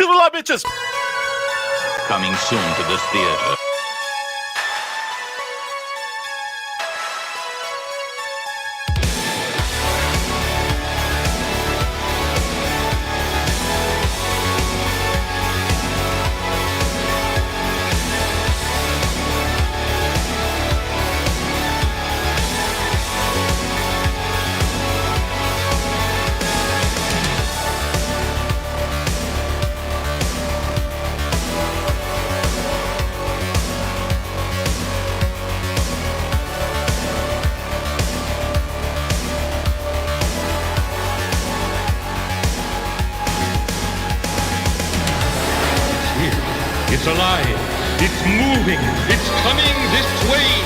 Give it a lot, bitches! Coming soon to this theater. It's alive. It's moving. It's coming this way.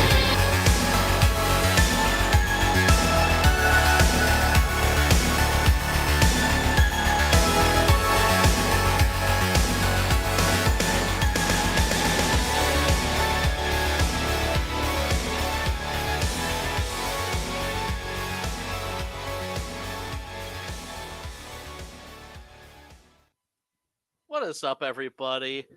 What is up, everybody?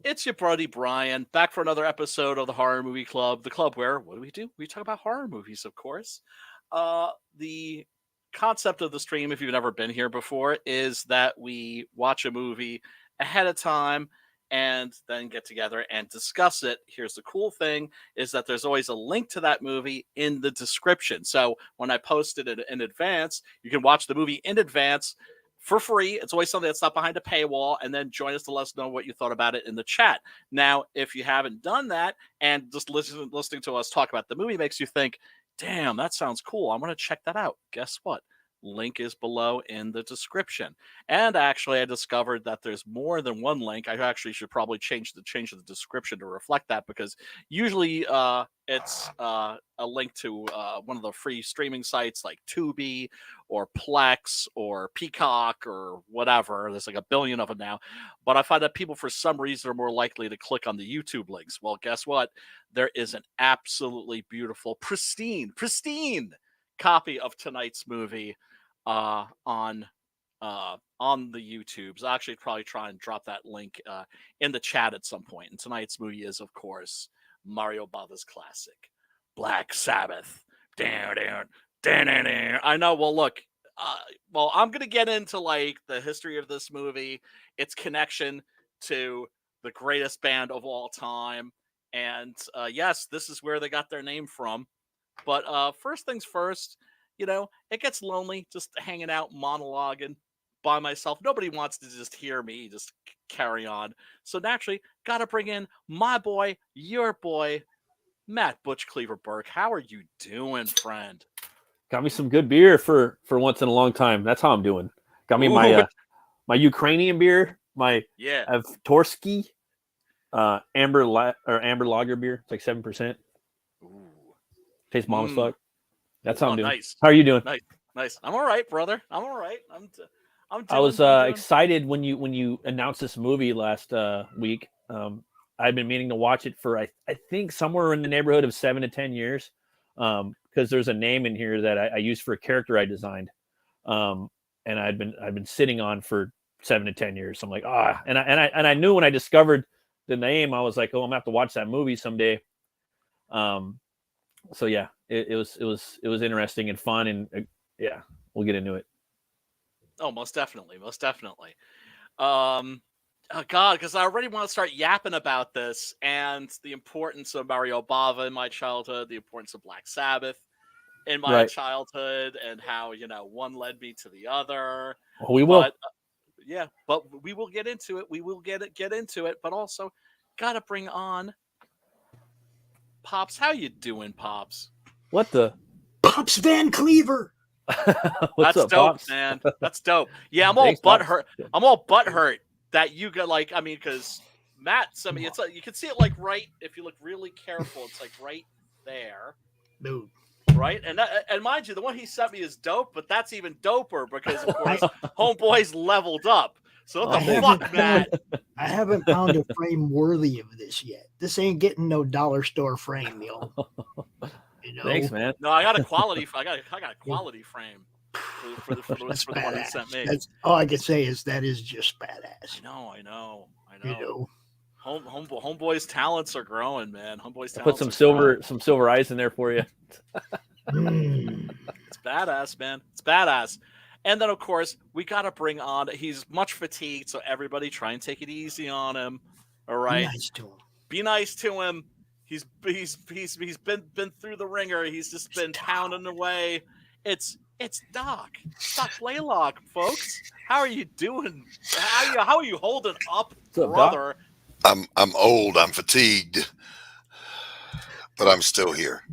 It's your buddy Brian, back for another episode of the Horror Movie Club. The club where, what do? We talk about horror movies, of course. The concept of the stream, if you've never been here before, is that we watch a movie ahead of time and then get together and discuss it. Here's the cool thing, is that there's always a link to that movie in the description. So when I post it in advance, you can watch the movie in advance for free. It's always something that's not behind a paywall, and then join us to let us know what you thought about it in the chat. Now, if you haven't done that and just listening to us talk about the movie makes you think, damn, that sounds cool, I'm going to check that out. Guess what? Link is below in the description. And actually, I discovered that there's more than one link. I actually should probably change the description to reflect that, because usually it's a link to one of the free streaming sites like Tubi or Plex or Peacock or whatever. There's like a billion of them now. But I find that people, for some reason, are more likely to click on the YouTube links. Well, guess what? There is an absolutely beautiful, pristine copy of tonight's movie on the YouTubes. I'll actually probably try and drop that link in the chat at some point. And tonight's movie is, of course, Mario Bava's classic, Black Sabbath. I know. Well, look, I'm going to get into like the history of this movie, its connection to the greatest band of all time. And yes, this is where they got their name from. But first things first, you know, it gets lonely just hanging out, monologuing by myself. Nobody wants to just hear me just carry on. So naturally, got to bring in my boy, your boy, Matt Butch Cleaver Burke. How are you doing, friend? Got me some good beer for once in a long time. That's how I'm doing. Got me my Ukrainian beer, I have Torsky amber lager beer. It's like 7%. Tastes mom as fuck. That's how I'm doing. Nice. How are you doing? Nice. I'm all right, brother. I'm all right. I was excited when you announced this movie last week. I've been meaning to watch it for I think somewhere in the neighborhood of 7 to 10 years. Because there's a name in here that I used for a character I designed, and I've been sitting on for 7 to 10 years. So I'm like, and I knew when I discovered the name, I was like, oh, I'm gonna have to watch that movie someday. So yeah, it was interesting and fun, and yeah, we'll get into it. Oh, most definitely. Oh God, because I already want to start yapping about this and the importance of Mario Bava in my childhood, the importance of Black Sabbath in my childhood, and how, you know, one led me to the other. Well, we will. But we will get into it. We will get into it. But also, gotta bring on Pops. How you doing, Pops? What the? Pops Van Cleaver. What's up, dope, Pops? Man. That's dope. Yeah, I'm all butthurt. I'm all butthurt that you got, like, I mean, because Matt sent me, it's like, you can see it like right, if you look really careful, it's like right there. Dude. Right? And mind you, the one he sent me is dope, but that's even doper because, of course, Homeboy's leveled up. So what the fuck, Matt? I haven't found a frame worthy of this yet. This ain't getting no dollar store frame, yo. You know? Thanks, man. No, I got a quality. I got a quality frame. for the one he sent me. That's all I can say is that is just badass. I know. You know, Homeboy's talents are growing, man. Homeboy's talents. Put some silver eyes in there for you. It's badass, man. It's badass. And then, of course, we got to bring on. He's much fatigued, so everybody try and take it easy on him. All right, be nice to him. Be nice to him. He's been through the ringer. He's just been pounding away. It's Doc Blalock, folks. How are you doing? How are you holding up, brother? I'm old. I'm fatigued, but I'm still here.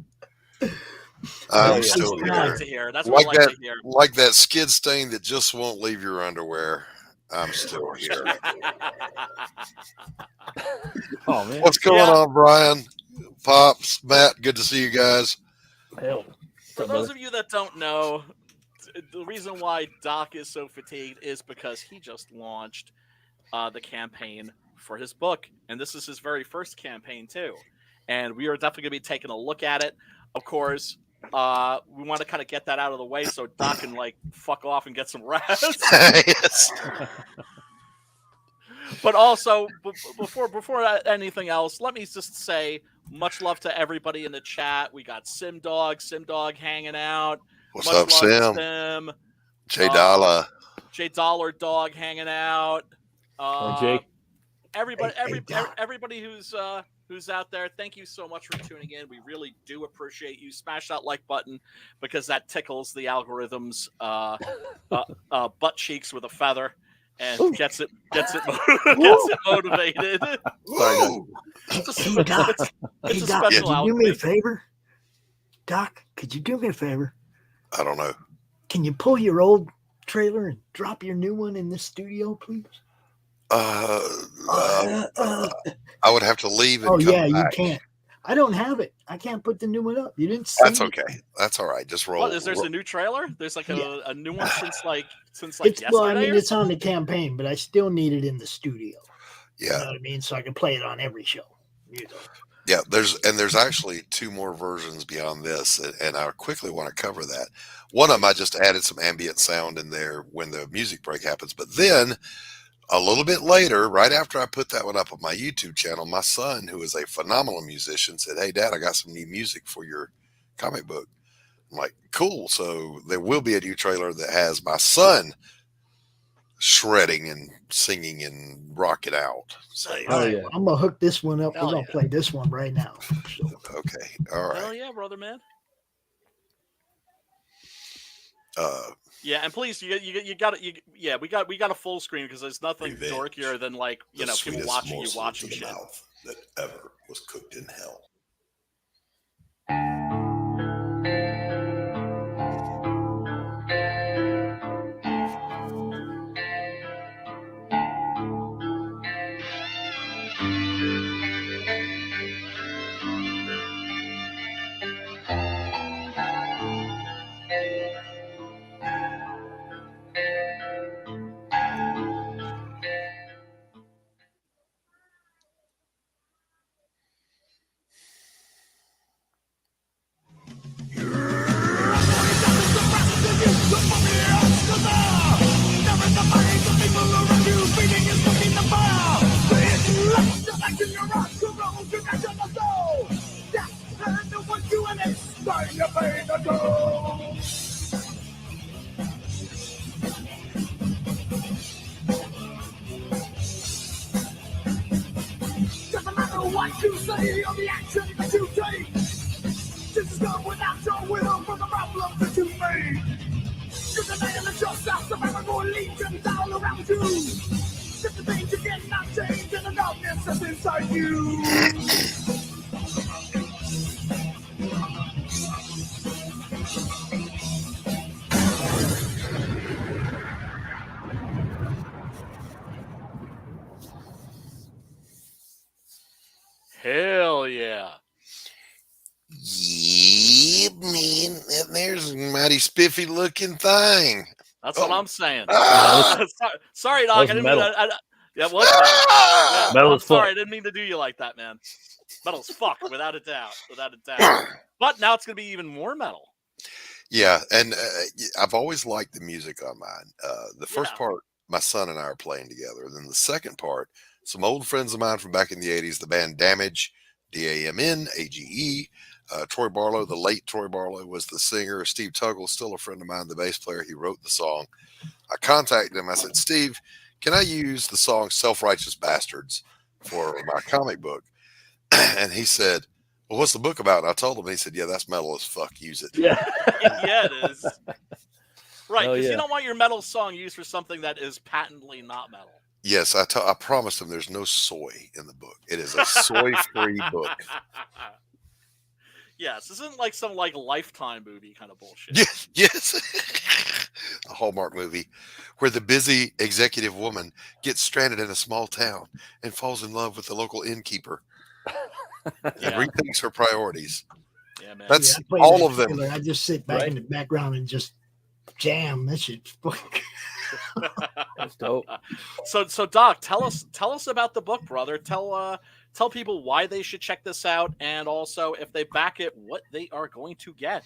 I'm still here. Like to hear. That's what I like to hear. Like that skid stain that just won't leave your underwear. I'm still here. Oh man, what's going on, Brian? Pops, Matt, good to see you guys. For those of you that don't know, the reason why Doc is so fatigued is because he just launched the campaign for his book, and this is his very first campaign too. And we are definitely going to be taking a look at it. Of course, we want to kind of get that out of the way so Doc can fuck off and get some rest. Yes. But also, before anything else, let me just say much love to everybody in the chat. We got Sim Dog hanging out. What's up, Sim? J Dollar Dog hanging out. Jake. Everybody who's out there, thank you so much for tuning in. We really do appreciate you. Smash that like button because that tickles the algorithm's butt cheeks with a feather and gets it motivated. Hey, Doc, could you do me a favor? Doc, could you do me a favor? I don't know. Can you pull your old trailer and drop your new one in this studio, please? I would have to leave. And you can't. I don't have it. I can't put the new one up. You didn't see That's okay. That's all right. Just roll. There's a new trailer? There's a new one since yesterday? Well, I mean, it's on the campaign, but I still need it in the studio. Yeah. You know what I mean? So I can play it on every show. You know. Yeah, there's actually 2 more versions beyond this, and I quickly want to cover that. One of them, I just added some ambient sound in there when the music break happens, but then a little bit later, right after I put that one up on my YouTube channel, my son, who is a phenomenal musician, said, "Hey, Dad, I got some new music for your comic book." I'm like, cool. So there will be a new trailer that has my son shredding and singing and rocking out. So, I'm going to hook this one up. We're going to play this one right now. So. Okay. All right. Hell yeah, brother, man. Yeah, and please, we got a full screen because there's nothing dorkier than people watching you watching shit. Mouth that ever was cooked in hell. Doesn't matter what you say or the action that you take. This is done without your will for the problems that you made. You're the man that yourself, the memorable legions all around you. Just the things you cannot change in the darkness that's inside you. Hell yeah. Yeah, man. There's a mighty spiffy looking thing. That's what I'm saying. Sorry, That Doc. was I didn't metal. mean to, yeah, it was metal. Yeah, Metal I'm as sorry. fuck. I didn't mean to do you like that, man. Metal as fuck, without a doubt. Without a doubt. But now it's going to be even more metal. Yeah, and I've always liked the music on mine. The first Yeah. part, my son and I are playing together. Then the second part, some old friends of mine from back in the 80s, the band Damage, Damnage. Troy Barlow, the late Troy Barlow, was the singer. Steve Tuggle, still a friend of mine, the bass player. He wrote the song. I contacted him. I said, Steve, can I use the song Self-Righteous Bastards for my comic book? And he said, well, what's the book about? And I told him. He said, yeah, that's metal as fuck. Use it. Yeah. Yeah, it is. Right, Oh, because yeah. you don't want your metal song used for something that is patently not metal. Yes, I promised him there's no soy in the book. It is a soy-free book. Yes, this isn't like some like Lifetime movie kind of bullshit. Yes. A Hallmark movie where the busy executive woman gets stranded in a small town and falls in love with the local innkeeper and Yeah. rethinks her priorities. Yeah, man. That's I play all that of them. trailer. I just sit back Right. in the background and just jam. That shit's fucking. That's dope. So Doc, tell us about the book, brother. Tell people why they should check this out, and also if they back it, what they are going to get.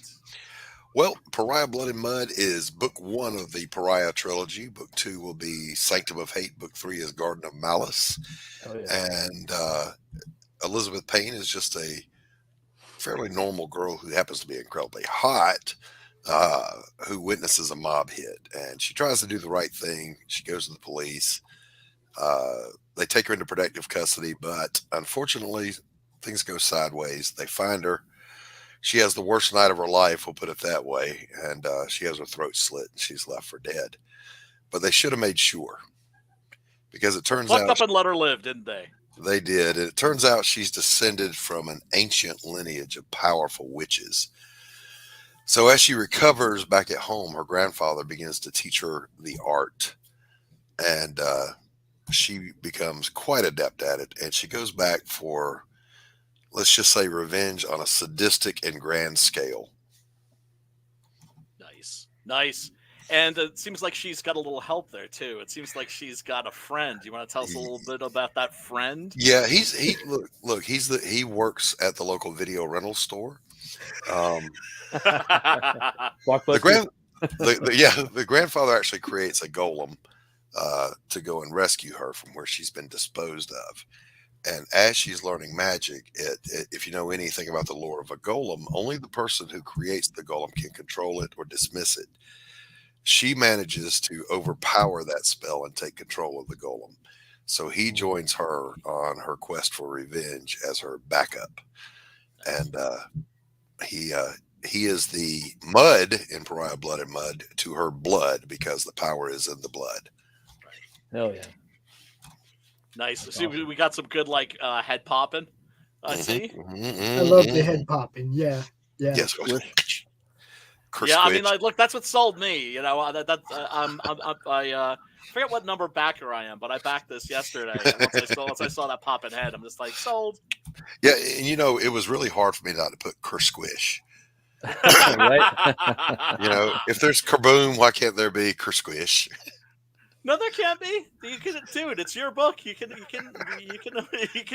Well, Pariah Blood and Mud is book 1 of the Pariah trilogy. Book 2 will be Sanctum of Hate. Book 3 is Garden of Malice. Oh, yeah. And Elizabeth Payne is just a fairly normal girl who happens to be incredibly hot, who witnesses a mob hit. And she tries to do the right thing. She goes to the police. They take her into protective custody, but unfortunately, things go sideways. They find her. She has the worst night of her life, we'll put it that way, and she has her throat slit, and she's left for dead. But they should have made sure, because it turns Fucked out up and let her live, didn't they? they did. And it turns out she's descended from an ancient lineage of powerful witches. So as she recovers back at home, her grandfather begins to teach her the art, and she becomes quite adept at it, and she goes back for, let's just say, revenge on a sadistic and grand scale. Nice. And it seems like she's got a little help there too. It seems like she's got a friend. You want to tell us a little bit about that friend? Yeah, he works at the local video rental store. Blockbuster. The grandfather actually creates a golem to go and rescue her from where she's been disposed of. And as she's learning magic, if you know anything about the lore of a golem, only the person who creates the golem can control it or dismiss it. She manages to overpower that spell and take control of the golem. So he joins her on her quest for revenge as her backup. And he is the mud in Pariah Blood and Mud to her blood, because the power is in the blood. Hell yeah. Nice. See, we got some good head popping. I see. I love the head popping. Yeah. Yes. Yeah, I mean, look, that's what sold me. You know, I forget what number backer I am, but I backed this yesterday. And once I saw that popping head, I'm just like, sold. Yeah, and it was really hard for me not to put Kersquish. Right? If there's Kerboom, why can't there be Kersquish? No, there can't be. You can, dude. It's your book. You can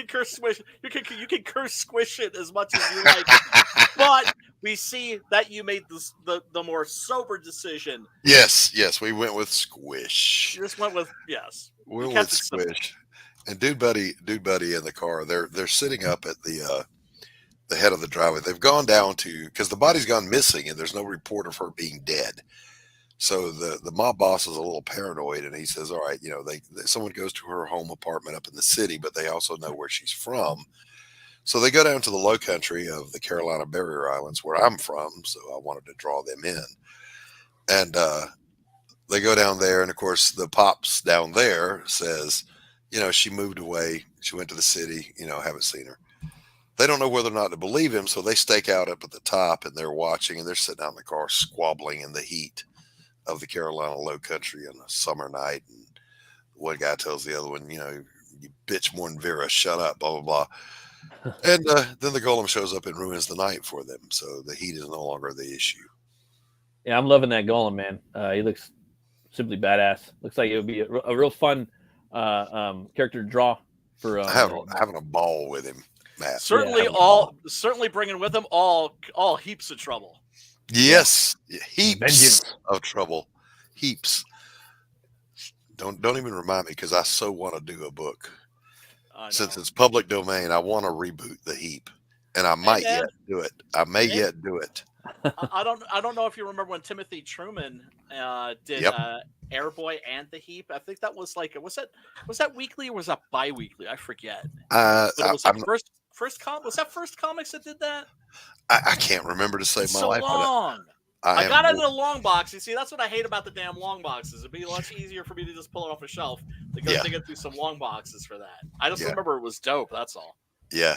curse squish. You can curse squish it as much as you like. But we see that you made the more sober decision. Yes, we went with Squish. You just went with yes. We went with Squish. And dude buddy in the car. They're sitting up at the head of the driveway. They've gone down to, because the body's gone missing and there's no report of her being dead. So the mob boss is a little paranoid, and he says, all right, someone goes to her home apartment up in the city, but they also know where she's from. So they go down to the low country of the Carolina Barrier Islands, where I'm from. So I wanted to draw them in. And they go down there, and of course the pops down there says, she moved away. She went to the city, haven't seen her. They don't know whether or not to believe him. So they stake out up at the top, and they're watching, and they're sitting out in the car squabbling in the heat of the Carolina low country on a summer night. And one guy tells the other one, you bitch more than Vera, shut up, blah, blah, blah. And then the golem shows up and ruins the night for them. So the heat is no longer the issue. Yeah, I'm loving that golem, man. He looks simply badass. Looks like it would be a real fun character to draw for having a ball with him, Matt. Certainly bringing with him all heaps of trouble. Yes, heaps Vengeance. of trouble, heaps. Don't even remind me because I so want to do a book. Since it's public domain, I want to reboot the Heap, and I might yet do it. I may yet do it. I don't know if you remember when Timothy Truman did Airboy and the Heap. I think that was like was that weekly or was that bi-weekly? I forget. But it was first was that First Comics that did that? I can't remember to save my life. Long. I got it in a long box. You see, that's what I hate about the damn long boxes. It'd be much easier for me to just pull it off a shelf to go dig through some long boxes for that. I just remember it was dope. That's all. Yeah.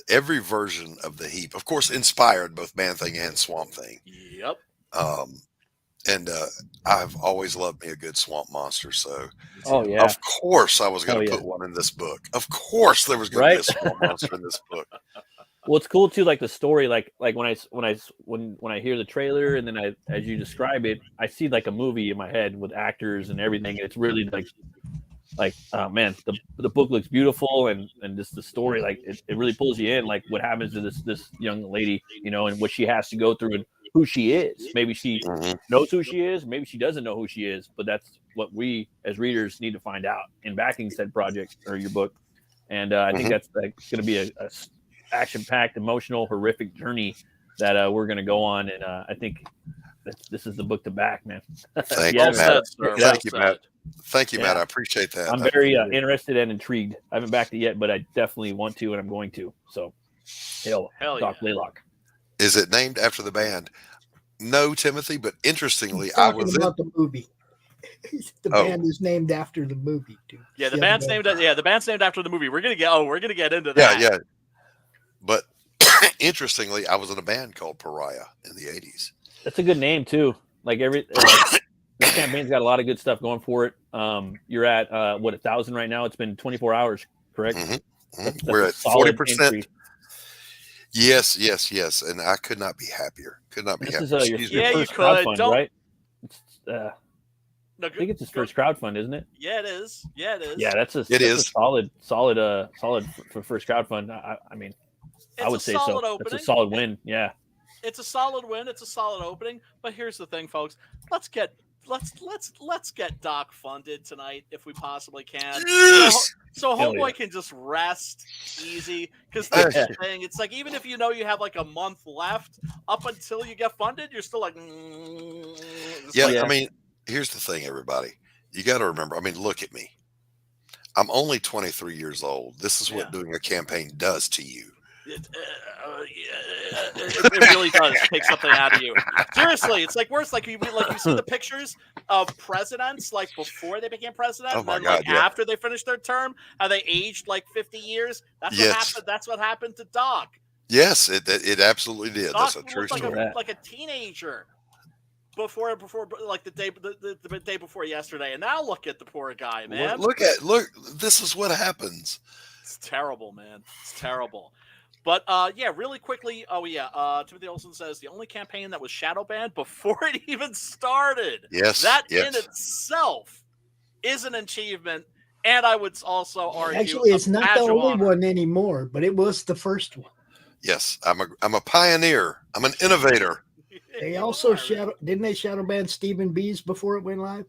Every version of the Heap, of course, inspired both Man-Thing and Swamp Thing. Yep. And I've always loved me a good swamp monster. So, of course, I was going to put one in this book. Of course, there was going to be a swamp monster in this book. Well, it's cool too, like the story, like when I hear the trailer and then as you describe it, I see like a movie in my head with actors and everything. It's really like man, the book looks beautiful and just the story, like it really pulls you in. Like what happens to this young lady, you know, and what she has to go through and who she is. Maybe she knows who she is, maybe she doesn't know who she is, but that's what we as readers need to find out in backing said project or your book. And I think that's like going to be a action-packed, emotional, horrific journey that we're going to go on, and I think this is the book to back, man. Thank you, Matt. Thank you, Matt. Thank you, Matt. I appreciate that. I'm very interested and intrigued. I haven't backed it yet, but I definitely want to, and I'm going to. So, hell Doc Blalock. Is it named after the band? No, Timothy, but interestingly, I was about the movie. The band is named after the movie, dude. Yeah, the band's named after the movie. We're gonna get into that. Yeah. But interestingly, I was in a band called Pariah in the 80s. That's a good name too. Like this campaign's got a lot of good stuff going for it. You're at 1,000 right now. It's been 24 hours, correct? That's we're at 40%. Yes, and I could not be happier. Could not be happier. This is your first crowdfund, right? I think it's his first crowdfund, isn't it? Yeah, it is. Yeah, that's a solid for first crowdfund. I mean, I would say so. Opening. That's a solid win. Yeah. It's a solid win. It's a solid opening. But here's the thing, folks. Let's get Doc funded tonight if we possibly can. Yes! So homeboy can just rest easy. Because that's the thing. It's like even if you know you have like a month left up until you get funded, you're still like. I mean, here's the thing, everybody. You got to remember. I mean, look at me. I'm only 23 years old. This is what doing a campaign does to you. It really does take something out of you. Seriously, it's like worse. Like you see the pictures of presidents, like before they became president, and then after they finished their term, how they aged like 50 years. That's what happened. That's what happened to Doc. Yes, it absolutely did. Doc That's a true story. Like a teenager before like the day before yesterday, and now look at the poor guy, man. Look. This is what happens. It's terrible, man. It's terrible. But really quickly. Timothy Olsen says the only campaign that was shadow banned before it even started. Yes, that in itself is an achievement, and I would also argue actually it's not the only one anymore, but it was the first one. Yes, I'm a pioneer. I'm an innovator. They also didn't they shadow ban Stephen B's before it went live?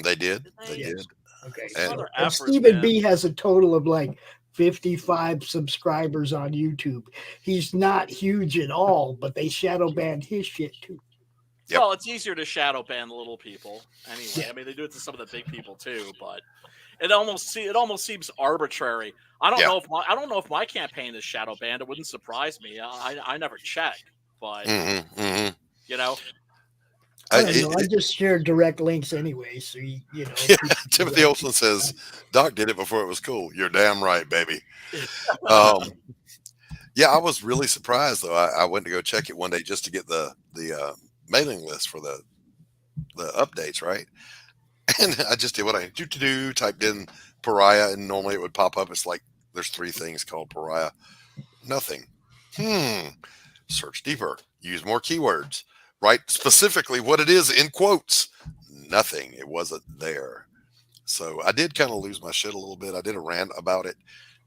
They did. They did. Okay, and Stephen B has a total of like 55 subscribers on YouTube. He's not huge at all, but they shadow banned his shit too. Yep. Well, it's easier to shadow ban the little people anyway. Yeah. I mean, they do it to some of the big people too, but it almost seems arbitrary. I don't know if my campaign is shadow banned. It wouldn't surprise me. I never check, but you know. I just share direct links anyway, so you know. Timothy Olsen says, "Doc did it before it was cool." You're damn right, baby. I was really surprised though. I went to go check it one day just to get the mailing list for the updates, right? And I just did what I do. Typed in Pariah, and normally it would pop up. It's like there's 3 things called Pariah. Nothing. Search deeper. Use more keywords. Write specifically what it is in quotes. Nothing. It wasn't there. So I did kind of lose my shit a little bit. I did a rant about it.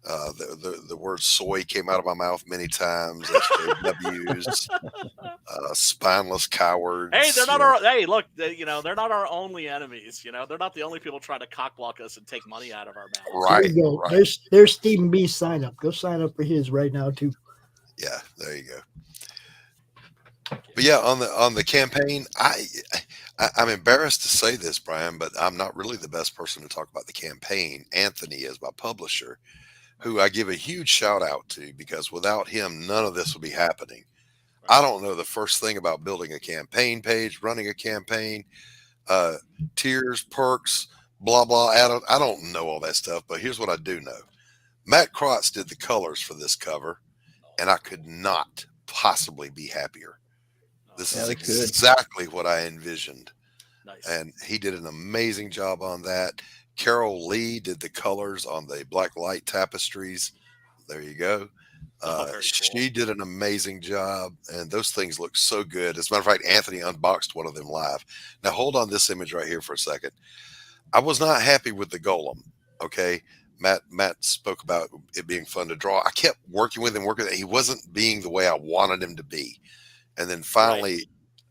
The word soy came out of my mouth many times. SJWs, spineless cowards. Hey, they're not our. Hey, look, they're not our only enemies. They're not the only people trying to cockblock us and take money out of our mouths. Right. There you go. Right. There's Stephen B. sign up. Go sign up for his right now too. Yeah, there you go. But yeah, on the campaign, I'm embarrassed to say this, Brian, but I'm not really the best person to talk about the campaign. Anthony is my publisher, who I give a huge shout out to, because without him, none of this would be happening. I don't know the first thing about building a campaign page, running a campaign, tiers, perks, blah, blah. I don't know all that stuff, but here's what I do know. Matt Krotz did the colors for this cover, and I could not possibly be happier. This is exactly what I envisioned. Nice. And he did an amazing job on that. Carol Lee did the colors on the black light tapestries. There you go. She did an amazing job, and those things look so good. As a matter of fact, Anthony unboxed one of them live. Now, hold on this image right here for a second. I was not happy with the golem. Okay. Matt spoke about it being fun to draw. I kept working with him. He wasn't being the way I wanted him to be. And then finally,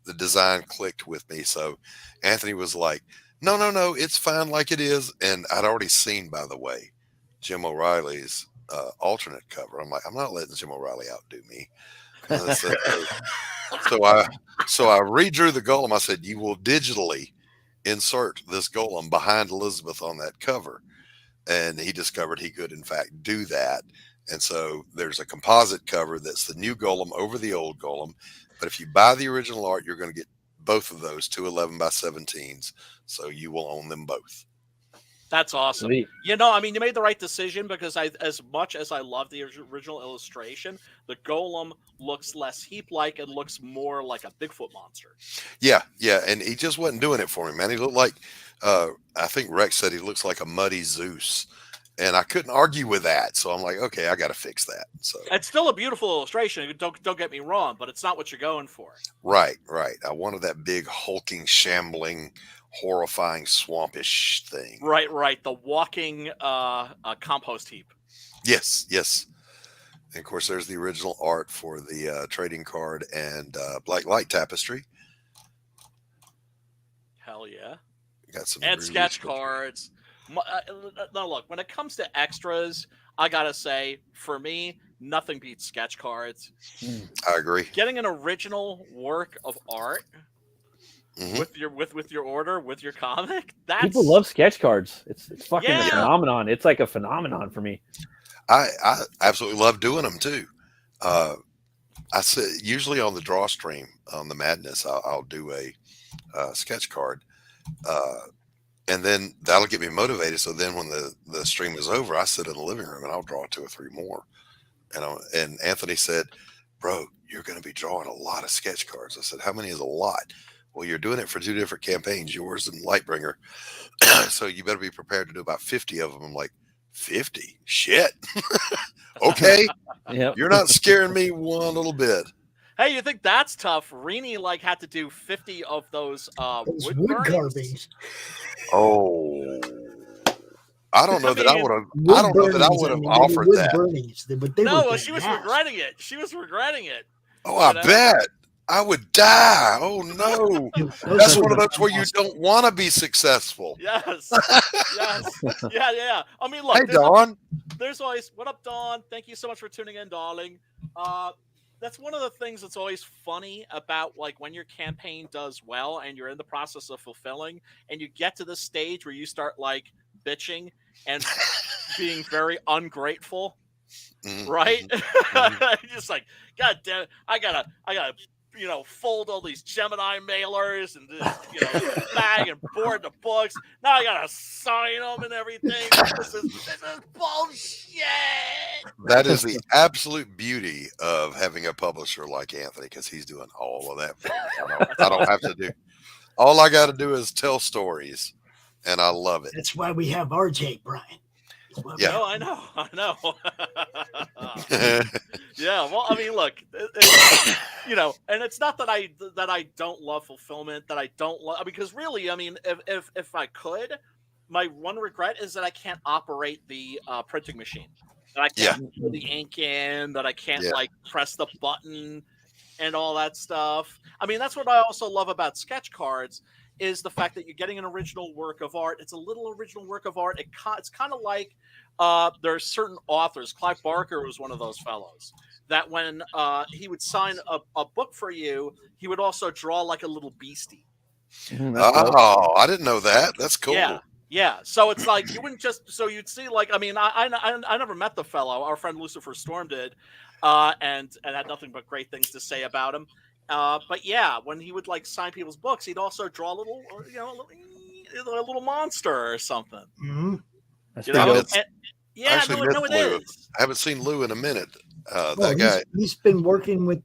the design clicked with me. So Anthony was like, no, it's fine like it is. And I'd already seen, by the way, Jim O'Reilly's alternate cover. I'm like, I'm not letting Jim O'Reilly outdo me. So I redrew the golem. I said, you will digitally insert this golem behind Elizabeth on that cover. And he discovered he could, in fact, do that. And so there's a composite cover that's the new golem over the old golem. But if you buy the original art, you're going to get both of those, 2 11x17s. So you will own them both. That's awesome. Sweet. You made the right decision, because as much as I love the original illustration, the golem looks less heap-like and looks more like a Bigfoot monster. Yeah. And he just wasn't doing it for me, man. He looked like, I think Rex said he looks like a muddy Zeus. And I couldn't argue with that. So I'm like, okay, I got to fix that. So it's still a beautiful illustration. Don't get me wrong, but it's not what you're going for. Right. I wanted that big, hulking, shambling, horrifying, swampish thing. Right. The walking compost heap. Yes. And of course, there's the original art for the trading card and black light tapestry. Hell yeah. Got some and sketch cards. Now, look, when it comes to extras, I gotta say, for me, nothing beats sketch cards. I agree. Getting an original work of art with your order, with your comic, people love sketch cards. It's fucking a phenomenon. It's like a phenomenon for me. I absolutely love doing them too. I say usually on the draw stream on the Madness, I'll do a sketch card. And then that'll get me motivated. So then when the stream is over, I sit in the living room and I'll draw 2 or 3 more. And Anthony said, bro, you're going to be drawing a lot of sketch cards. I said, how many is a lot? Well, you're doing it for 2 different campaigns, yours and Lightbringer. So you better be prepared to do about 50 of them. I'm like, 50? Shit. Okay. Yep. You're not scaring me one little bit. Hey, you think that's tough? Rini had to do 50 of those wood carvings. Oh, I don't know that I would have. I don't know that I would have offered that. She was regretting it. She was regretting it. Oh, I bet I would die. Oh no, that's one of those where you don't want to be successful. Yes. Yeah. I mean, look. Hey, Dawn. There's always what up, Dawn. Thank you so much for tuning in, darling. That's one of the things that's always funny about when your campaign does well and you're in the process of fulfilling and you get to the stage where you start bitching and being very ungrateful, right? Just God damn it, I gotta fold all these Gemini mailers and bag and board the books. Now I gotta sign them and everything. This is bullshit. That is the absolute beauty of having a publisher like Anthony, because he's doing all of that for me. I don't have to do. All I got to do is tell stories, and I love it. That's why we have RJ, Brian. Yeah. No, I know. Yeah, well, I mean, look, and it's not that I don't love fulfillment, that I don't love, because really, I mean, if I could, my one regret is that I can't operate the printing machine. that I can't put the ink in, that I can't like press the button and all that stuff. I mean, that's what I also love about sketch cards is the fact that you're getting an original work of art. It's a little original work of art. It's kind of like there are certain authors. Clive Barker was one of those fellows that when he would sign a book for you, he would also draw like a little beastie. Oh, I didn't know that. That's cool. Yeah. So it's like you wouldn't just you'd see like I never met the fellow. Our friend Lucifer Storm did, and had nothing but great things to say about him. But yeah, when he would like sign people's books, he'd also draw a little a little monster or something. Mm-hmm. That's it is. I haven't seen Lou in a minute. That guy. He's been working with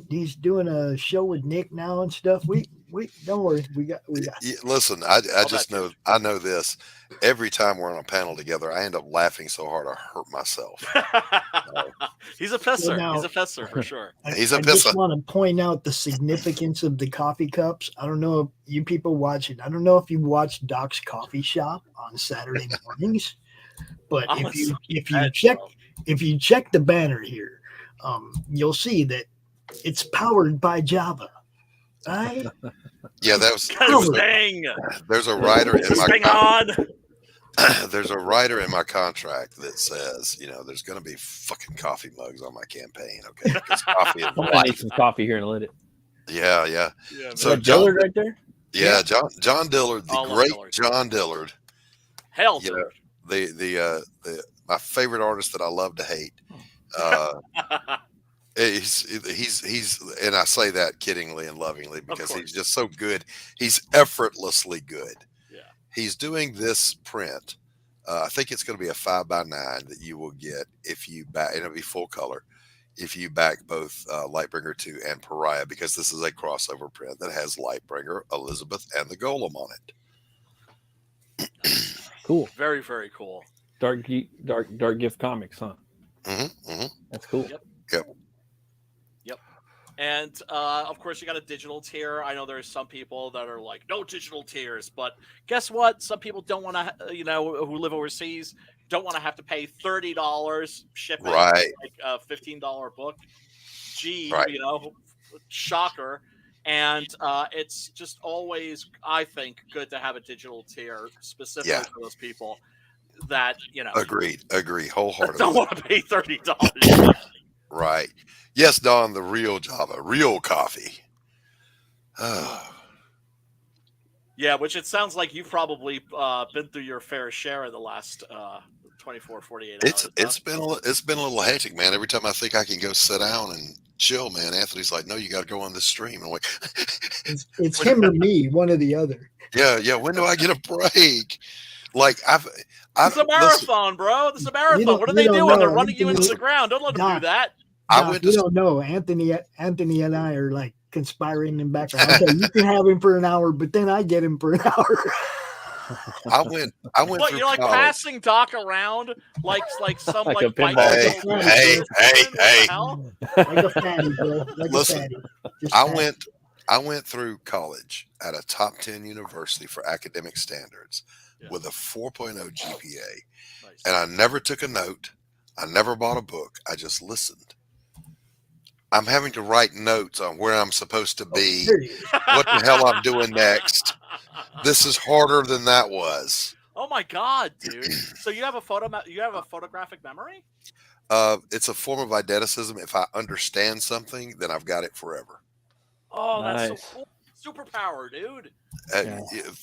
he's doing a show with Nick now and stuff. We don't worry. We got. Listen, I just know. I know this. Every time we're on a panel together, I end up laughing so hard I hurt myself. He's a pisser. He's a pisser for sure. He's a pisser. I just want to point out the significance of the coffee cups. I don't know if you people watch it. I don't know if you watch Doc's Coffee Shop on Saturday mornings, but if you check the banner here, you'll see that it's powered by Java. Right? Yeah, that was. There's a writer in there's a writer in my contract that says, there's going to be fucking coffee mugs on my campaign. Okay, coffee is life. I need some coffee here in a minute. Yeah. So Dillard right there. Yeah, John Dillard, the great John Dillard. Hail to the my favorite artist that I love to hate. He's and I say that kiddingly and lovingly because he's just so good. He's effortlessly good. Yeah. He's doing this print. I think it's going to be a 5x9 that you will get if you back, and it'll be full color if you back both Lightbringer 2 and Pariah, because this is a crossover print that has Lightbringer, Elizabeth, and the Golem on it. Cool. Very, very cool. Dark Gift Comics, huh? Mm-hmm. That's cool. Yep. And of course, you got a digital tier. I know there's some people that are like, no digital tiers, but guess what? Some people don't want to, who live overseas, don't want to have to pay $30 shipping, right? Like a $15 book. Gee, right. Shocker. And it's just always, I think, good to have a digital tier specifically for those people that Agree, wholeheartedly. Don't want to pay $30. Right. Yes, Don, the real Java, real coffee. Yeah, which it sounds like you've probably been through your fair share in the last 24, 48 hours. It's been a little hectic, man. Every time I think I can go sit down and chill, man, Anthony's like, no, you got to go on this stream. And I'm like, it's him or me, one or the other. Yeah. When do I get a break? Like it's a marathon, bro. It's a marathon. What are they doing? They're running you into the ground. Don't let them do that. You don't know. Anthony and I are like conspiring in background. Okay, you can have him for an hour, but then I get him for an hour. I went. What, you're like college. Passing Doc around like some like like a pinball. Hey. Like a fatty, bro. Listen, I went through college at a top 10 university for academic standards with a 4.0 GPA, and I never took a note. I never bought a book. I just listened. I'm having to write notes on where I'm supposed to be, what the hell I'm doing next. This is harder than that was. Oh my God, dude! So you have a photographic memory? It's a form of identicism. If I understand something, then I've got it forever. Oh, that's so cool. Superpower, dude.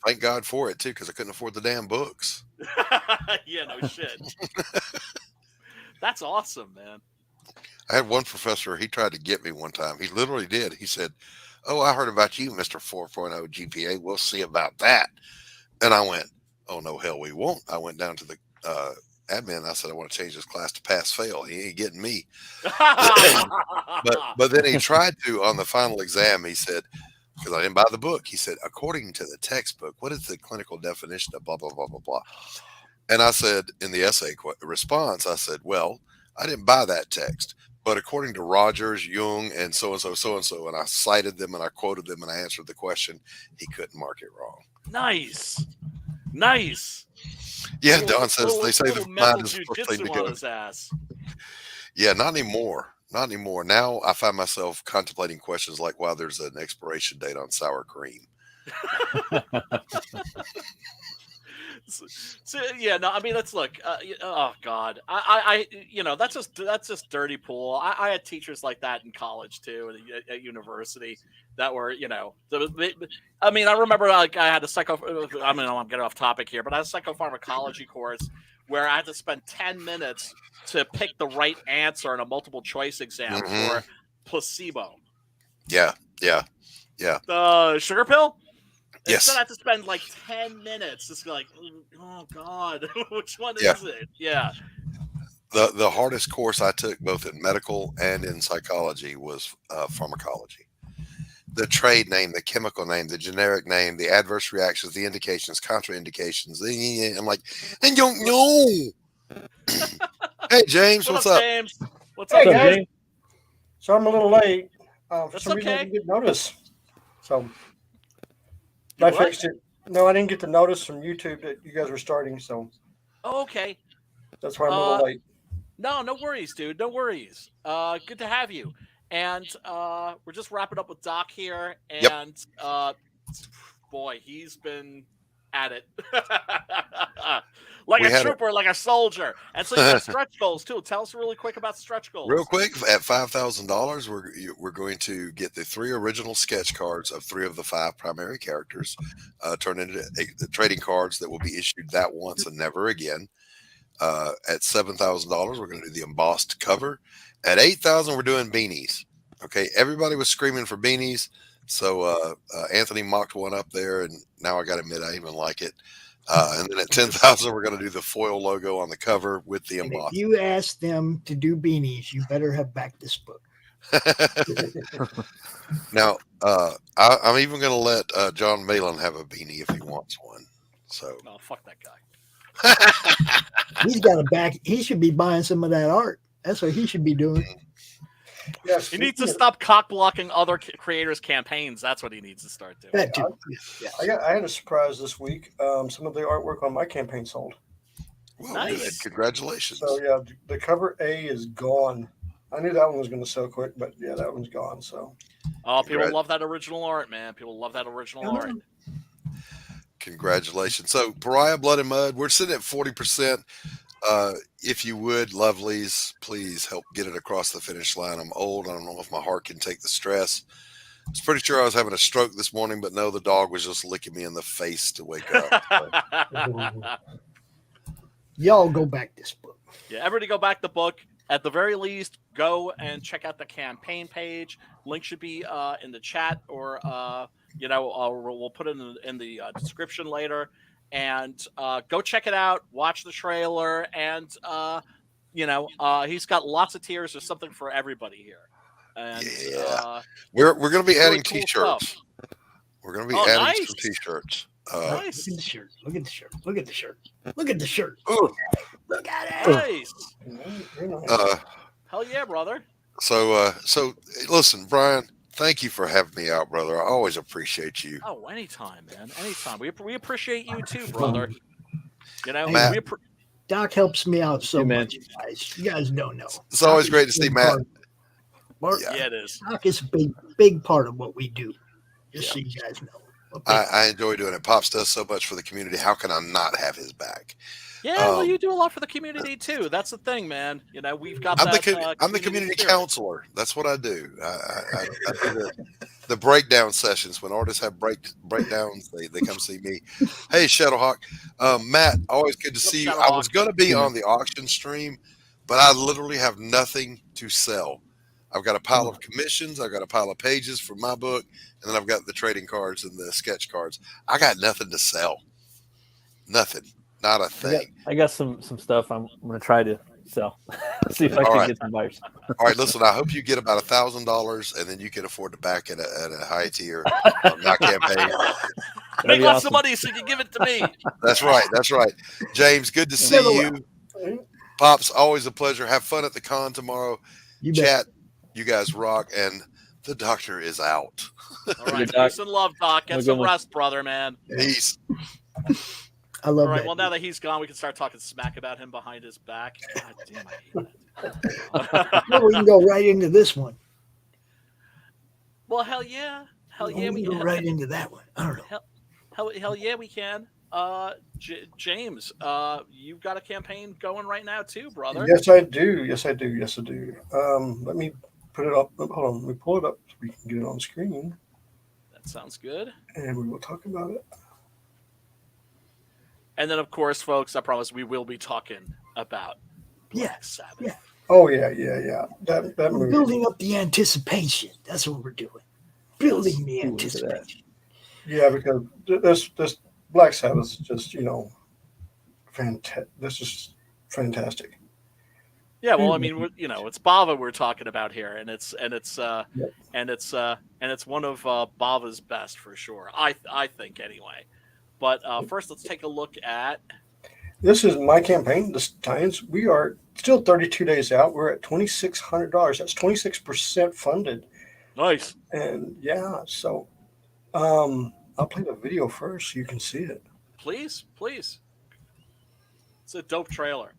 Thank God for it too, because I couldn't afford the damn books. Yeah, no shit. That's awesome, man. I had one professor, he tried to get me one time. He literally did. He said, oh, I heard about you, Mr. 4.0 GPA. We'll see about that. And I went, oh, no, hell, we won't. I went down to the admin. I said, I want to change this class to pass fail. He ain't getting me. but then he tried to on the final exam. He said, because I didn't buy the book, he said, according to the textbook, what is the clinical definition of blah, blah, blah, blah, blah. And I said, in the essay response, I said, well, I didn't buy that text, but according to Rogers, Jung, and so-and-so, and I cited them and I quoted them and I answered the question, he couldn't mark it wrong. Nice. Yeah, Don says they say the mind is the first thing to jujitsu on go. his ass. Yeah, not anymore. Not anymore. Now I find myself contemplating questions like why there's an expiration date on sour cream. So yeah, no, I mean, let's look. Oh God, I that's just dirty pool. I had teachers like that in college too, at university, that were, I mean, I remember like I had a I'm getting off topic here, but I had a psychopharmacology course where I had to spend 10 minutes to pick the right answer in a multiple choice exam for placebo. Yeah. Sugar pill. Yes. Instead, I have to spend like 10 minutes just like, oh God, which one is it? Yeah. The hardest course I took both in medical and in psychology was pharmacology. The trade name, the chemical name, the generic name, the adverse reactions, the indications, contraindications. I'm like, and you don't know. Hey, James, what's up? James? What's Hey, up, guys. James? So I'm a little late. For That's some reason I okay. didn't get notice. So I fixed it. No, I didn't get the notice from YouTube that you guys were starting. So Okay. that's why I'm a little late. No worries, dude. No worries. Good to have you. And we're just wrapping up with Doc here. And boy, he's been at it. Like a trooper, like a soldier. And so you got stretch goals too. Tell us really quick about stretch goals. Real quick, at $5,000, we're going to get the 3 original sketch cards of 3 of the 5 primary characters, turned into trading cards that will be issued that once and never again. At $7,000, we're going to do the embossed cover. At $8,000, we're doing beanies. Okay, everybody was screaming for beanies, so Anthony mocked one up there, and now I got to admit I even like it. And then at $10,000, we're going to do the foil logo on the cover with the embossed. If you ask them to do beanies, you better have backed this book. Now, I'm even going to let John Malin have a beanie if he wants one. So, no, fuck that guy. He's got a back. He should be buying some of that art. That's what he should be doing. Yes, He needs to stop cock blocking other creators' campaigns. That's what he needs to start doing. That too. I had a surprise this week. Some of the artwork on my campaign sold. Well, Nice. good. Congratulations. So yeah, the cover A is gone. I knew that one was going to sell quick, but yeah, that one's gone. So. Oh, people love that original art, man. People love that original art. Congratulations. So, Pariah, Blood and Mud, we're sitting at 40%. If you would, lovelies, please help get it across the finish line. I'm old. I don't know if my heart can take the stress. I was pretty sure I was having a stroke this morning, but no, the dog was just licking me in the face to wake up. Y'all go back this book. Yeah, everybody go back the book. At the very least, go and check out the campaign page. Link should be in the chat, or we'll put it in the description later. And go check it out. Watch the trailer, and he's got lots of tiers. There's something for everybody here. And we're going to be adding cool T-shirts. stuff. We're going to be adding some nice. T-shirts. Nice. Look at the shirt. Look at the shirt. Look at the shirt. Look at the shirt. Ooh. Look at it. Nice. Hell yeah, brother. So listen, Brian, thank you for having me out, brother. I always appreciate you. Oh, anytime, man. Anytime. We appreciate you too, brother. Matt, Doc helps me out so man. much, you guys don't know. It's always great to see Matt. Yeah, it is. Doc is a big part of what we do. Just so you guys know. I enjoy doing it. Pops does so much for the community. How can I not have his back? Yeah, well, you do a lot for the community too. That's the thing, man. We've got. I'm the community counselor. That's what I do. I do the breakdown sessions when artists have breakdowns. They come see me. Hey, Shadowhawk, Matt, always good to see you. I was going to be on the auction stream, but I literally have nothing to sell. I've got a pile of commissions. I've got a pile of pages for my book, and then I've got the trading cards and the sketch cards. I got nothing to sell. Nothing. Not a thing. I got some stuff I'm going to try to sell. See if I can get some buyers. All right, listen, I hope you get about $1,000, and then you can afford to back at a high tier on my campaign. Make lots of money so you can give it to me. That's right. That's right. James, good to see you. Pops, always a pleasure. Have fun at the con tomorrow. Chat, you guys rock, and the doctor is out. All right, peace and love, Doc. Get some rest, brother, man. Peace. I love All right. that. Well, now that he's gone, we can start talking smack about him behind his back. God damn, I hate that. Well, we can go right into this one. Well, hell yeah. Hell yeah, we can go right into that one. I don't know. Hell yeah, we can. James, you've got a campaign going right now too, brother. Yes, I do. Yes, I do. Yes, I do. Let me put it up. Hold on. Let me pull it up so we can get it on screen. That sounds good. And we will talk about it. And then, of course, folks, I promise we will be talking about Black Sabbath. Yeah. Oh, yeah. That We're movie. building up the anticipation. That's what we're doing. Building the anticipation. Yeah, because this Black Sabbath is just, fantastic. This is fantastic. Yeah, well, I mean, it's Bava we're talking about here, and it's one of Bava's best for sure. I think anyway. But first, let's take a look at. This is my campaign, the Titans. We are still 32 days out. We're at $2,600. That's 26% funded. Nice. And yeah, so I'll play the video first so you can see it. Please. It's a dope trailer.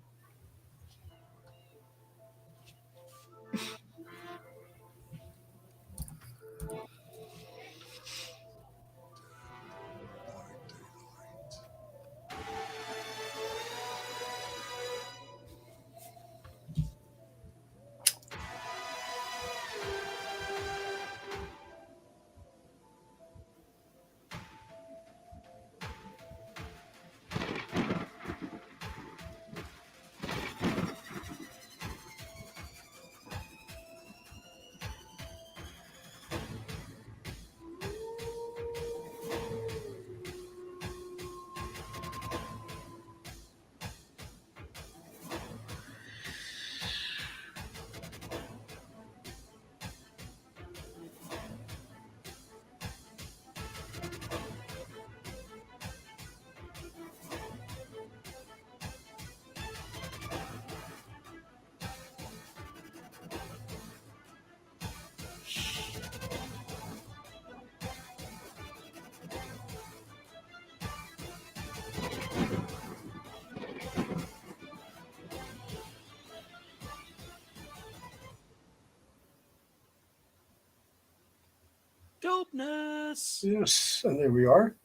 Dopeness. Yes, and there we are.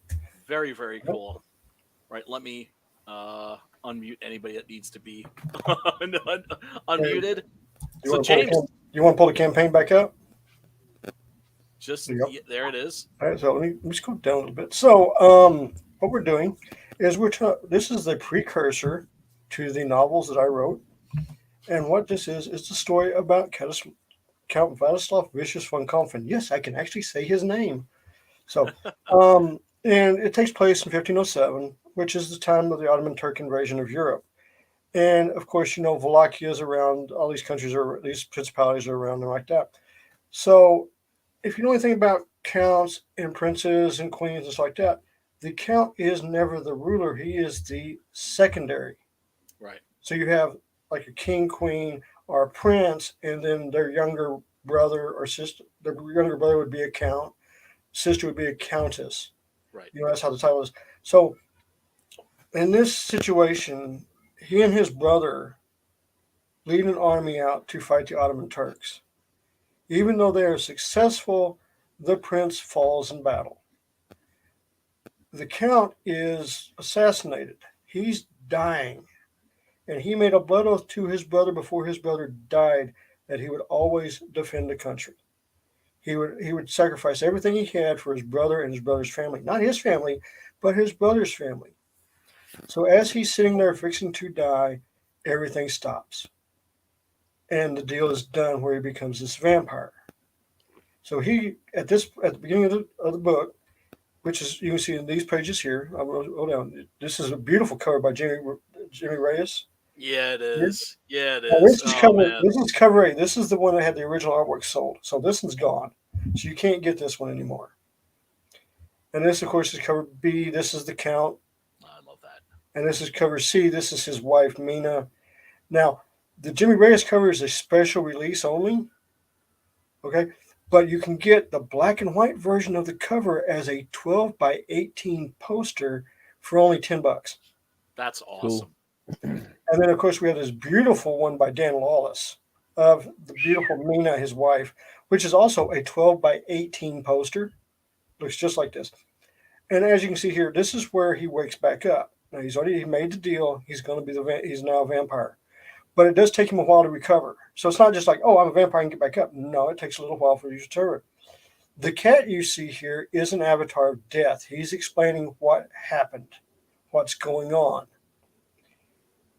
Very, very cool. Right, let me unmute anybody that needs to be unmuted. So James, you want to pull the campaign back up? Just there it is. All right, so let me just go down a little bit. So what we're doing is this is the precursor to the novels that I wrote. And what this is the story about Count Vladislav Vicious von Kampfen. Yes, I can actually say his name. So, and it takes place in 1507, which is the time of the Ottoman Turk invasion of Europe. And of course, Wallachia is around, all these countries these principalities are around and like that. So if you know anything about counts and princes and queens and stuff like that, the count is never the ruler. He is the secondary. Right. So you have like a king, queen, or a prince, and then their younger brother or sister. Their younger brother would be a count. Sister would be a countess. Right. That's how the title is. So in this situation, he and his brother lead an army out to fight the Ottoman Turks. Even though they are successful, the prince falls in battle. The count is assassinated. He's dying. And he made a blood oath to his brother before his brother died that he would always defend the country. He would sacrifice everything he had for his brother and his brother's family. Not his family, but his brother's family. So as he's sitting there fixing to die, everything stops. And the deal is done where he becomes this vampire. So he, at the beginning of the book, which is, you can see in these pages here, hold on. This is a beautiful cover by Jimmy Reyes. Yeah, it is. Yeah, it Now, is. this is cover 8. This is the one that had the original artwork sold. So this one's gone. So you can't get this one anymore. And this, of course, is cover B. This is the Count. I love that. And this is cover C. This is his wife, Mina. Now, the Jimmy Reyes cover is a special release only. Okay. But you can get the black and white version of the cover as a 12 by 18 poster for only $10. That's awesome. And then, of course, we have this beautiful one by Dan Lawless of the beautiful Mina, his wife, which is also a 12 by 18 poster. Looks just like this. And as you can see here, this is where he wakes back up. Now, he made the deal. He's going to be he's now a vampire. But it does take him a while to recover. So it's not just like, oh, I'm a vampire and get back up. No, it takes a little while for you to recover. The cat you see here is an avatar of death. He's explaining what happened, what's going on.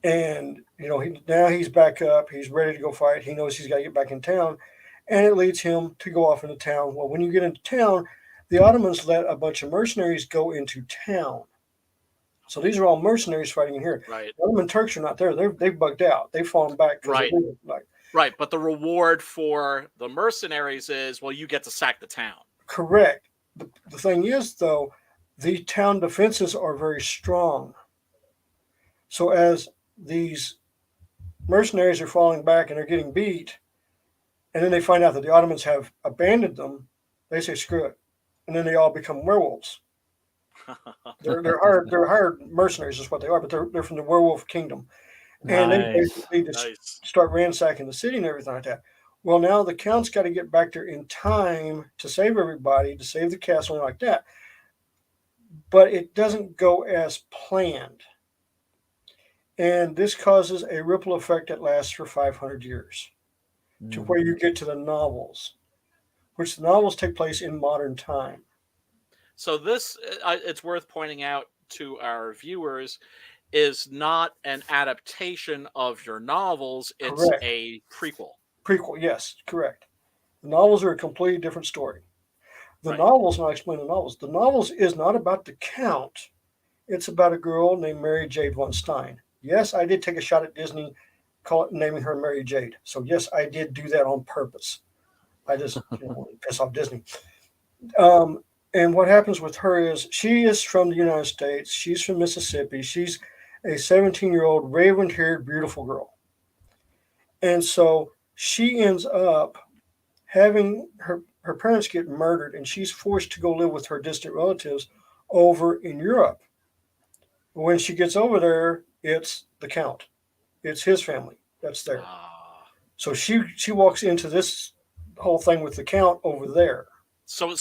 And, now he's back up. He's ready to go fight. He knows he's got to get back in town. And it leads him to go off into town. Well, when you get into town, the Ottomans let a bunch of mercenaries go into town. So these are all mercenaries fighting in here. Right. The Ottoman Turks are not there. They've bugged out. They've fallen back. Right. Right. But the reward for the mercenaries is, well, you get to sack the town. Correct. The thing is, though, the town defenses are very strong. So as these mercenaries are falling back and they're getting beat, and then they find out that the Ottomans have abandoned them, they say, screw it. And then they all become werewolves. They're hired mercenaries is what they are, but they're from the werewolf kingdom. And they basically just start ransacking the city and everything like that. Well, now the Count's got to get back there in time to save everybody, to save the castle and like that. But it doesn't go as planned. And this causes a ripple effect that lasts for 500 years to where you get to the novels, which the novels take place in modern time. So this, it's worth pointing out to our viewers, is not an adaptation of your novels. It's Correct. A prequel. Prequel, yes, correct. The novels are a completely different story. The novels, and I'll explain the novels. The novels is not about the Count. It's about a girl named Mary Jade von Stein. Yes, I did take a shot at Disney, naming her Mary Jade. So yes, I did do that on purpose. I just piss off Disney. And what happens with her is she is from the United States. She's from Mississippi. She's a 17-year-old raven-haired, beautiful girl. And so she ends up having her parents get murdered, and she's forced to go live with her distant relatives over in Europe. When she gets over there, it's the Count. It's his family that's there. So she walks into this whole thing with the Count over there. So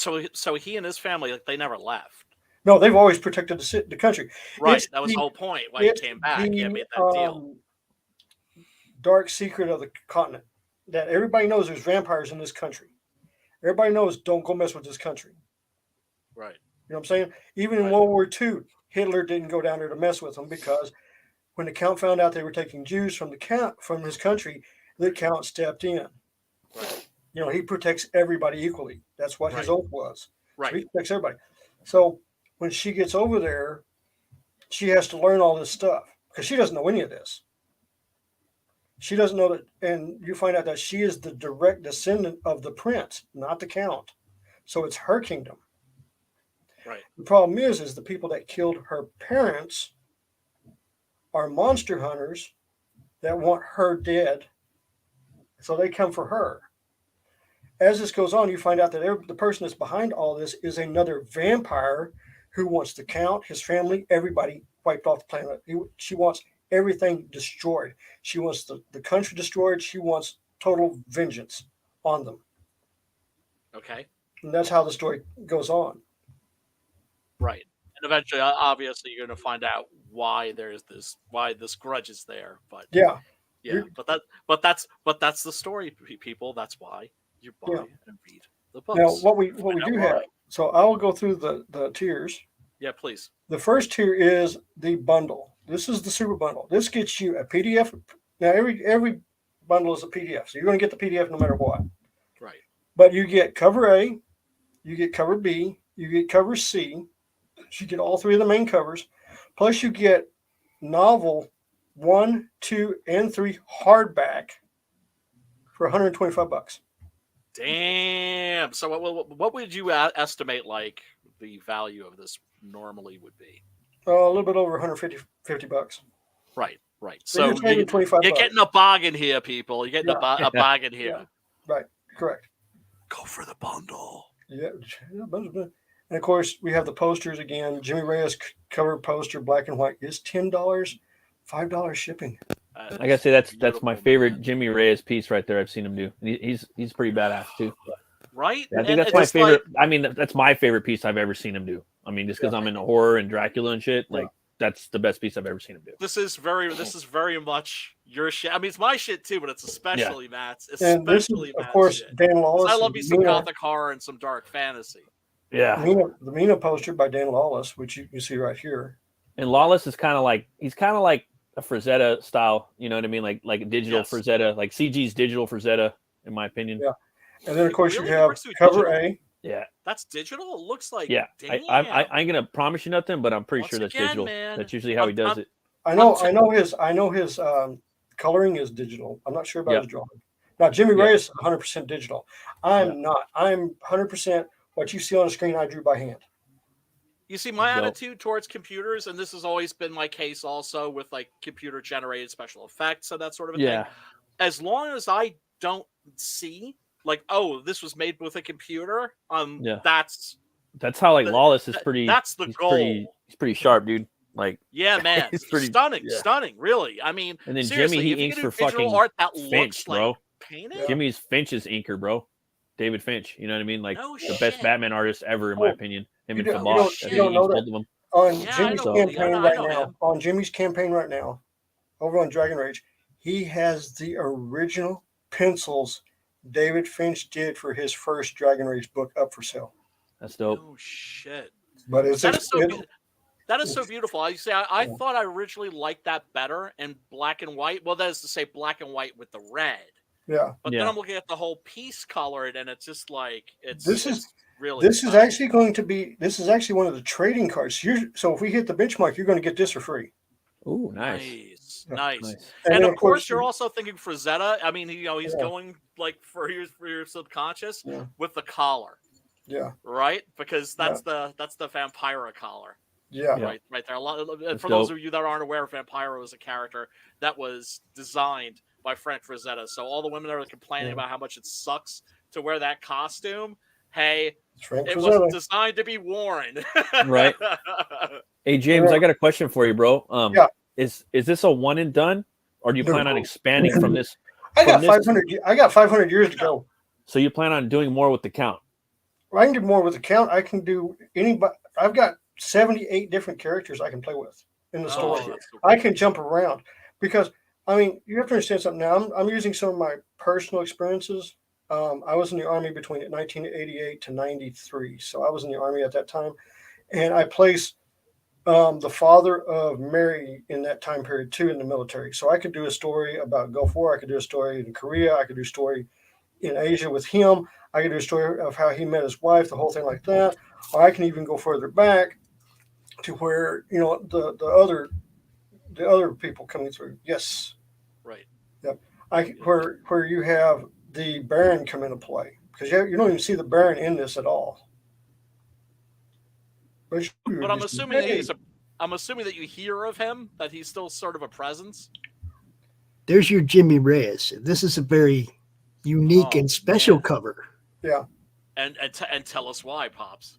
he and his family, like, they never left. No, they've always protected the country. Right, that was the whole point why he came back. He made that deal. Dark secret of the continent that everybody knows there's vampires in this country. Everybody knows don't go mess with this country. Right. You know what I'm saying? Even in World War II, Hitler didn't go down there to mess with them because when the Count found out they were taking Jews from his country, the Count stepped in. Right. He protects everybody equally. That's what his oath was. Right. So he protects everybody. So when she gets over there, she has to learn all this stuff because she doesn't know any of this. She doesn't know that, and you find out that she is the direct descendant of the prince, not the Count. So it's her kingdom. Right. The problem is the people that killed her parents are monster hunters that want her dead. So they come for her. As this goes on, you find out that the person that's behind all this is another vampire who wants the Count, his family, everybody wiped off the planet. She wants everything destroyed. She wants the country destroyed. She wants total vengeance on them. Okay. And that's how the story goes on. Right. And eventually, obviously, you're going to find out why this grudge is there. But yeah. But that's the story, people. That's why you buy and read the books. Now, what we do have. So I will go through the tiers. Yeah, please. The first tier is the bundle. This is the super bundle. This gets you a PDF. Now, every bundle is a PDF, so you're going to get the PDF no matter what. Right. But you get cover A, you get cover B, you get cover C. So you get all three of the main covers. Plus, you get novel 1, 2, and 3 hardback for $125. Damn. So what would you estimate like the value of this normally would be? A little bit over $150. Right. So you're getting a bargain here, people. You're getting a bargain here. Yeah. Right. Correct. Go for the bundle. Yeah. And of course, we have the posters again. Jimmy Reyes cover poster, black and white, is $10, $5 shipping. I gotta say that's my favorite Jimmy Reyes piece right there. I've seen him do. He's pretty badass too. Right? I think that's my favorite. I mean, that's my favorite piece I've ever seen him do. I mean, just because I'm into horror and Dracula and shit, like that's the best piece I've ever seen him do. This is very much your shit. I mean, it's my shit too, but it's especially Matt's. And this is, of course, shit. Dan Lawless. I love me some gothic horror and some dark fantasy. Yeah, the Mina poster by Dan Lawless, which you see right here. And Lawless is kind of like a Frazetta style. You know what I mean? Like a digital Frazetta, like CG's digital Frazetta, in my opinion. Yeah. And then, of course, you have cover A. Yeah. That's digital? It looks like. Yeah. I ain't going to promise you nothing, but I'm pretty sure that's digital. Man, that's usually how he does it. I know his coloring is digital. I'm not sure about his drawing. Now, Jimmy Reyes is 100% digital. I'm not. I'm 100% what you see on the screen, I drew by hand. You see, my attitude towards computers, and this has always been my case also with like computer-generated special effects and that sort of thing. As long as I don't see like, oh, this was made with a computer. That's how like Lawless is pretty. That's the goal. He's pretty sharp, dude. Like, yeah, man, he's pretty stunning. Really, I mean, and then Jimmy, he inks for fucking art that Finch, looks bro. Like painted. Jimmy's Finch's inker, bro. David Finch, you know what I mean? Like the best Batman artist ever, in my opinion. Him and Sabbath. You don't know that. On Jimmy's campaign right now, over on Dragon Rage, he has the original pencils David Finch did for his first Dragon Rage book up for sale. That's dope. Oh shit! But that is so beautiful. I say I thought I originally liked that better in black and white. Well, that is to say, black and white with the red. Yeah. But then I'm looking at the whole piece colored, and it's just like this is actually one of the trading cards. So if we hit the benchmark, you're going to get this for free. Ooh, nice. And of course, you're also thinking Frazetta. I mean, he's going like for your subconscious with the collar. Yeah. Right, because that's the Vampira collar. Yeah. Right there. For those of you that aren't aware, Vampira was a character that was designed by Frank Frazetta. So all the women that are complaining about how much it sucks to wear that costume, hey, it was designed to be worn. Right. Hey, James, I got a question for you, bro. Is this a one and done, or do you plan on expanding from this? I got 500 years to go. So you plan on doing more with the count? Well, I can do more with the count. I can do anybody. I've got 78 different characters I can play with in the story. I can jump around because, I mean, you have to understand something now. I'm using some of my personal experiences. I was in the Army between 1988 to 93. So I was in the Army at that time. And I placed the father of Mary in that time period, too, in the military. So I could do a story about Gulf War. I could do a story in Korea. I could do a story in Asia with him. I could do a story of how he met his wife, the whole thing like that. Or I can even go further back to where, the other people coming through. Yes. Right. Yep. Where you have the Baron come into play, because you don't even see the Baron in this at all. But I'm assuming I'm assuming that you hear of him, that he's still sort of a presence. There's your Jimmy Reyes. This is a very unique and special cover. Yeah. And tell us why, Pops.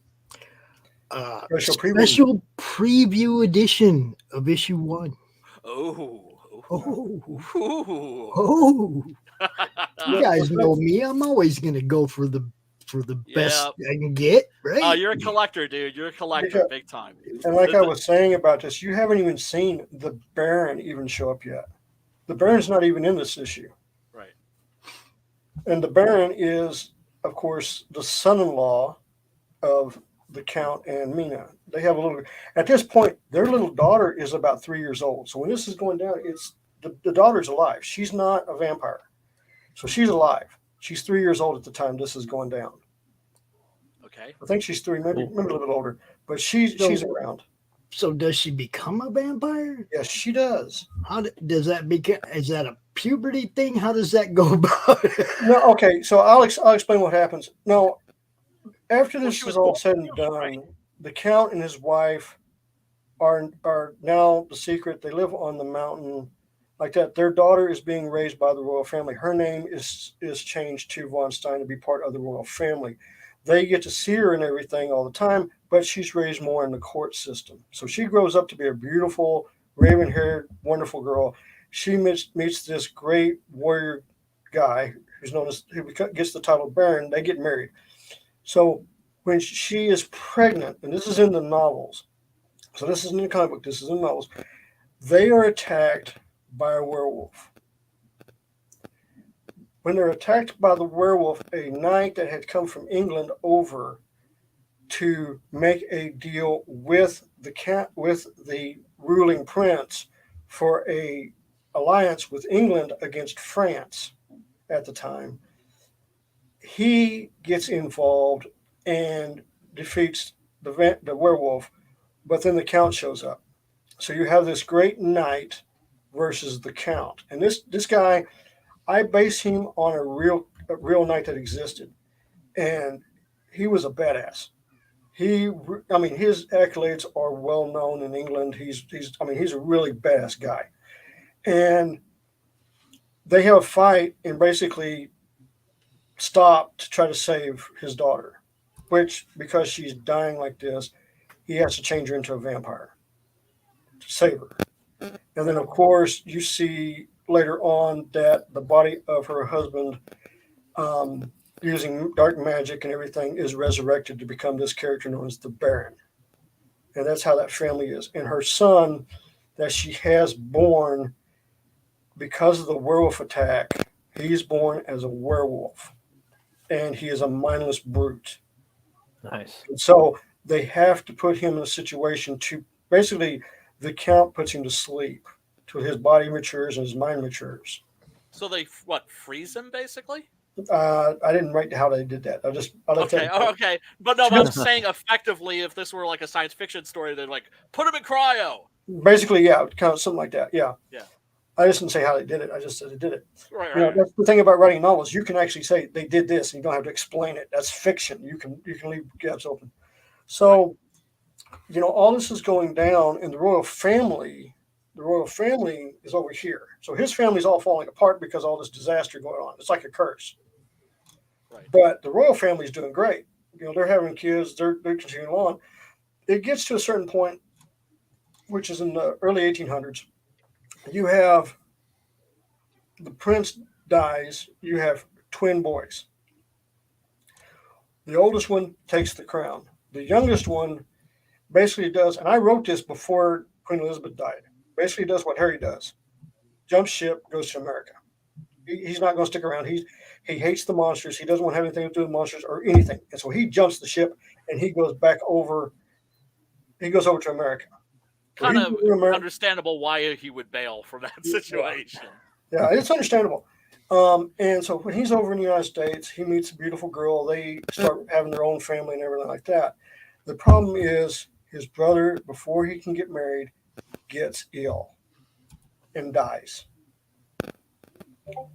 Special preview edition of issue 1. You guys know me. I'm always gonna go for the best I can get, right? Oh, you're a collector, dude. You're a collector, big time. And like I was saying about this, you haven't even seen the Baron even show up yet. The Baron's not even in this issue. Right. And the Baron is, of course, the son-in-law of the Count and Mina. They have at this point, their little daughter is about 3 years old. So when this is going down, it's the daughter's alive. She's not a vampire. So she's alive. She's 3 years old at the time this is going down. Okay. I think she's 3, maybe a little bit older, but she's around. So does she become a vampire? Yes, she does. How does that become? Is that a puberty thing? How does that go about? No, okay. So I'll explain what happens. No, after this is all said and done, the Count and his wife are now the secret. They live on the mountain like that. Their daughter is being raised by the royal family. Her name is changed to Von Stein to be part of the royal family. they get to see her and everything all the time, but she's raised more in the court system. So she grows up to be a beautiful, raven-haired, wonderful girl. She meets this great warrior guy who gets the title Baron. They get married. So when she is pregnant, and this is in the novels, so this isn't in the comic book, this is in the novels, they are attacked by a werewolf. When they're attacked by the werewolf, a knight that had come from England over to make a deal with the ruling prince for a alliance with England against France at the time, he gets involved and defeats the werewolf, but then the count shows up. So you have this great knight versus the count, and this guy, I base him on a real knight that existed, and he was a badass. His accolades are well known in England. He's a really badass guy, and they have a fight and basically stop to try to save his daughter, which, because she's dying like this, he has to change her into a vampire to save her. And then, of course, you see later on that the body of her husband, using dark magic and everything, is resurrected to become this character known as the Baron. And that's how that family is. And her son that she has born, because of the werewolf attack, he's born as a werewolf. And he is a mindless brute. Nice. And so they have to put him in a situation to basically, the count puts him to sleep till his body matures and his mind matures. So they freeze him basically? I didn't write how they did that. Okay. But no, I'm saying effectively, if this were like a science fiction story, they're like, put him in cryo. Basically, yeah, kind of something like that. Yeah. Yeah. I just didn't say how they did it. I just said they did it. Right. That's the thing about writing novels. You can actually say they did this, and you don't have to explain it. That's fiction. You can leave gaps open. So, all this is going down, and the royal family is over here. So his family's all falling apart because of all this disaster going on. It's like a curse. Right. But the royal family's doing great. They're having kids. They're continuing on. It gets to a certain point, which is in the early 1800s. You have the prince dies. You have twin boys. The oldest one takes the crown. The youngest one basically does, and I wrote this before Queen Elizabeth died, basically does what Harry does. Jumps ship, goes to America. He's not going to stick around. He hates the monsters. He doesn't want to have anything to do with monsters or anything. And so he jumps the ship and he goes back over. He goes over to America. Kind of understandable why he would bail from that situation. Yeah, it's understandable. And so when he's over in the United States, he meets a beautiful girl. They start having their own family and everything like that. The problem is his brother, before he can get married, gets ill and dies.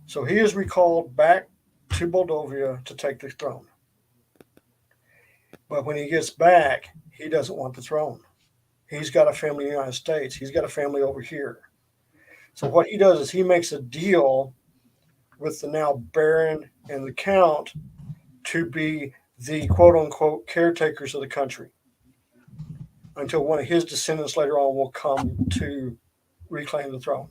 So he is recalled back to Moldavia to take the throne. But when he gets back, he doesn't want the throne. He's got a family in the United States. He's got a family over here. So what he does is he makes a deal with the now Baron and the Count to be the quote-unquote caretakers of the country until one of his descendants later on will come to reclaim the throne.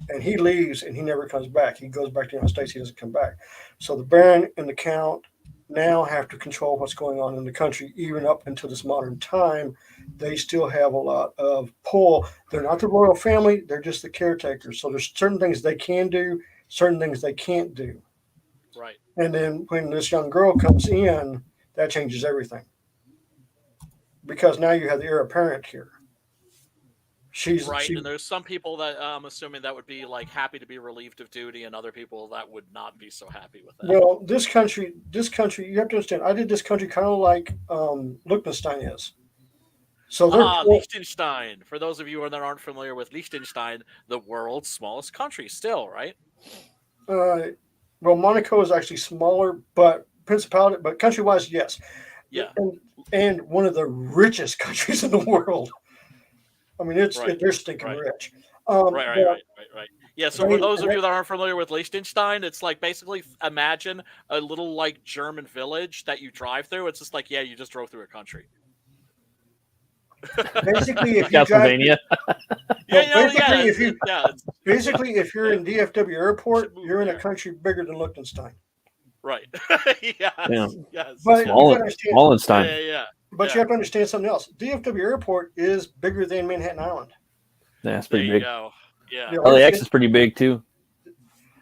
And he leaves and he never comes back. He goes back to the United States. He doesn't come back. So the Baron and the Count now have to control what's going on in the country. Even up until this modern time, they still have a lot of pull. They're not the royal family. They're just the caretakers. So there's certain things they can do, certain things they can't do. Right. And then when this young girl comes in, that changes everything. Because now you have the heir apparent here. She's and there's some people that I'm assuming that would be like happy to be relieved of duty, and other people that would not be so happy with that. Well, this country, you have to understand. I did this country kind of like Liechtenstein is. So Liechtenstein. For those of you that aren't familiar with Liechtenstein, the world's smallest country, still, right? Well, Monaco is actually smaller, but country-wise, yes. Yeah. And one of the richest countries in the world. I mean, they're stinking rich. Right. Right. Yeah. So for those of you that aren't familiar with Liechtenstein, it's like basically imagine a little like German village that you drive through. It's just like, yeah, you just drove through a country. Basically, if you drive, basically if you're in DFW Airport, you're in a country bigger than Liechtenstein. Right. Yeah. Yes. But Wallenstein. Yeah. But you have to understand something else. DFW Airport is bigger than Manhattan Island. Yeah, that's pretty big. Go. Yeah. LAX is pretty big too.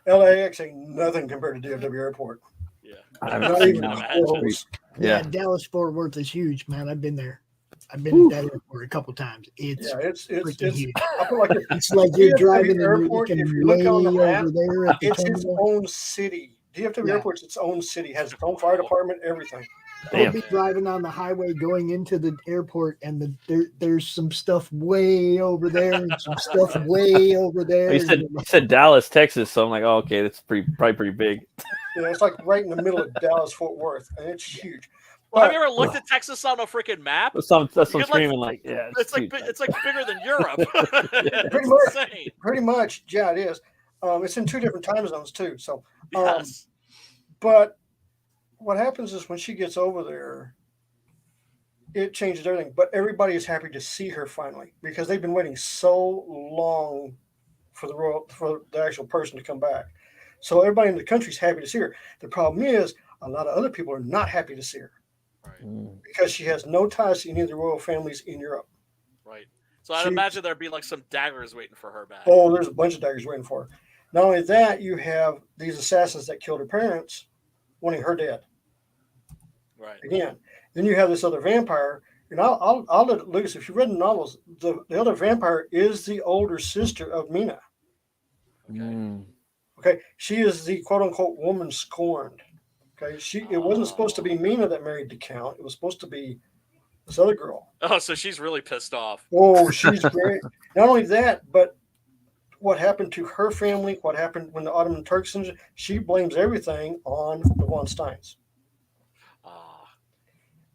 LAX ain't nothing compared to DFW Airport. Yeah. Not even close. Yeah, Dallas Fort Worth is huge, man. I've been there. I've been at that airport a couple times. It's huge. It's like you're driving airport. If you look on the map, over there at the it's its own city. DFW Airport's its own city, has its own fire department, everything. I'll be driving on the highway going into the airport, and there's some stuff way over there and some stuff way over there. You said Dallas, Texas, so I'm like, oh, okay, that's probably pretty big. Yeah, it's like right in the middle of Dallas Fort Worth, and it's huge. Well, have you ever looked at Texas on a freaking map? That's what I'm screaming like, yeah. It's like bigger than Europe. Pretty much, yeah, it is. It's in 2 different time zones too. So, yes. But what happens is when she gets over there, it changes everything. But everybody is happy to see her finally because they've been waiting so long for the actual person to come back. So everybody in the country is happy to see her. The problem is a lot of other people are not happy to see her. Right. Because she has no ties to any of the royal families in Europe. Right. So I'd imagine there'd be like some daggers waiting for her back. Oh, there's a bunch of daggers waiting for her. Not only that, you have these assassins that killed her parents wanting her dead. Right. Again. Then you have this other vampire. And I'll let Lucas, if you read the novels, the other vampire is the older sister of Mina. Okay. She is the quote unquote woman scorned. Okay, it wasn't supposed to be Mina that married the Count. It was supposed to be this other girl. Oh, so she's really pissed off. Oh, she's great. Not only that, but what happened to her family, what happened when the Ottoman Turks, she blames everything on the von Steins.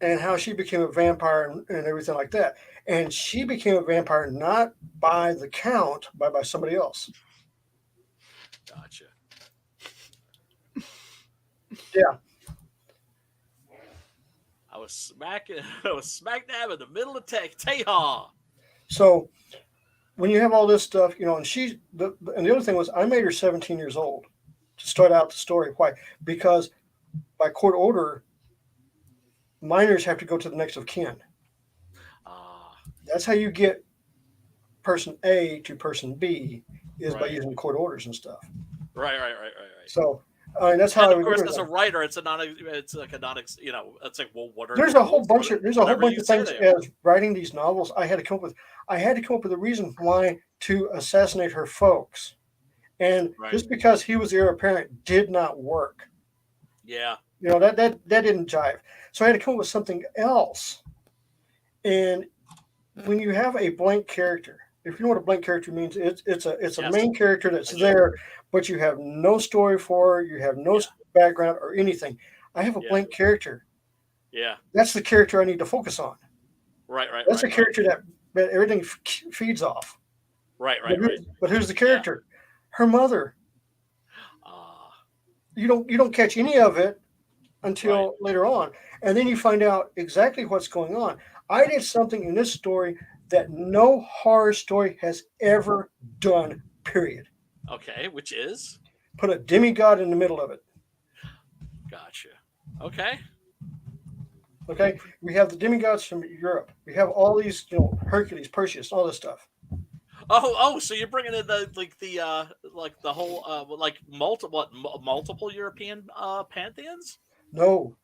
And how she became a vampire and everything like that. And she became a vampire not by the Count, but by somebody else. Gotcha. Yeah. I was smack dab in the middle of Teha. So when you have all this stuff, and and the other thing was I made her 17 years old to start out the story. Why? Because by court order, minors have to go to the next of kin. That's how you get person A to person B is by using court orders and stuff. Right. So that's how. And of course, as a writer, it's like well, what are there's a whole bunch of things as writing these novels. I had to come up with a reason why to assassinate her folks, and just because he was the heir apparent did not work. Yeah, that didn't jive. So I had to come up with something else. And when you have a blank character, if you know what a blank character means, it's a main character that's there, but you have no story for her, you have no background or anything. I have a blank character. Yeah. That's the character I need to focus on. Right. That's the character that everything feeds off. Right. But who's the character? Her mother. You don't catch any of it until later on. And then you find out exactly what's going on. I did something in this story that no horror story has ever done, period. Okay, which is? Put a demigod in the middle of it. Gotcha. Okay. We have the demigods from Europe. We have all these, Hercules, Perseus, all this stuff. Oh, so you're bringing in the whole multiple European pantheons? No.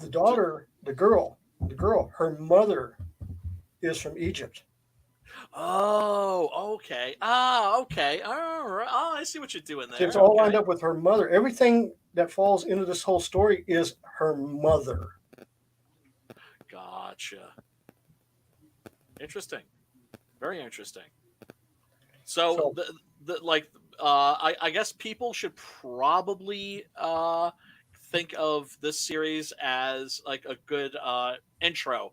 The daughter, the girl, her mother is from Egypt. Oh, okay. Okay. All right. Oh, I see what you're doing there. It's all lined up with her mother. Everything that falls into this whole story is her mother. Gotcha. Interesting. Very interesting. So I guess people should probably think of this series as like a good intro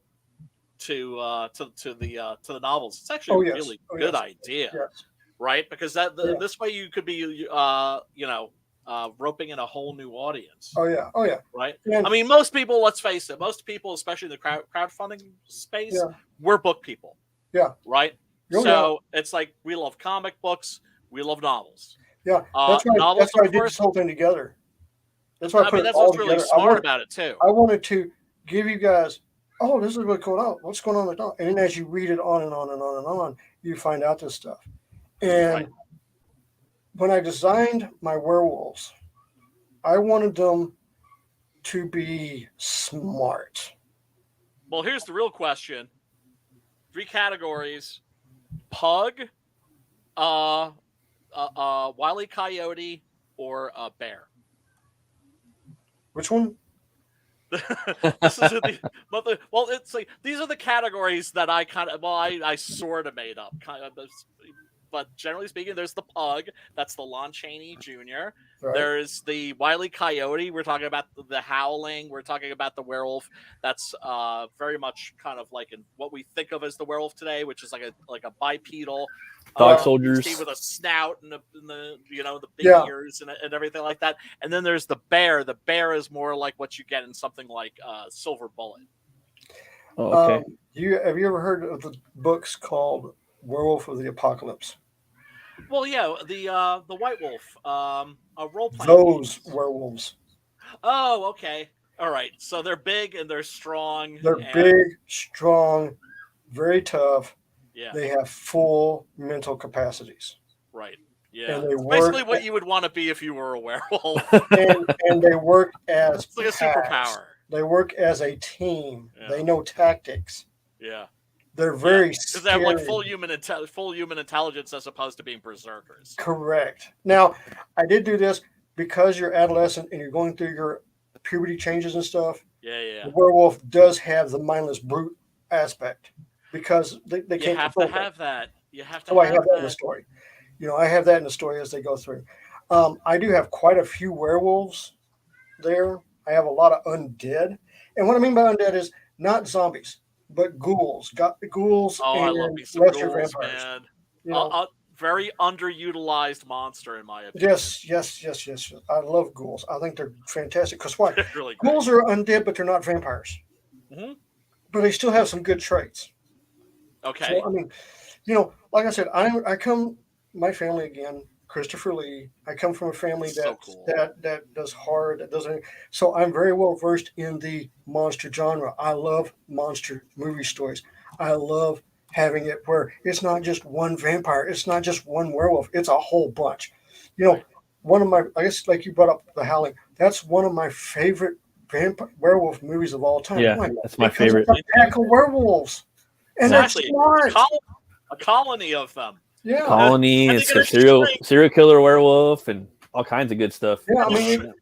to the novels. It's actually a really good idea. Yes. right? Because this way you could be, roping in a whole new audience. Oh yeah. Right. And, I mean, most people, let's face it, most people, especially in the crowdfunding space, we're book people. Yeah. Right. Oh, so it's like we love comic books, we love novels. Yeah, that's why I did this whole thing together. That's why I put it that's all what's really together. smart about it too. I wanted to give you guys, oh, this is really cool. Oh, what's going on with that? And then as you read it on and on and on and on, you find out this stuff. And when I designed my werewolves, I wanted them to be smart. Well, here's the real question. 3 categories: pug, Wile E. Coyote, or a bear. Which one? It's like these are the categories that I I sort of made up. But generally speaking, there's the pug. That's the Lon Chaney Jr. Right. There's the Wile E. Coyote. We're talking about the howling. We're talking about the werewolf. That's very much kind of like what we think of as the werewolf today, which is like a bipedal dog soldiers with a snout and the big ears and everything like that. And then there's the bear. The bear is more like what you get in something like Silver Bullet. Oh, okay. Have you ever heard of the books called Werewolf of the Apocalypse? Well, yeah, the White Wolf, a role playing. Those werewolves. Oh, okay, all right. So they're big and they're strong. They're big, strong, very tough. Yeah. They have full mental capacities. Right. Yeah. And they basically what you would want to be if you were a werewolf. and they work as it's like a superpower. They work as a team. Yeah. They know tactics. Yeah. They're very because they have like full human intelligence as opposed to being berserkers. Correct. Now, I did do this because you're adolescent and you're going through your puberty changes and stuff. Yeah. The werewolf does have the mindless brute aspect because they can't. You have to have that. You have to. So I have that in the story. I have that in the story as they go through. I do have quite a few werewolves there. I have a lot of undead, and what I mean by undead is not zombies. But ghouls, ghouls, and I love me some lesser ghouls, vampires. Man. A very underutilized monster, in my opinion. Yes. I love ghouls. I think they're fantastic. Because why? Really ghouls are undead, but they're not vampires. Mm-hmm. But they still have some good traits. Okay. So, I mean, like I said, my family again, Christopher Lee. I come from a family that does horror, that doesn't. So I'm very well versed in the monster genre. I love monster movie stories. I love having it where it's not just one vampire, it's not just one werewolf, it's a whole bunch. One of my, I guess, like you brought up The Howling. That's one of my favorite werewolf movies of all time. Yeah, that's my favorite. It's a pack of werewolves, and they're smart. A colony of them. Yeah, colony. It's a serial killer werewolf and all kinds of good stuff. Yeah, I mean,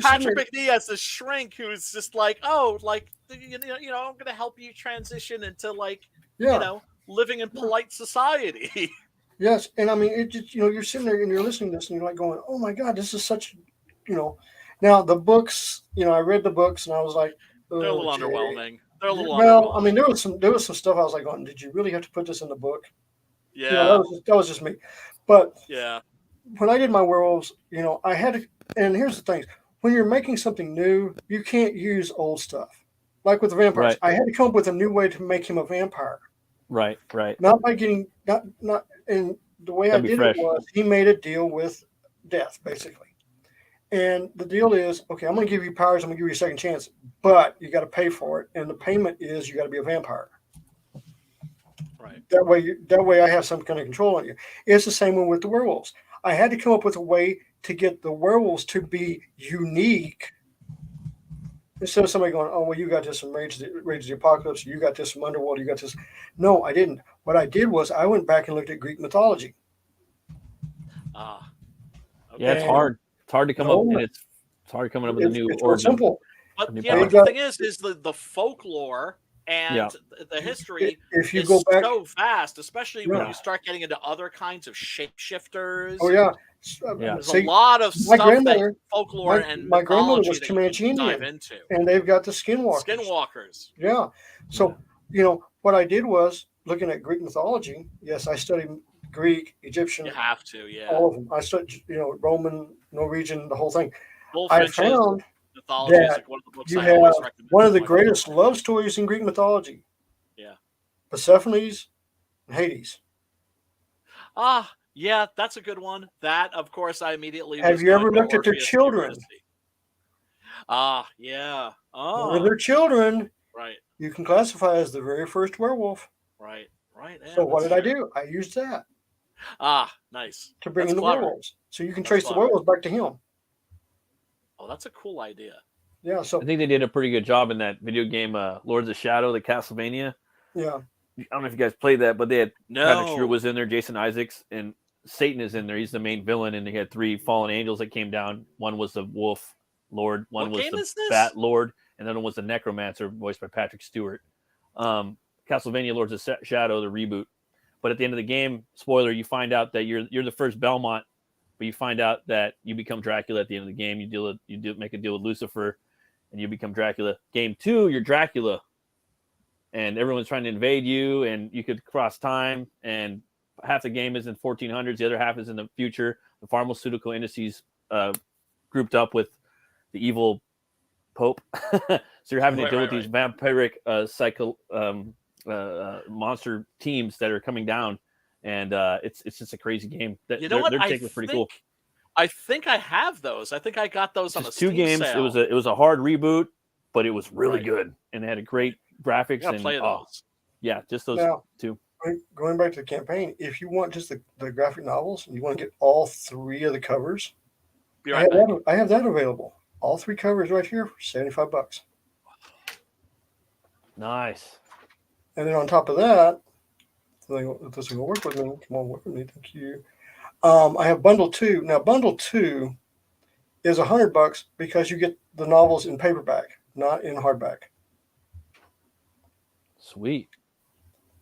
Patrick McNee as a shrink who's just like, I'm going to help you transition into living in polite society. Yes, and I mean, it just you're sitting there and you're listening to this and you're like going, oh my God, this is such, Now the books, I read the books and I was like, they're a little underwhelming. Underwhelming. Well, I mean, there was some stuff I was like, going, did you really have to put this in the book? Yeah, that was just me. But yeah, when I did my werewolves, I had to. And here's the thing: when you're making something new, you can't use old stuff. Like with the vampires, right. I had to come up with a new way to make him a vampire. Right. Not by getting not. And the way I did it was he made a deal with death, basically. And the deal is, okay, I'm going to give you powers. I'm going to give you a second chance, but you got to pay for it. And the payment is you got to be a vampire. Right. That way I have some kind of control on you. It's the same one with the werewolves. I had to come up with a way to get the werewolves to be unique. Instead of somebody going, oh, well, you got this from Rage of the Apocalypse, you got this from Underworld, you got this. No, I didn't. What I did was I went back and looked at Greek mythology. Okay. Yeah, it's hard. It's hard to come up. And it's hard coming up with a new origin. Simple. But the thing is the folklore and the history if you is go back, so vast, especially when you start getting into other kinds of shapeshifters. Oh yeah, there's a lot of stuff that folklore and my grandmother was that Comanche Indian, dive into, and they've got the skinwalkers. Yeah. So what I did was looking at Greek mythology. Yes, I studied Greek, Egyptian, You have to, yeah. all of them. I studied, Roman, Norwegian, the whole thing. I Goldfinches, found mythology is that like one of the books you I always have recommend. one of to the my greatest friends. love stories in Greek mythology. Yeah. Persephone's and Hades. Ah, yeah, that's a good one. That, of course, I immediately Have was you going ever to looked at their Orpheus children? Eurydice. Ah, yeah. One of Oh, their children right, you can classify as the very first werewolf. right. Yeah, So what that's did I true. do? I used that Ah, nice. to bring That's in the clever. werewolves. So you can That's trace the clever. werewolves back to him. Oh, that's a cool idea. Yeah. So I think they did a pretty good job in that video game, Lords of Shadow, the Castlevania. yeah. I don't know if you guys played that, but they had Patrick No. Stewart was in there, Jason Isaacs, and Satan is in there. He's the main villain, and they had 3 fallen angels that came down. One was the Wolf Lord, one What was game the is this? Bat Lord, and then one was the Necromancer, voiced by Patrick Stewart. Castlevania Lords of Shadow, the reboot. But at the end of the game, spoiler, you find out that you're the first Belmont, but you find out that you become Dracula at the end of the game. You make a deal with Lucifer, and you become Dracula. Game 2, you're Dracula, and everyone's trying to invade you, and you could cross time, and half the game is in 1400s, the other half is in the future. The pharmaceutical industries grouped up with the evil Pope, so you're having to deal with these vampiric monster teams that are coming down, and it's just a crazy game. You know what? They're taking it pretty cool. I think I have those. I think I got those on a Just 2 Steam games. sale. It was a hard reboot, but it was really good, and it had a great graphics. You gotta And play those. yeah, just those Now, 2. Going back to the campaign, if you want just the graphic novels and you want to get all 3 of the covers, Be right back. I have that available. All 3 covers right here for $75. Nice. And then on top of that, if this will work with me, come on, work with me, thank you. I have bundle 2. Now, bundle 2 is $100 because you get the novels in paperback, not in hardback. Sweet.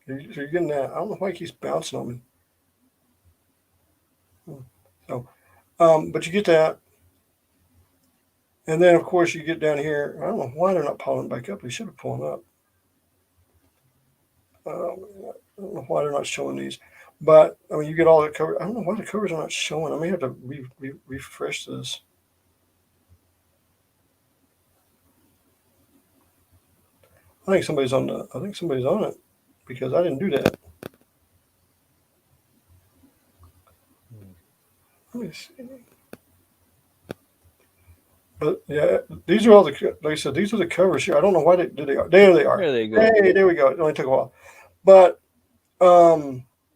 So you're getting that. I don't know why he keeps bouncing on me. So, but you get that. And then, of course, you get down here. I don't know why they're not pulling back up. They should have pulled up. I don't know why they're not showing these. But, I mean, you get all the covers. I don't know why the covers are not showing. I may have to refresh this. I think somebody's on it because I didn't do that. Let me see. But yeah, these are all like I said, these are the covers here. I don't know why they are. There they are. There they go. Hey, there we go. It only took a while. But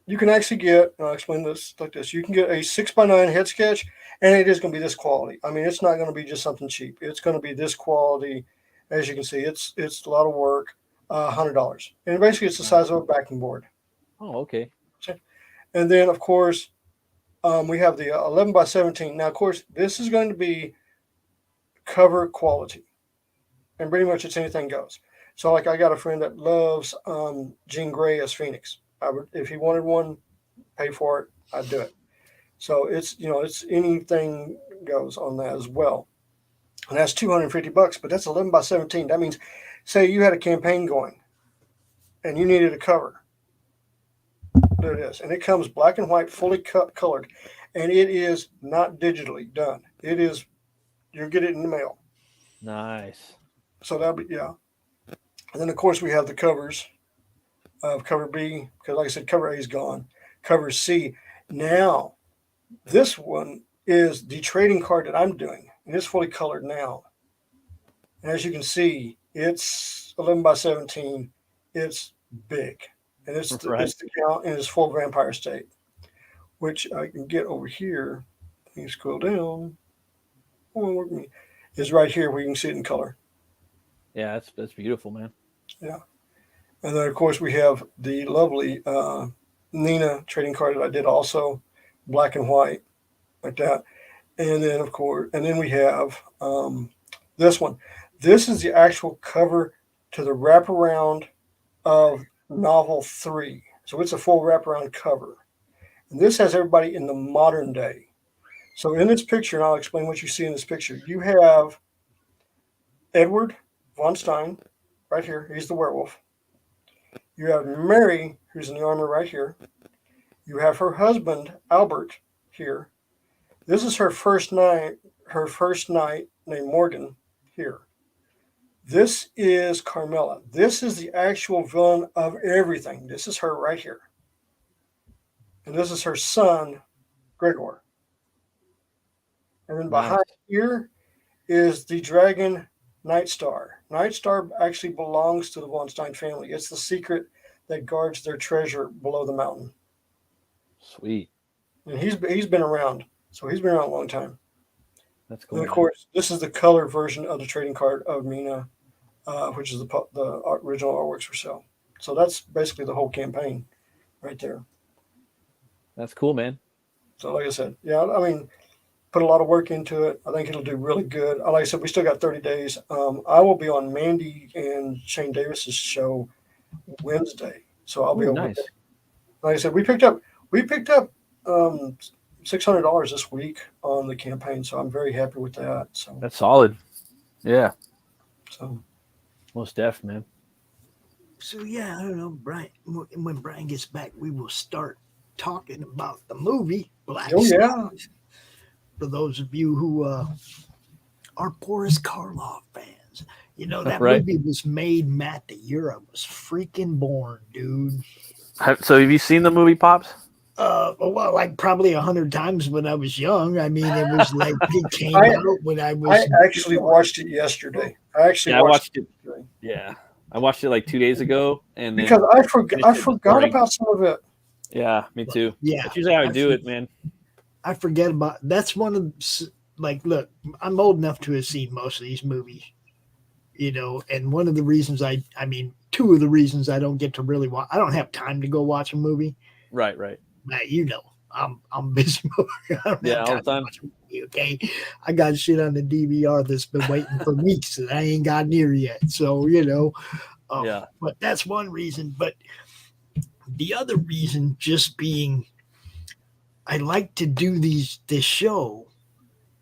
you can actually get, I'll explain this like this. You can get a 6x9 head sketch, and it is going to be this quality. I mean, it's not going to be just something cheap. It's going to be this quality. As you can see, it's a lot of work. $100. And basically it's the size of a backing board. Oh, okay. And then, of course, we have the 11x17. Now, of course, this is going to be cover quality. And pretty much it's anything goes. So, like, I got a friend that loves Jean Grey as Phoenix. I would, if he wanted one, pay for it, I'd do it. So it's, it's anything goes on that as well. And that's $250, but that's 11x17. That means, say you had a campaign going and you needed a cover. There it is. And it comes black and white, fully colored. And it is not digitally done. It is, you'll get it in the mail. Nice. So that'll be, yeah. And then, of course, we have the covers of cover B, because like I said, cover A is gone. Cover C. Now, this one is the trading card that I'm doing. And it's fully colored now. And as you can see, it's 11x17. It's big. And it's the count, and it's full vampire state, which I can get over here. Let me scroll down. Is right here where you can see it in color. Yeah, that's beautiful, man. Yeah. And then, of course, we have the lovely Nina trading card that I did also, black and white, like that. And then, of course, we have this one. This is the actual cover to the wraparound of novel 3. So it's a full wraparound cover. And this has everybody in the modern day. So in this picture, and I'll explain what you see in this picture, you have Edward von Stein right here. He's the werewolf. You have Mary, who's in the armor right here. You have her husband, Albert, here. This is her first night named Morgan here. This is Carmela. This is the actual villain of everything. This is her right here. And this is her son, Gregor. And then behind here is the dragon Nightstar. Nightstar actually belongs to the Von Stein family. It's the secret that guards their treasure below the mountain. Sweet. And he's been around. So he's been around a long time. That's cool. And of course, this is the color version of the trading card of Mina, which is the original artworks for sale. So that's basically the whole campaign right there. That's cool, man. So like I said, yeah, I mean, put a lot of work into it. I think it'll do really good. Like I said, we still got 30 days. I will be on Mandy and Shane Davis's show Wednesday. So I'll be over nice. there. Like I said, we picked up $600 this week on the campaign, so I'm very happy with that. So that's solid. Yeah. So most def, man. So yeah, I don't know, Brian. When Brian gets back, we will start talking about the movie Black Sabbath. For those of you who are Boris Karloff fans, you know that movie was made, Matt, the year I was freaking born, dude. So have you seen the movie, Pops? Well, like probably 100 times when I was young. I mean, it was like it came out when I was. I actually watched it yesterday. I watched it. Yeah, I watched it like 2 days ago, and because I forgot about some of it. Yeah, me too. Yeah, that's usually how I do it, man. I forget about. That's one of look, I'm old enough to have seen most of these movies, you know, and one of the reasons two of the reasons I don't get to really watch. I don't have time to go watch a movie. Right. Matt, you know, I'm busy. All the time. Okay, I got shit on the DVR that's been waiting for weeks and I ain't got near yet. So you know, But that's one reason. But the other reason, just being, I like to do this show,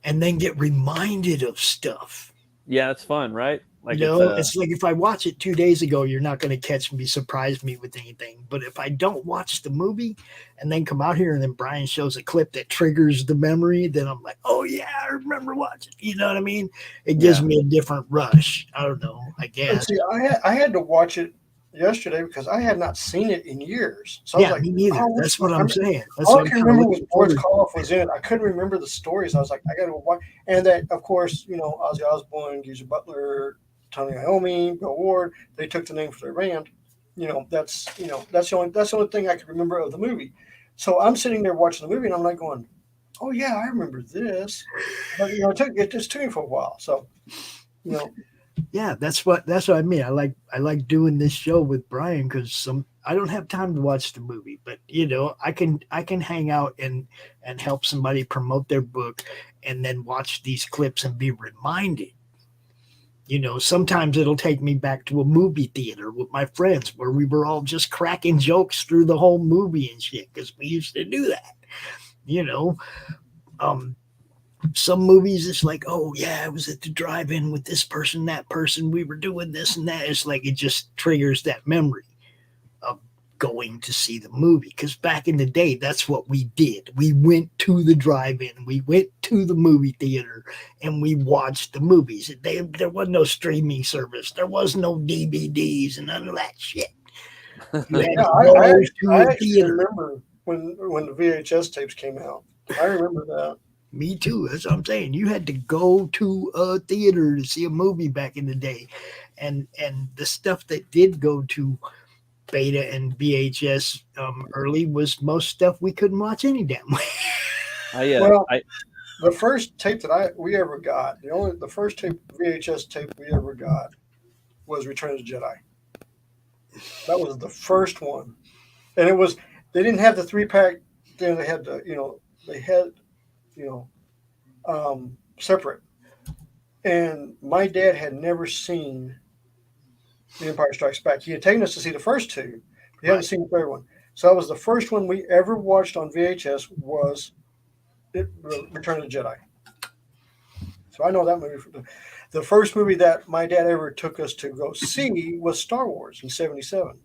and then get reminded of stuff. Yeah, it's fun, right? Like, you know, it's like if I watch it 2 days ago, you're not going to surprise me with anything. But if I don't watch the movie and then come out here and then Brian shows a clip that triggers the memory, then I'm like, oh yeah, I remember watching. You know what I mean? It gives me a different rush. I don't know. I guess. See, I had to watch it yesterday because I had not seen it in years. So yeah, I was like, me neither. That's what I'm saying. That's all what I can remember was Boris Karloff was in it. I couldn't remember the stories. I was like, I got to watch. And that, of course, you know, Ozzy Osbourne, Geezer Butler, Tony Iommi, Bill Ward, they took the name for their band. You know, that's the only thing I could remember of the movie. So I'm sitting there watching the movie and I'm like going, oh yeah, I remember this. But you know, it just took me for a while. So, you know. Yeah, that's what I mean. I like doing this show with Brian because I don't have time to watch the movie, but you know, I can hang out and help somebody promote their book and then watch these clips and be reminded. You know, sometimes it'll take me back to a movie theater with my friends where we were all just cracking jokes through the whole movie and shit because we used to do that. You know, some movies it's like, oh yeah, I was at the drive-in with this person, that person, we were doing this and that. It's like it just triggers that memory of going to see the movie, because back in the day that's what we did. We went to the drive-in, we went to the movie theater, and we watched the movies. There was no streaming service, there was no DVDs and none of that shit. I actually remember when the VHS tapes came out. I remember that. Me too. That's what I'm saying. You had to go to a theater to see a movie back in the day. And the stuff that did go to beta and VHS early was most stuff we couldn't watch any damn way. The first tape that we ever got, the first VHS tape we ever got was Return of the Jedi. That was the first one. And they didn't have the 3-pack, then they had separate. And my dad had never seen The Empire Strikes Back. He had taken us to see the first two, but he hadn't seen the third one. So that was the first one we ever watched on VHS was Return of the Jedi. So I know that movie. The first movie that my dad ever took us to go see was Star Wars in '77.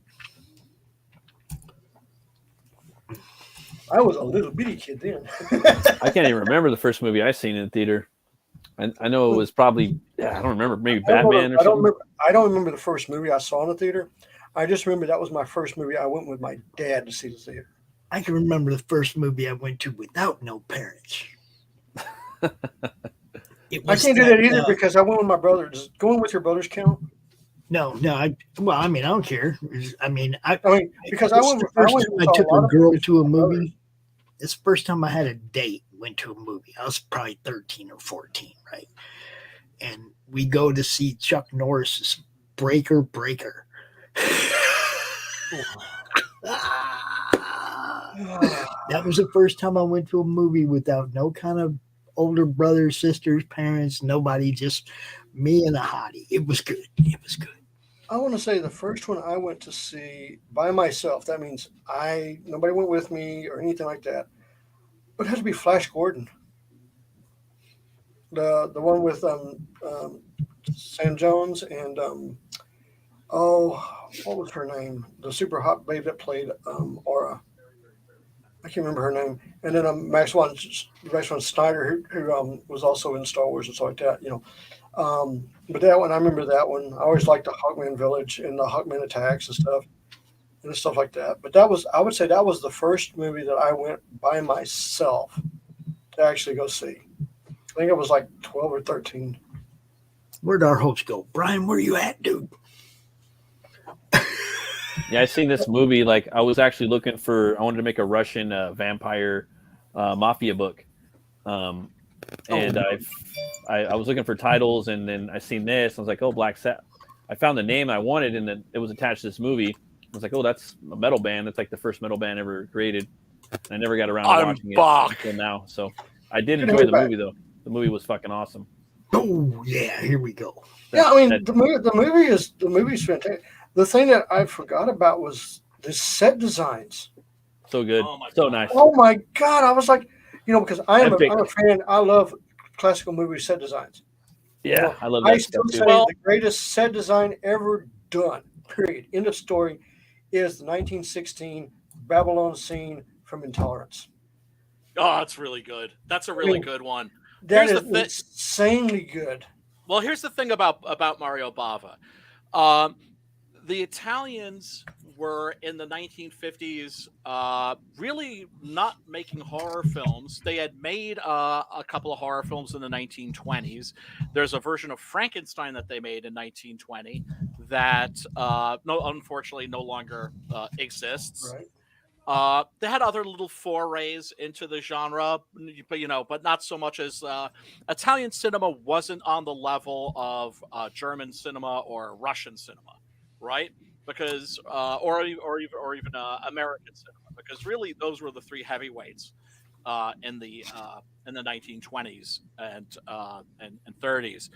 I was a little bitty kid then. I can't even remember the first movie I seen in the theater. I know it was probably, I don't remember, maybe Batman or something. I don't remember the first movie I saw in the theater. I just remember that was my first movie. I went with my dad to see the theater. I can remember the first movie I went to without no parents. I can't do that either because I went with my brother. Does going with your brothers count? No. I don't care. Because I took a girl to a movie. It's the first time I had a date. Went to a movie. I was probably 13 or 14, right? And we go to see Chuck Norris's Breaker. That was the first time I went to a movie without no kind of older brothers, sisters, parents, nobody, just me and a hottie. It was good. I want to say the first one I went to see by myself. That means nobody went with me or anything like that. But it had to be Flash Gordon. The one with Sam Jones and what was her name? The super hot babe that played Aura. I can't remember her name. And then Max von Snyder, who was also in Star Wars and stuff like that. But that one, I remember that one. I always liked the Hawkman Village and the Hawkman attacks and stuff like that. But I would say that was the first movie that I went by myself to actually go see. I think I was like 12 or 13. Where'd our host go? Brian, where you at, dude? Yeah, I seen this movie. Like, I was actually looking I wanted to make a Russian vampire mafia book. I was looking for titles, and then I seen this. I was like, oh, Black Sabbath. I found the name I wanted, and then it was attached to this movie. I was like, oh, that's a metal band. That's like the first metal band ever created. And I never got around to watching it until now. So I did enjoy the movie, though. The movie was fucking awesome. Oh, yeah, here we go. The movie is fantastic. The thing that I forgot about was the set designs. So good. So nice. Oh, my God. I was like, because I'm a fan. I love classical movie set designs. Yeah, I love that. I still say the greatest set design ever done, period. End of story, is the 1916 Babylon scene from Intolerance. Oh, it's really good. That's a really good one. That is insanely good. Well, here's the thing about Mario Bava. The Italians were in the 1950s really not making horror films. They had made a couple of horror films in the 1920s. There's a version of Frankenstein that they made in 1920 that unfortunately no longer exists. Right. They had other little forays into the genre, but not so much as Italian cinema wasn't on the level of German cinema or Russian cinema, right? Because or even American cinema, because really those were the three heavyweights in the 1920s and 30s.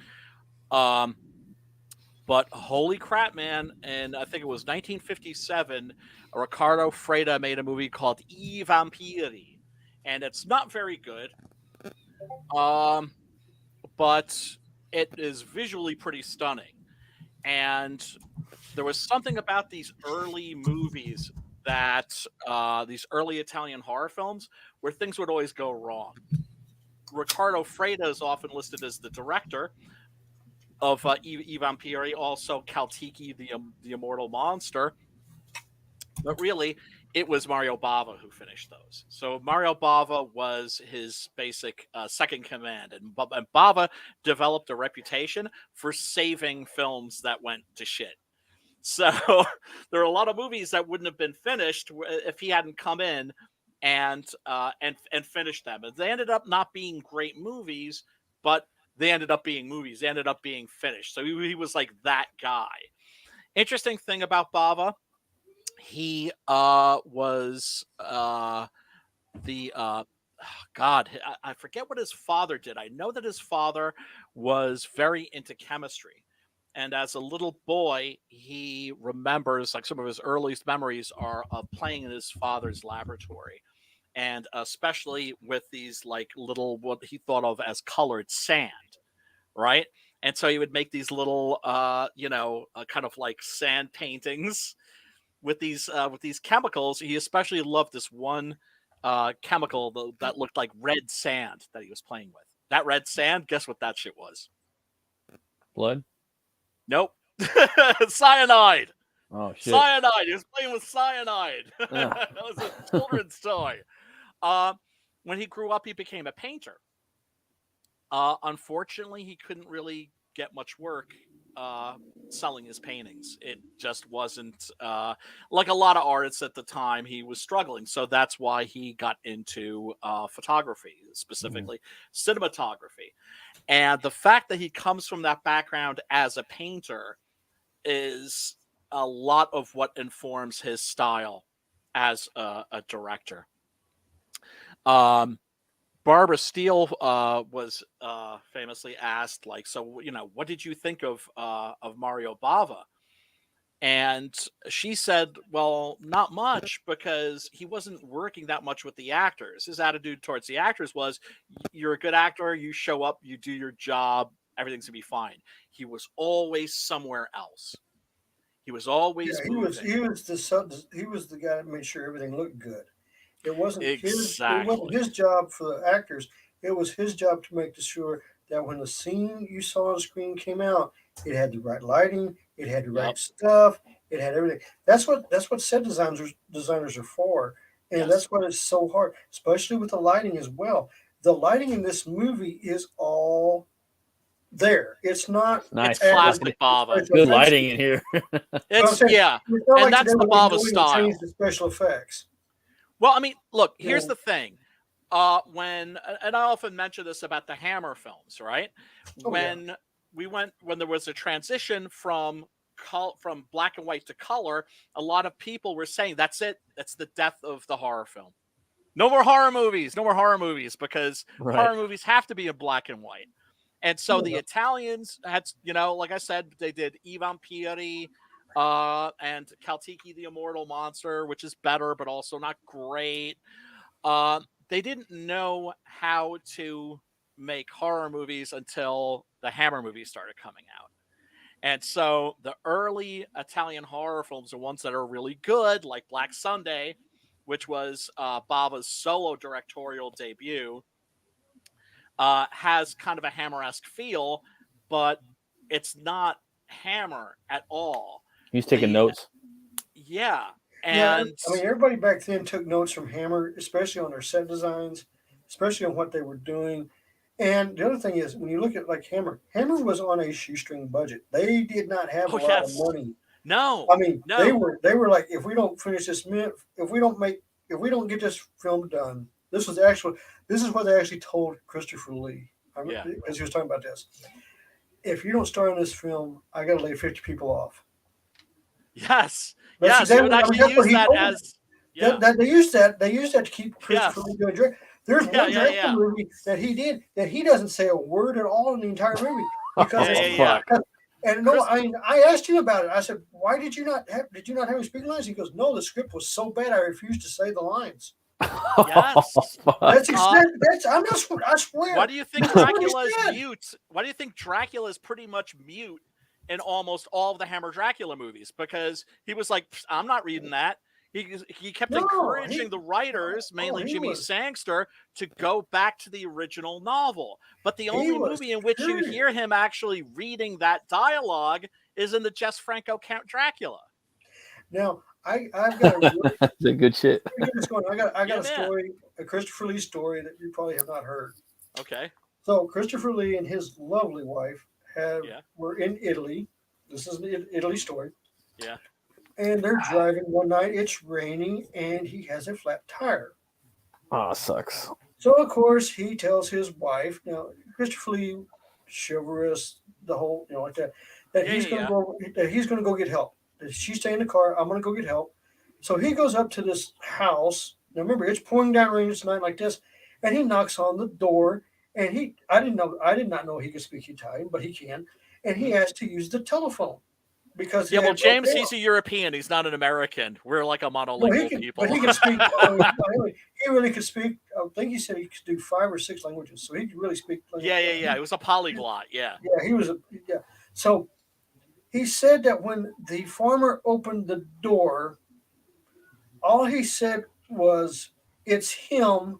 But holy crap, man! And I think it was 1957. Riccardo Freda made a movie called I Vampiri, and it's not very good, but it is visually pretty stunning. And there was something about these early movies these early Italian horror films where things would always go wrong. Riccardo Freda is often listed as the director of I Vampiri, also Caltiki, the Immortal Monster. But really, it was Mario Bava who finished those. So Mario Bava was his basic second command. And Bava developed a reputation for saving films that went to shit. So there are a lot of movies that wouldn't have been finished if he hadn't come in and finished them. And they ended up not being great movies, but they ended up being movies. They ended up being finished. So he was like that guy. Interesting thing about Bava, he was I forget what his father did. I know that his father was very into chemistry. And as a little boy, he remembers, like, some of his earliest memories are of playing in his father's laboratory. And especially with these like little, what he thought of as colored sand, right? And so he would make these little, kind of like sand paintings with these chemicals. He especially loved this one chemical that looked like red sand that he was playing with. That red sand, guess what that shit was? Blood? Nope. Cyanide. Oh, shit. Cyanide. He was playing with cyanide. That was a children's toy. When he grew up, he became a painter. Unfortunately, he couldn't really get much work selling his paintings. It just wasn't like a lot of artists at the time. He was struggling, so that's why he got into photography, specifically cinematography. And the fact that he comes from that background as a painter is a lot of what informs his style as a director. Barbara Steele was famously asked, like, so, what did you think of Mario Bava? And she said, well, not much, because he wasn't working that much with the actors. His attitude towards the actors was, you're a good actor, you show up, you do your job, everything's gonna be fine. He was always somewhere else. He was always moving. He was the guy that made sure everything looked good. It wasn't his job for the actors. It was his job to make sure that when the scene you saw on the screen came out, it had the right lighting, it had the right stuff, it had everything. That's what set designers are for, and that's why it's so hard, especially with the lighting as well. The lighting in this movie is all there. It's not nice. It's classic Bava. Good lighting in here. It's and like that's the Bava style. Change the special effects. Well, I mean, look, here's the thing. And I often mention this about the Hammer films, right? When there was a transition from black and white to color, a lot of people were saying, that's it. That's the death of the horror film. No more horror movies. No more horror movies, because horror movies have to be in black and white. And so the Italians had, like I said, they did I Vampiri, and Caltiki the Immortal Monster, which is better, but also not great. They didn't know how to make horror movies until the Hammer movies started coming out. And so the early Italian horror films are ones that are really good, like Black Sunday, which was Bava's solo directorial debut, has kind of a Hammer-esque feel, but it's not Hammer at all. He's taking notes. Yeah. And I mean, everybody back then took notes from Hammer, especially on their set designs, especially on what they were doing. And the other thing is, when you look at like Hammer was on a shoestring budget. They did not have a lot of money. No. I mean, they were like, if we don't finish this if we don't get this film done, this is what they actually told Christopher Lee. Because he was talking about this. If you don't star in this film, I got to lay 50 people off. Yes. That's they would actually use that as they used that to keep Christopher Lee doing Dracula. There's one Dracula movie that he did that he doesn't say a word at all in the entire movie because And I asked him about it. I said, "Why did you not have him speak lines?" He goes, "No, the script was so bad I refused to say the lines." Yes, that's I'm not. I swear. Why do you think Dracula is mute? Why do you think Dracula is pretty much mute in almost all of the Hammer Dracula movies? Because he was like, "I'm not reading that." He kept encouraging the writers, mainly Jimmy Sangster, to go back to the original novel. But the only movie in which you hear him actually reading that dialogue is in the Jess Franco Count Dracula. Now, I've got a good shit. I got a story, a Christopher Lee story that you probably have not heard. Okay. So Christopher Lee and his lovely wife were in Italy. This is an Italy story. Yeah. And they're driving one night. It's raining, and he has a flat tire. Oh, sucks. So, of course, he tells his wife, now, Christopher Lee, chivalrous, the whole, like that, that he's going to go get help. That she stay in the car. I'm going to go get help. So he goes up to this house. Now, remember, it's pouring down rain. It's a night like this, and he knocks on the door. And I did not know he could speak Italian, but he can. And he asked to use the telephone. Because James, he's a European. He's not an American. We're like a monolingual people. But he can speak. He really could speak. I think he said he could do 5 or 6 languages, so he could really speak. Yeah. He was a polyglot. Yeah. Yeah, he was So he said that when the farmer opened the door, all he said was, it's him,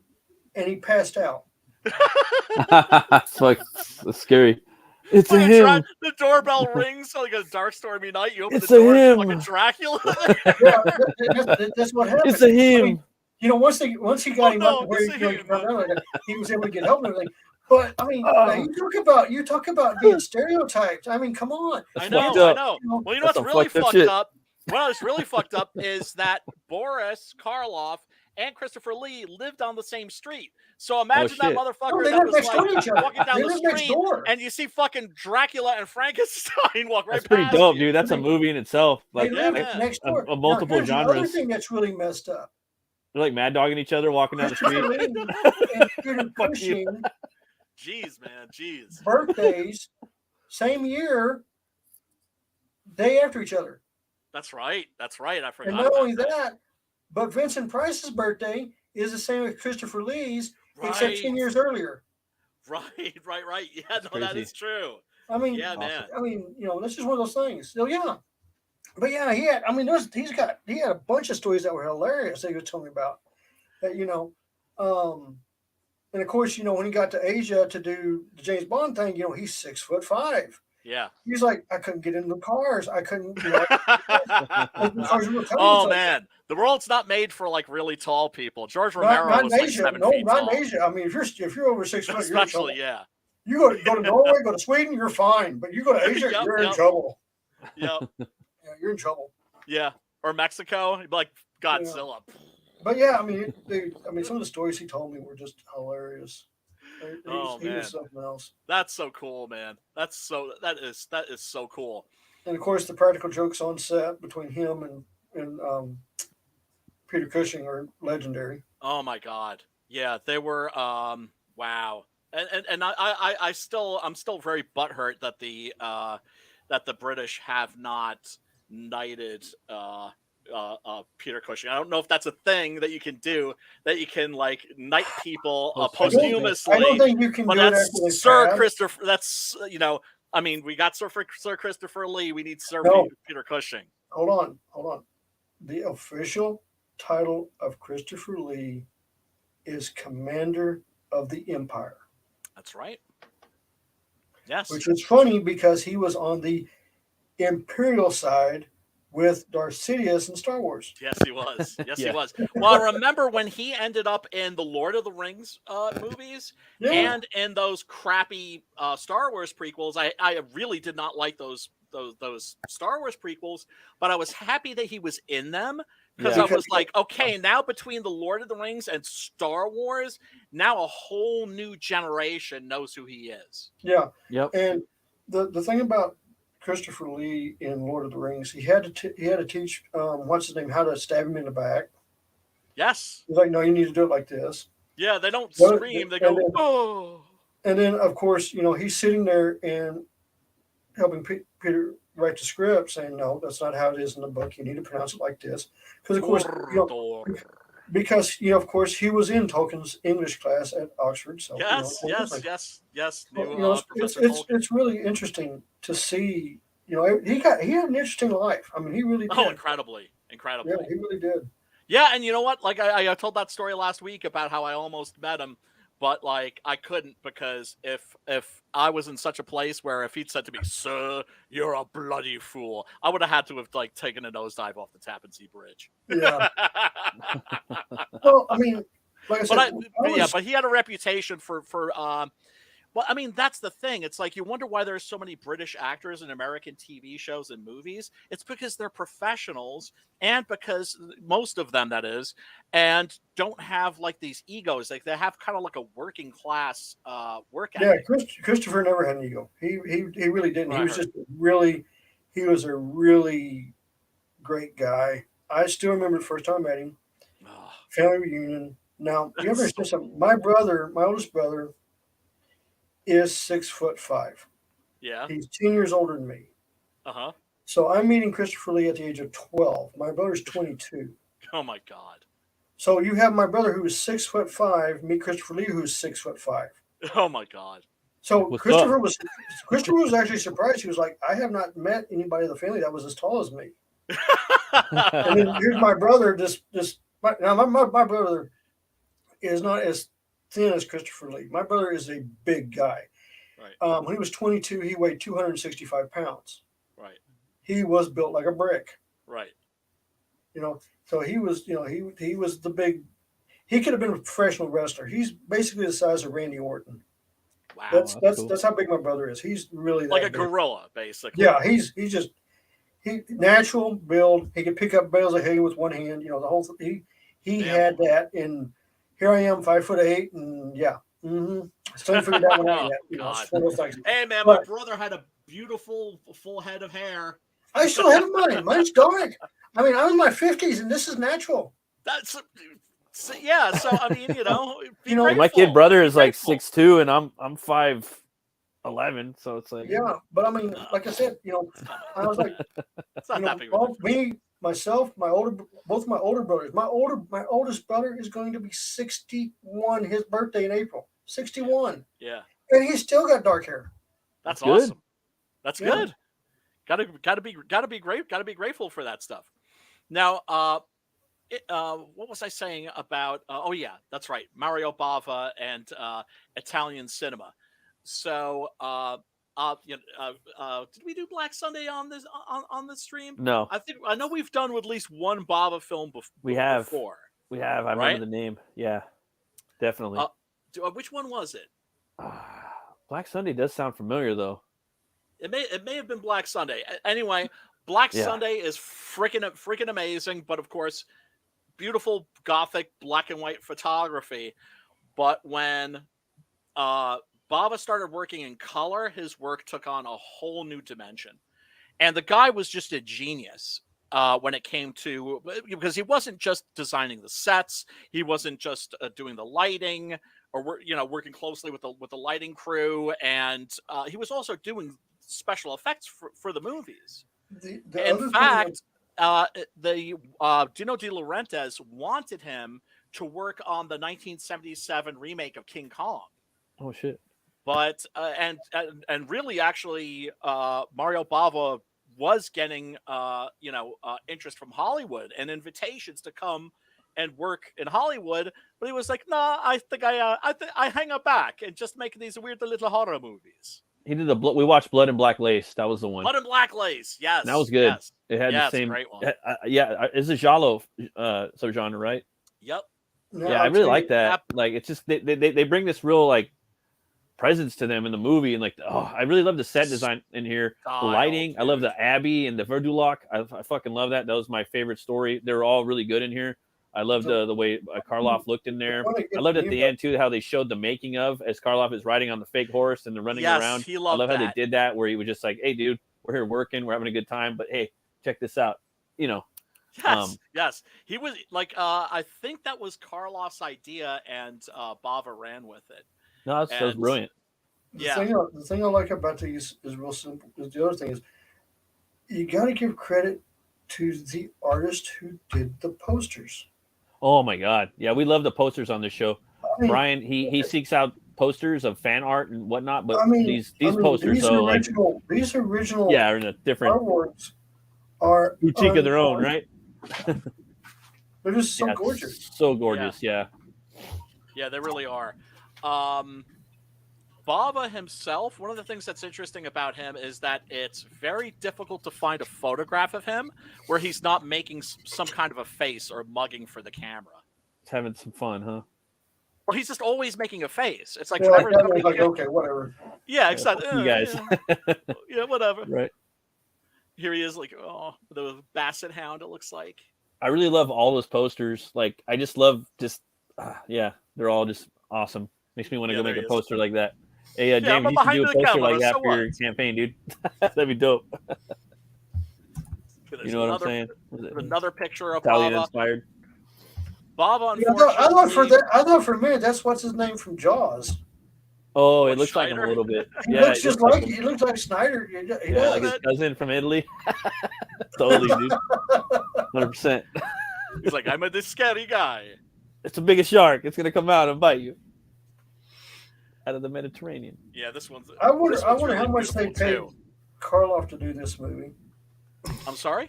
and he passed out. It's like it's scary. It's a Fucking him. the doorbell rings like a dark, stormy night. You open It's the door, a it's him. fucking Dracula. Yeah, that's what happened. It's a him. I mean, you know, once he got him up to where it's a him. he was able to get help and everything. But I mean, you talk about being stereotyped. I mean, come on. I know. Well, you know That's what's some really fucked up fucked shit. up? What's really fucked up is that Boris Karloff and Christopher Lee lived on the same street. So imagine that shit. motherfucker they that live was next like door to each other. walking down They the live next street, door. and you see fucking Dracula and Frankenstein walk right That's pretty past dope, you. dude. That's a movie in itself. Like, They live man. next door. of multiple here's the other genres. thing that's really messed up. They're like mad dogging each other walking down the Christopher street. Lee and Peter Fuck Cushing, Jeez, man. Jeez. birthdays, same year, day after each other. That's right. That's right. I forgot. And not about only that, but Vincent Price's birthday is the same as Christopher Lee's, except 10 years earlier. Right. Yeah, no, that crazy. is true. I mean, Yeah, man. I mean, you know, that's just one of those things. So yeah, but yeah, he had a bunch of stories that were hilarious that he was telling me about. That you know, and of course, you know, when he got to Asia to do the James Bond thing, you know, he's 6'5". Yeah. He's like, I couldn't get into the cars. I couldn't. You know, the cars were tiny. Oh It's like, man, the world's not made for like really tall people. George not Romero was in like Asia. 7 No, feet not tall. in Asia. I mean, if you're over 6 foot, you're in trouble. Especially, yeah. You go to Norway, go to Sweden, you're fine. But you go to Asia, Yep, you're in yep. trouble. Yeah. Yeah, you're in trouble. Yeah. Or Mexico, he'd be like Godzilla. But yeah, I mean, some of the stories he told me were just hilarious. He Man. was something else. That's so cool, man. That is so cool. And of course, the practical jokes on set between him and Peter Cushing are legendary. Oh my god. Yeah, they were wow. And I'm still very butthurt that the British have not knighted Peter Cushing. I don't know if that's a thing that you can do, that you can like knight people posthumously. I don't think you can but do it that's after they Sir pass. Christopher. That's I mean, we got Sir Christopher Lee. We need Sir No. Peter Cushing. Hold on. The official title of Christopher Lee is Commander of the Empire. That's right. Yes. Which is funny because he was on the Imperial side with Darth Sidious in Star Wars. Yes, he was. Yes, Yeah. he was. Well, I remember when he ended up in the Lord of the Rings movies and in those crappy Star Wars prequels. I really did not like those Star Wars prequels, but I was happy that he was in them because I was like, okay, now between the Lord of the Rings and Star Wars, now a whole new generation knows who he is. Yeah. Yep. And the thing about Christopher Lee in Lord of the Rings, he had to teach what's his name how to stab him in the back. Yes. He's like, no, you need to do it like this. Yeah, they don't Well, scream; they and go, then- oh. And then, of course, you know, he's sitting there and helping Peter write the script, saying, no, that's not how it is in the book. You need to pronounce it like this. Because, of course, of course, he was in Tolkien's English class at Oxford. So Yes. Well, it's really interesting to see. You know, he had an interesting life. I mean, he really did. Oh, incredibly. Yeah, he really did. Yeah, and you know what? Like I told that story last week about how I almost met him, but like I couldn't because if I was in such a place where if he'd said to me, "Sir, you're a bloody fool," I would have had to have like taken a nosedive off the Tappan Zee Bridge. Yeah. Well, I mean, like I said, but he had a reputation for well, I mean, that's the thing. It's like you wonder why there's so many British actors in American TV shows and movies. It's because they're professionals and because most of them, that is, and don't have like these egos. Like they have kind of like a working class work ethic. Yeah, Christopher never had an ego. He really didn't. He was just he was a really great guy. I still remember the first time I met him. Family reunion. Now, you ever understand something? My oldest brother, is 6'5". Yeah. He's 10 years older than me. Uh-huh. So I'm meeting Christopher Lee at the age of 12. My brother's 22. Oh my God. So you have my brother who is 6'5", meet Christopher Lee who's 6'5". Oh my God. So Christopher was actually surprised. He was like, I have not met anybody in the family that was as tall as me. And then here's my brother, my brother is not as thin as Christopher Lee. My brother is a big guy. Right. When he was 22, he weighed 265 pounds. Right. He was built like a brick. Right. So he was, he was the big. He could have been a professional wrestler. He's basically the size of Randy Orton. Wow. That's cool. that's how big my brother is. He's really Like that a big. gorilla, basically. Yeah, he's natural build. He could pick up bales of hay with one hand. The whole he had that. And here I am, 5'8", and yeah, still haven't figured that one out yet. God. It's one of those things. Hey man, But- my brother had a beautiful full head of hair. I still have mine. Mine's dark. I mean, I'm in my 50s, and this is natural. That's yeah. So I mean, be My My kid grateful. brother Be is like grateful. 6'2", and I'm 5'11", so it's like Yeah, but I mean, like I said, I was like, It's not that big. Of a me, myself, both my older brothers. My oldest brother is going to be 61. His birthday in April, 61, yeah, and he's still got dark hair. that's good. awesome. That's Yeah. good. Gotta be grateful for that stuff. Now, what was I saying about? Oh yeah, that's right, Mario Bava and Italian cinema. So, did we do Black Sunday on this stream? no, I know we've done at least one Bava film We have. before. we have. I Right? remember the name. Yeah, definitely. Which one was it? Black Sunday does sound familiar though. It may have been Black Sunday. Anyway, Black Yeah. Sunday is freaking amazing, but of course, beautiful Gothic black and white photography. But when Bava started working in color, his work took on a whole new dimension. And the guy was just a genius when it came to, because he wasn't just designing the sets, he wasn't just doing the lighting or working closely with the lighting crew, and he was also doing special effects for the movies. In fact, Dino De Laurentiis wanted him to work on the 1977 remake of King Kong. Oh shit! But and really, actually, Mario Bava was getting interest from Hollywood and invitations to come and work in Hollywood, but he was like, "Nah, I think I hang up back and just make these weird little horror movies." He did we watched Blood and Black Lace. That was the one. Blood and Black Lace, yes, And that was good. Yes. It had Yeah, the it's a same. great one. It's a giallo subgenre, right? Yep. Yeah, I really like that. Like, it's just they bring this real like presence to them in the movie, and like, I really love the set design in here, the lighting. I love the Abbey and the Verduloc. I fucking love that. That was my favorite story. They were all really good in here. I loved the way Karloff looked in there. I loved at the end too how they showed the making of as Karloff is riding on the fake horse and they're running around. He I loved love how they that. did that, where he was just like, "Hey, dude, we're here working, we're having a good time, but hey, check this out." Yes. He was like, I think that was Karloff's idea, and Bava ran with it. No, that was brilliant. The thing I like about these is real simple. The other thing is, you got to give credit to the artist who did the posters. Oh my god, yeah, we love the posters on this show. I mean, Brian, he seeks out posters of fan art and whatnot, but these I mean, posters, these original, are in a different artworks are boutique of their own, right? They're just so gorgeous. So gorgeous, yeah. Yeah, they really are. Bava himself, one of the things that's interesting about him is that it's very difficult to find a photograph of him where he's not making some kind of a face or mugging for the camera. He's having some fun, huh? Or he's just always making a face. It's like, okay, whatever. Yeah, exactly. You guys. Yeah, whatever. Right. Here he is, like, the Basset Hound, it looks like. I really love all those posters. Like, I just love they're all just awesome. Makes me want to go make a poster like that. Hey, James, you should do a poster like that for your campaign, dude. That'd be dope. You know what I'm saying? Another picture of Italian Bava. inspired. Bava, unfortunately, I thought for a minute that's what's his name from Jaws. Oh, it looks like him a little bit. He looks just like he looks like Snyder. Like his cousin from Italy. Totally, dude. 100%. He's like, I'm this scary guy. It's the biggest shark. It's gonna come out and bite you. Out of the Mediterranean. Yeah, this one's. I wonder really how much they paid Karloff to do this movie. I'm sorry?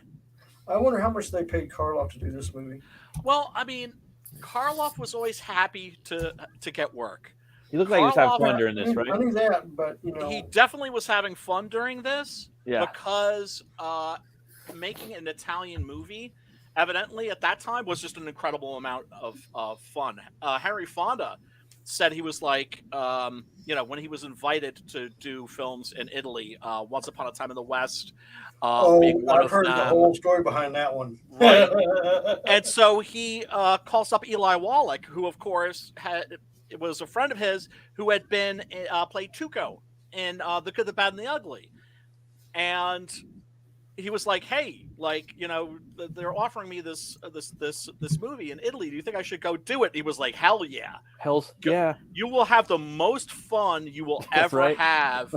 I wonder how much they paid Karloff to do this movie. Well, I mean, Karloff was always happy to get work. He looked like he was having Karloff- fun during this, right? I knew that, but you know, He definitely was having fun during this Yeah. because making an Italian movie, evidently at that time, was just an incredible amount of fun. Henry Fonda said he was like, when he was invited to do films in Italy, Once Upon a Time in the West. being one I've of heard the them. whole story behind that one. Right. And so he calls up Eli Wallach, who, of course, was a friend of his who had been played Tuco in The Good, the Bad, and the Ugly. And he was like, "Hey, they're offering me this movie in Italy. Do you think I should go do it?" He was like, "Hell yeah, yeah! You will have the most fun you will ever right. have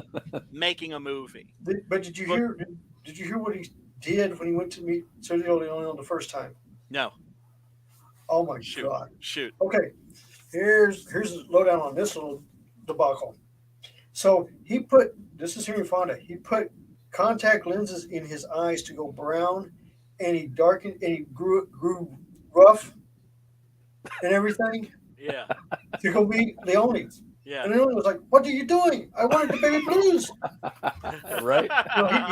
making a movie." But did you hear what he did when he went to meet Sergio Leone the first time? No. Oh my God! Shoot. Okay, here's the lowdown on this little debacle. So this is Henry Fonda. He put contact lenses in his eyes to go brown, and he darkened and he grew rough and everything. Yeah. To go meet Leone. Yeah. And Leone was like, "What are you doing? I wanted the baby blues." Right.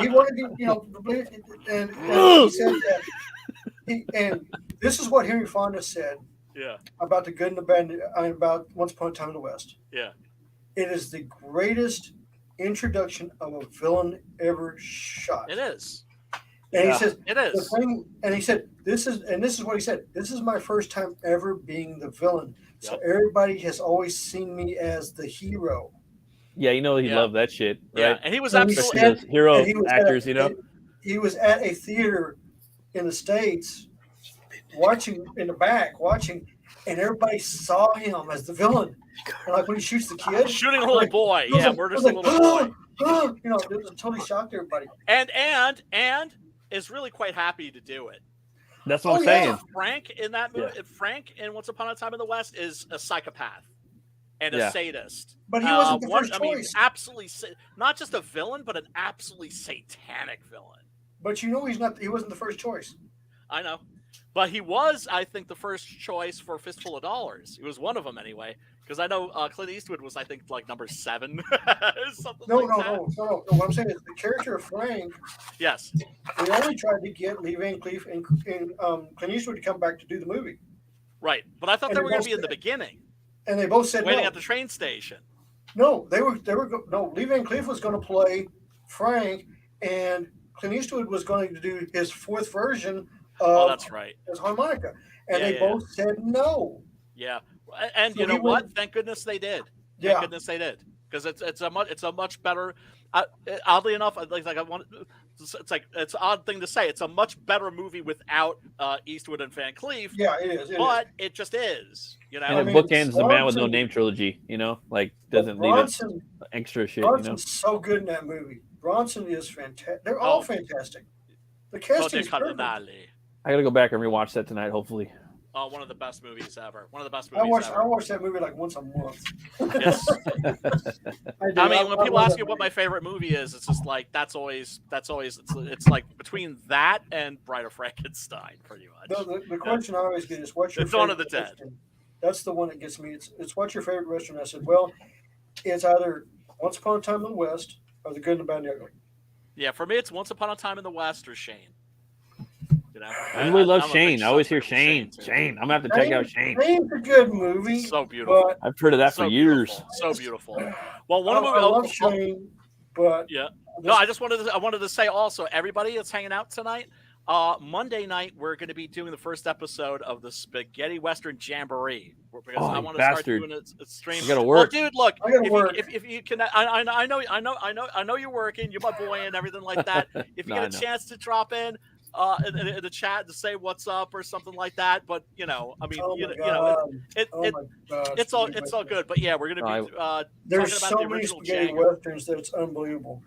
He wanted the blues, and he said that. And this is what Henry Fonda said. Yeah. About The Good and the Bad, about Once Upon a Time in the West. Yeah. It is the greatest introduction of a villain ever shot. It is. And he says, "It is." And he said, this is what he said. "This is my first time ever being the villain. So Yep. everybody has always seen me as the hero." Yeah, he loved that shit, right? Yeah, and he was And he absolutely said- Those hero and he was actors, He was at a theater in the States, watching, and everybody saw him as the villain. And like when he shoots the kid, shooting a little boy. it was Yeah, like- murders it a was little like, boy. It totally shocked everybody. And is really quite happy to do it. That's what I'm yeah. saying. Frank in that movie, Frank in Once Upon a Time in the West is a psychopath and a Yeah. sadist. But he wasn't the first I mean, choice. absolutely, not just a villain, but an absolutely satanic villain. But he wasn't the first choice. I know. But he was, I think, the first choice for Fistful of Dollars. He was one of them anyway. Because I know Clint Eastwood was, I think, like number 7. Something No. What I'm saying is the character of Frank, Yes. they only tried to get Lee Van Cleef and Clint Eastwood to come back to do the movie. Right. But I thought And they they were going both to be in the said- beginning, And they both said waiting no. at the train station. No, Lee Van Cleef was going to play Frank, and Clint Eastwood was going to do his fourth version Oh, of that's right. his harmonica. And Yeah, they both said no. Yeah. And So you know he what? went- Thank goodness they did. Yeah. Thank goodness they did. Because it's a much better. Oddly enough, it's an odd thing to say. It's a much better movie without Eastwood and Van Cleef. Yeah, it is. It just is. And it mean, bookends the Man with No Bronson- Name trilogy, doesn't leave it Bronson, extra shit, Bronson's so good in that movie. Bronson is fantastic. They're all fantastic. The casting is perfect. Cardinale. I gotta go back and rewatch that tonight, hopefully. Oh, one of the best movies ever. One of the best I movies ever. watch that movie like once a month. Yes. do. I mean, when people love ask that you what movie. my favorite movie is, it's just like that's always it's like between that and Bride of Frankenstein, pretty much. The question I always get is, "What's your The Dawn favorite of the Dead." Western?" That's the one that gets me. It's what's your favorite Western? I said, well, it's either Once Upon a Time in the West or The Good and the Bad and the Ugly. Yeah, for me, it's Once Upon a Time in the West or Shane. I really love I'm a Shane. big I always sucker hear for Shane. too. Shane. I'm gonna have to check out Shane. Shane's a good movie. So beautiful. But I've heard of that So for years. beautiful. So beautiful. Well, one I of love Shane, but yeah. No, I wanted to say also, everybody that's hanging out tonight, Monday night we're going to be doing the first episode of the Spaghetti Western Jamboree because Oh, I you want to start bastard. doing a stream. You gotta work. Well, dude, look, I gotta work. if you can, I know you're working. You're my boy and everything like that. If you No, I get a know. chance to drop in the chat to say what's up or something like that, but I mean, oh you my know, God. it, Oh it my God. it's all Spaghetti good. But yeah, we're going to be There's talking about so the many original spaghetti Django. westerns that it's unbelievable.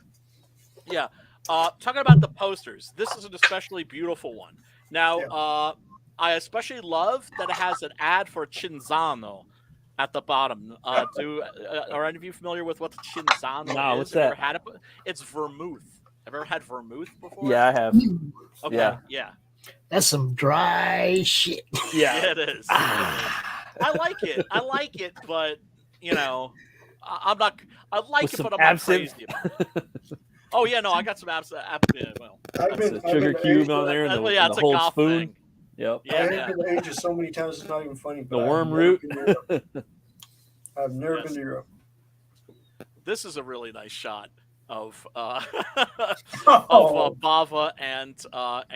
Yeah. Talking about the posters, this is an especially beautiful one. Now, Yeah. I especially love that it has an ad for Cinzano at the bottom. Are any of you familiar with what the Cinzano No, is? what's Have you ever that? had it? It's vermouth. Have you ever had vermouth before? Yeah, I have. Okay. Yeah. Yeah. That's some dry shit. Yeah, it is. I like it. I like it, but you know, I'm not. I like With it, some but I'm not absinthe. crazy about it. Oh yeah, no, I got some absinthe. Yeah, well, I've been Sugar to cube age- on there and the, yeah, and it's the a whole goth spoon. thing. Yep. Yeah, I've yeah. been to Asia so many times it's not even funny. But The I've worm never root. been to Europe. I've never Yes. been to Europe. This is a really nice shot of Oh. Bava and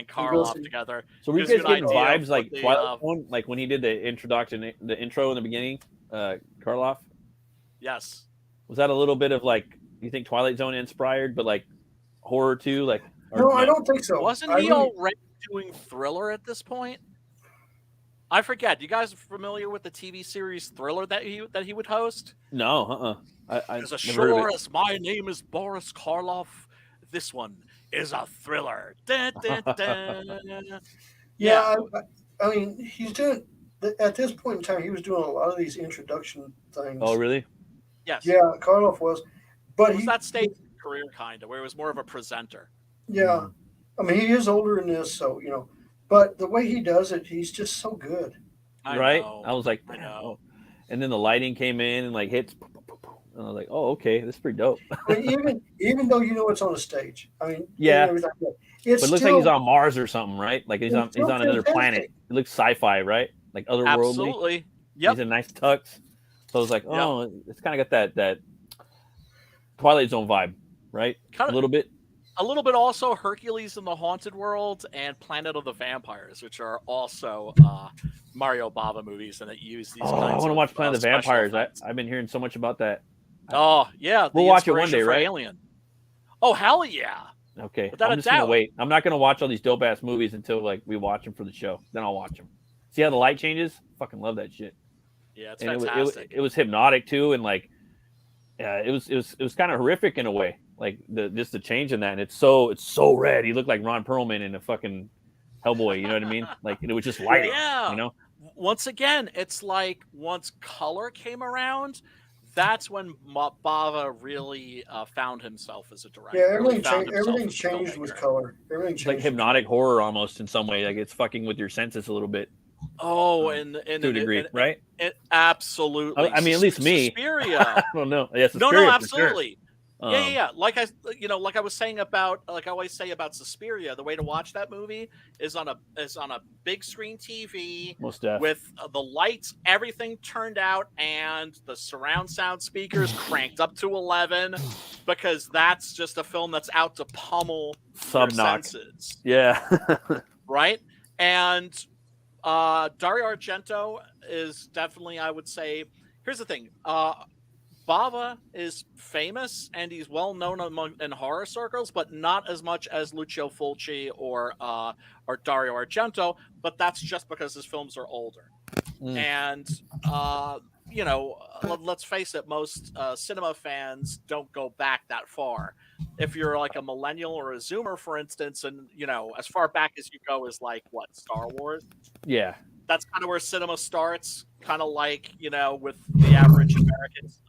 Karloff together. So were you Gives guys you an getting idea of vibes what like the, Twilight Zone, like when he did the introduction, the intro in the beginning? Karloff, Yes. was that a little bit of like, you think Twilight Zone inspired, but like horror too? Like, or No, I don't think so. Wasn't I he really- already doing Thriller at this point? I forget. You guys are familiar with the TV series Thriller that he would host? No, As I've never heard of sure it. as my name is Boris Karloff, this one is a thriller. Dun, dun, dun. Yeah, I mean, he's doing at this point in time. He was doing a lot of these introduction things. Oh, really? Yes. Yeah, Karloff was, but It was that stage of his career, kind of, where he was more of a presenter. Yeah, I mean, he is older than this, so you know. But the way he does it, he's just so good. Right? Know. I was like, I know. And then the lighting came in and like hits, and I was like, oh, okay, this is pretty dope. I mean, even though you know it's on a stage, I mean, Yeah. and everything like that, it's But it looks like he's on Mars or something, right? Like he's It's on so another fantastic. planet. It looks sci-fi, right? Like otherworldly. Absolutely. Yep. He's in nice tux. So I was like, oh, it's kind of got that Twilight Zone vibe, right? Kinda- a little bit. A little bit also Hercules in the Haunted World and Planet of the Vampires, which are also Mario Bava movies, and that use these Oh, kinds I want to of, watch Planet of the special Vampires. effects. I've been hearing so much about that. Oh yeah, the We'll watch it one inspiration day, for right? Alien. Oh hell yeah! Okay, Without I'm a just gonna doubt. wait. I'm not gonna watch all these dope ass movies until like we watch them for the show. Then I'll watch them. See how the light changes? Fucking love that shit. Yeah, it's And fantastic. it was hypnotic too, and like, it was kind of horrific in a way. Like just the change in that, and it's so red. He looked like Ron Perlman in a fucking Hellboy. You know what I mean? Like it was just lighting. Yeah. You know? Once again, it's like once color came around, that's when Bava really found himself as a director. Yeah, Really everything found changed. himself Everything as a changed with filmmaker. color. Everything It's like changed. hypnotic horror almost in some way. Like it's fucking with your senses a little bit Oh, and to a degree, right? Absolutely. I mean, at least me. Suspiria. I don't know. Yes, No, Suspiria, for sure. absolutely. Yeah. Um, Yeah. Like I was saying about, like I always say about Suspiria, the way to watch that movie is on a big screen TV Most def. with the lights, everything turned out, and the surround sound speakers cranked up to 11, because that's just a film that's out to pummel your Subknock. senses, Yeah. right? And Dario Argento is definitely, I would say, here's the thing. Bava is famous and he's well known in horror circles, but not as much as Lucio Fulci or Dario Argento. But that's just because his films are older. And let's face it, most cinema fans don't go back that far. If you're like a millennial or a Zoomer, for instance, and as far back as you go is like what, Star Wars. Yeah. That's kind of where cinema starts, kind of like, with the average Americans.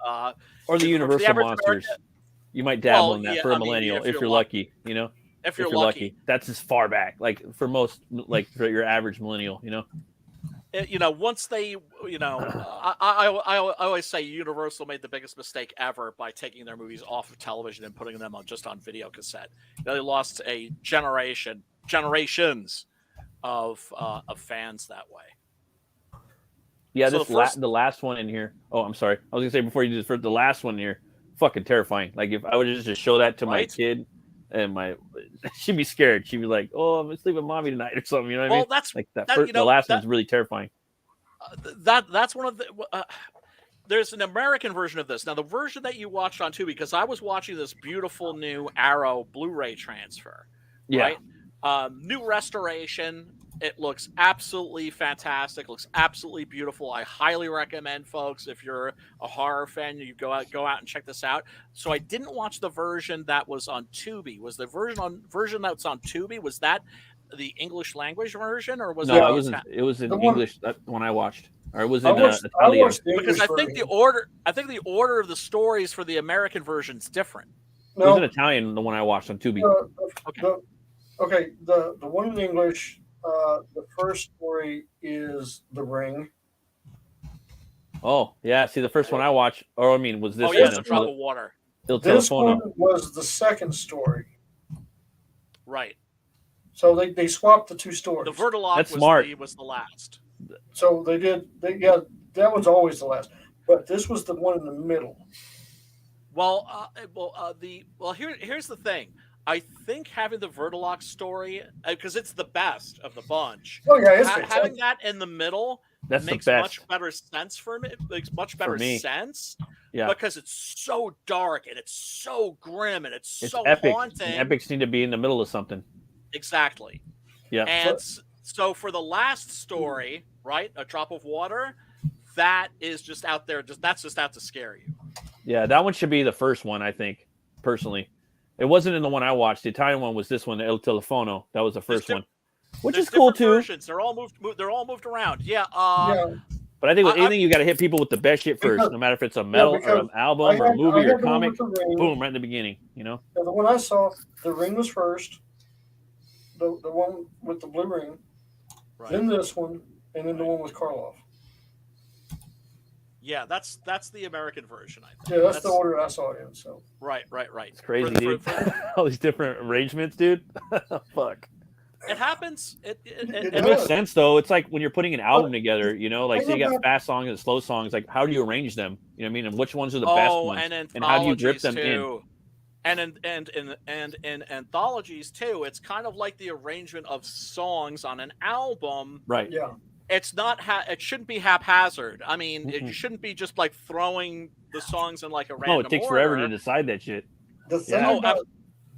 Or the Universal average monsters. American- You might dabble Well, in that yeah, for a I mean, millennial if if you're you're lucky, if you're lucky. That's as far back. Like for most, like for your average millennial, Once they, I always say Universal made the biggest mistake ever by taking their movies off of television and putting them just on video cassette. They lost a generations of fans that way. Yeah, So the last one in here. Oh, I'm sorry. I was gonna say before you do this, for the last one here, fucking terrifying. Like if I would just show that to my Right? kid, and she'd be scared. She'd be like, "Oh, I'm sleeping with mommy tonight" or something. You know what I mean? That's Like that, the last one's really terrifying. That's one of the. There's an American version of this. Now, the version that you watched on Tubi, because I was watching this beautiful new Arrow Blu-ray transfer. Yeah. Right? New restoration. It looks absolutely fantastic. Looks absolutely beautiful. I highly recommend, folks, if you're a horror fan, you go out and check this out. So I didn't watch the version that was on Tubi. Was the version that's on Tubi, was that the English language version, or was No, it? it was in The one- English. That one I watched, or it was I in watched Italian. the Because English I think the version. order of the stories for the American version's different. It was in No, Italian. The one I watched on Tubi. Okay. the one in English the first story is The Ring. Oh, yeah. See, the first one I watched, or I mean, was this Oh, yeah, one? it's a drop of water. This one was the second story. Right. So they swapped the two stories. The Vertalock That's smart. was the last. So they did. That was always the last. But this was the one in the middle. Well, here's the thing. I think having the Vertalock story, because it's the best of the bunch. Oh yeah, it's fantastic. Having that in the middle makes much better sense for me. It makes much better sense. Yeah, because it's so dark and it's so grim and it's so epic. haunting. And epics need to be in the middle of something. Exactly. Yeah. And so for the last story, right, A Drop of Water, that is just out there. That's just out to scare you. Yeah, that one should be the first one, I think, personally. It wasn't in the one I watched. The Italian one was this one, El Telefono. That was the first one, which is cool too. Versions. They're all moved around. Yeah. But I think with anything, you got to hit people with the best shit first, no matter if it's a metal or an album or a movie or a comic. Boom, right in the beginning, you know? Yeah, the one I saw, The Ring was first, the one with the blue ring, then this one, and then the one with Karloff. Yeah, that's the American version, I think. Yeah, that's the order I saw it in. So Right. It's crazy, dude. All these different arrangements, dude. Fuck. It happens. It makes sense though. It's like when you're putting an album together, you know, like so you got fast songs and slow songs. Like how do you arrange them? You know what I mean? And which ones are the best ones? And how do you drip them in? And in anthologies too, it's kind of like the arrangement of songs on an album. Right. Yeah. It's not. It shouldn't be haphazard. I mean, you shouldn't be just like throwing the songs in like a random. No, it takes order. forever to decide that shit. The thing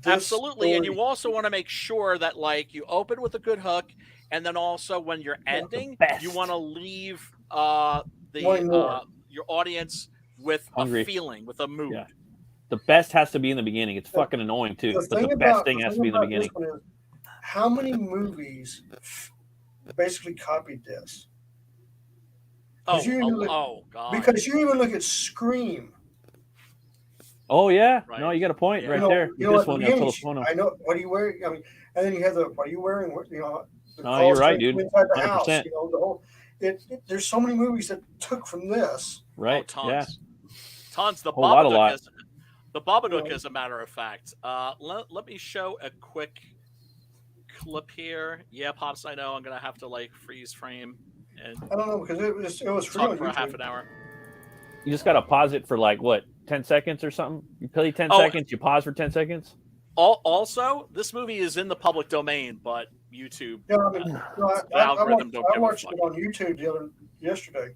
absolutely, and you also want to make sure that like you open with a good hook, and then also when you're ending, you want to leave your audience with a feeling, with a mood. Yeah. The best has to be in the beginning. It's fucking annoying too, but the best thing has to be in the beginning. How many movies basically copied this? God! Because you even look at Scream. Oh yeah, no, you got a point right there. You know, this one, I know. What are you wearing? I mean, and then you have what are you wearing? You know, no, you're right, dude. Inside the house, you know, the whole. There's so many movies that took from this. Right. Tons. Yeah. Tons. The Babadook, as a matter of fact. Let me show a quick clip here. Yeah, Pops, I know I'm gonna have to like freeze frame. And I don't know because it was free for half an hour. You just gotta pause it for like what 10 seconds or something. You play 10 seconds. You pause for 10 seconds. Also, this movie is in the public domain, but YouTube. Yeah, I mean, I watched it on YouTube yesterday,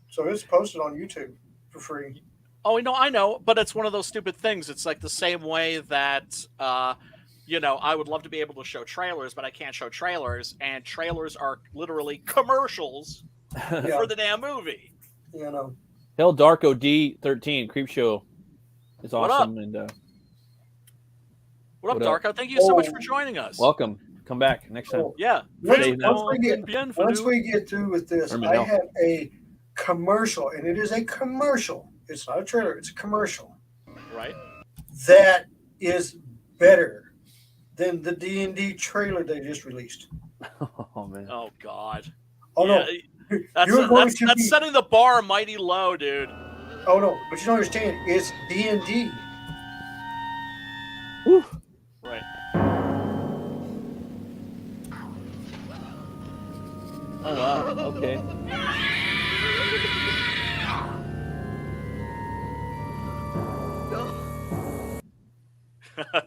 so it's posted on YouTube for free. Oh, no, I know, but it's one of those stupid things. It's like the same way that, I would love to be able to show trailers, but I can't show trailers, and trailers are literally commercials for the damn movie. You know. Hell, Darko D13 Creep Show is awesome. What up, Darko? Thank you so much for joining us. Welcome. Come back next time. Yeah. Once we get through with this, I have a commercial, and it is a commercial. It's not a trailer. It's a commercial. Right. That is better than the D&D trailer they just released. Oh, man. Oh, God. Oh, no. That's setting the bar mighty low, dude. Oh, no. But you don't understand. It's D&D. Woo. Right. Oh, wow. Okay.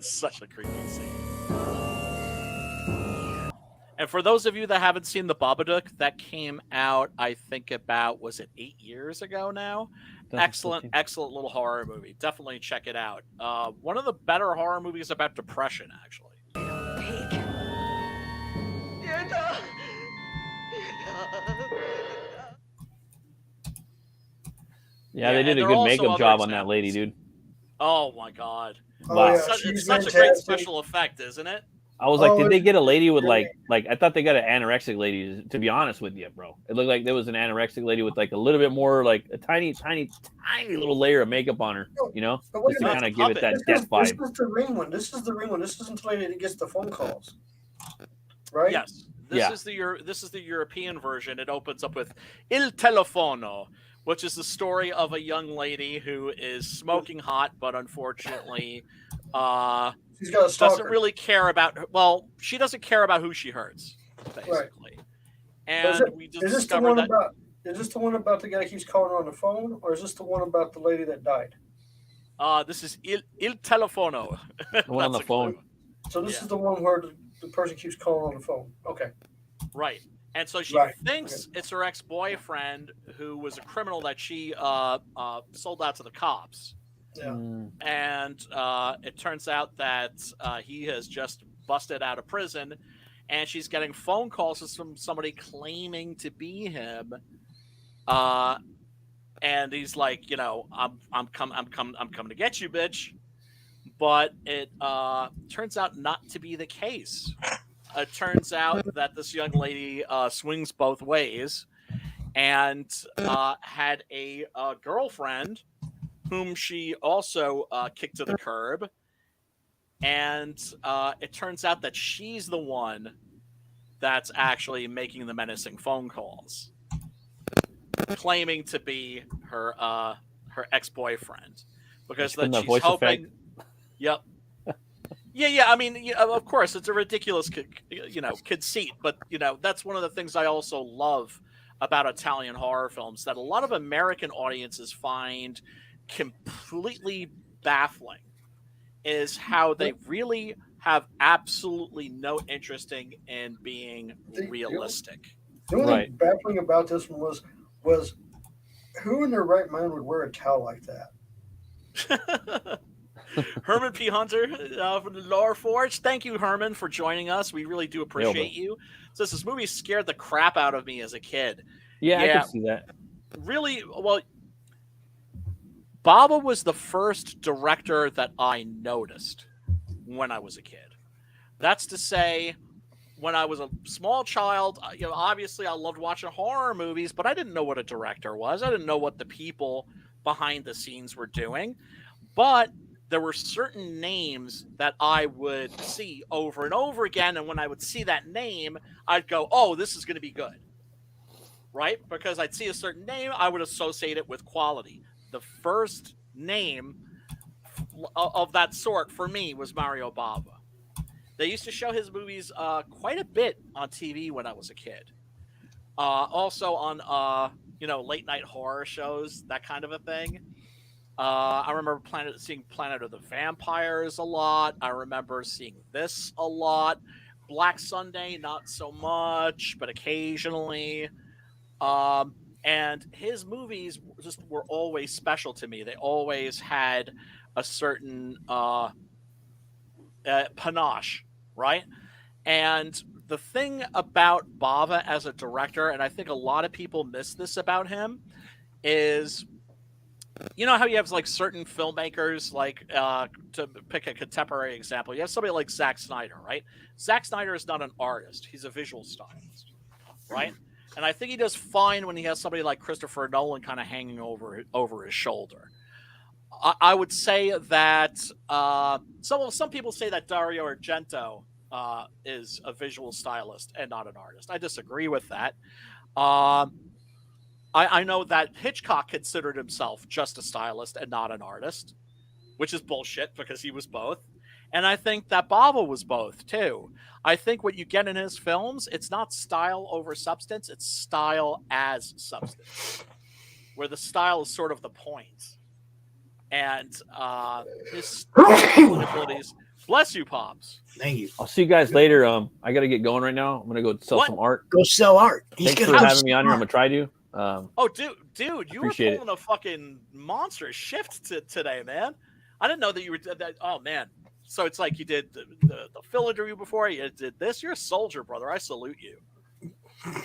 Such a creepy scene. And for those of you that haven't seen The Babadook, that came out, I think was it 8 years ago now? Excellent little horror movie. Definitely check it out. One of the better horror movies about depression, actually. Yeah, they did a good makeup job on that lady, dude. Oh my God. Wow. It's such a great special effect, isn't it? I was like, did they get a lady with like I thought they got an anorexic lady, to be honest with you, bro. It looked like there was an anorexic lady with like a little bit more, like a tiny little layer of makeup on her, you know? Just to kind of give it that death vibe. This is the Ring one. This is the Ring one. This isn't the lady that gets the phone calls. Right? Yes. This is the European version. It opens up with Il Telefono, which is the story of a young lady who is smoking hot, but unfortunately, she's got a stalker. doesn't really care about. Well, she doesn't care about who she hurts, basically. Right. And we just discovered that. Is this the one about the guy that keeps calling her on the phone, or is this the one about the lady that died? This is Il Telefono. The one on the phone. So this is the one where the person keeps calling on the phone. Okay. Right. And so she thinks it's her ex-boyfriend who was a criminal that she sold out to the cops. Yeah. And it turns out that he has just busted out of prison, and she's getting phone calls from somebody claiming to be him. And he's like, I'm coming to get you, bitch. But it turns out not to be the case. It turns out that this young lady swings both ways, and had a girlfriend whom she also kicked to the curb. And it turns out that she's the one that's actually making the menacing phone calls, claiming to be her ex-boyfriend, because that she's hoping. Effect. Yep. Yeah. I mean, of course, it's a ridiculous, conceit, but that's one of the things I also love about Italian horror films that a lot of American audiences find completely baffling, is how they really have absolutely no interest in being realistic. The only thing baffling about this one was who in their right mind would wear a towel like that? Herman P. Hunter from the Lore Forge. Thank you, Herman, for joining us. We really do appreciate you. So this movie scared the crap out of me as a kid. Yeah, I can see that. Really, well, Bava was the first director that I noticed when I was a kid. That's to say, when I was a small child, obviously I loved watching horror movies, but I didn't know what a director was. I didn't know what the people behind the scenes were doing. But there were certain names that I would see over and over again, and when I would see that name, I'd go, oh, this is going to be good. Right? Because I'd see a certain name, I would associate it with quality. The first name of that sort for me was Mario Bava. They used to show his movies quite a bit on TV when I was a kid. Also on late night horror shows, that kind of a thing. I remember seeing Planet of the Vampires a lot. I remember seeing this a lot. Black Sunday, not so much, but occasionally. And his movies just were always special to me. They always had a certain panache, right? And the thing about Bava as a director, and I think a lot of people miss this about him, is how you have like certain filmmakers, like to pick a contemporary example, you have somebody like Zack Snyder, right? Zack Snyder is not an artist; he's a visual stylist, right? And I think he does fine when he has somebody like Christopher Nolan kind of hanging over his shoulder. I would say that some people say that Dario Argento is a visual stylist and not an artist. I disagree with that. I know that Hitchcock considered himself just a stylist and not an artist, which is bullshit because he was both. And I think that Bava was both, too. I think what you get in his films, it's not style over substance, it's style as substance, where the style is sort of the point. And his abilities... Bless you, Pops. Thank you. I'll see you guys later. I got to get going right now. I'm going to go sell some art. Go sell art. Thanks for having me on here. I'm going to try to. Dude, you were pulling a fucking monstrous shift today, man. I didn't know that you were that. Oh, man. So it's like you did the Phil interview before, you did this. You're a soldier, brother. I salute you.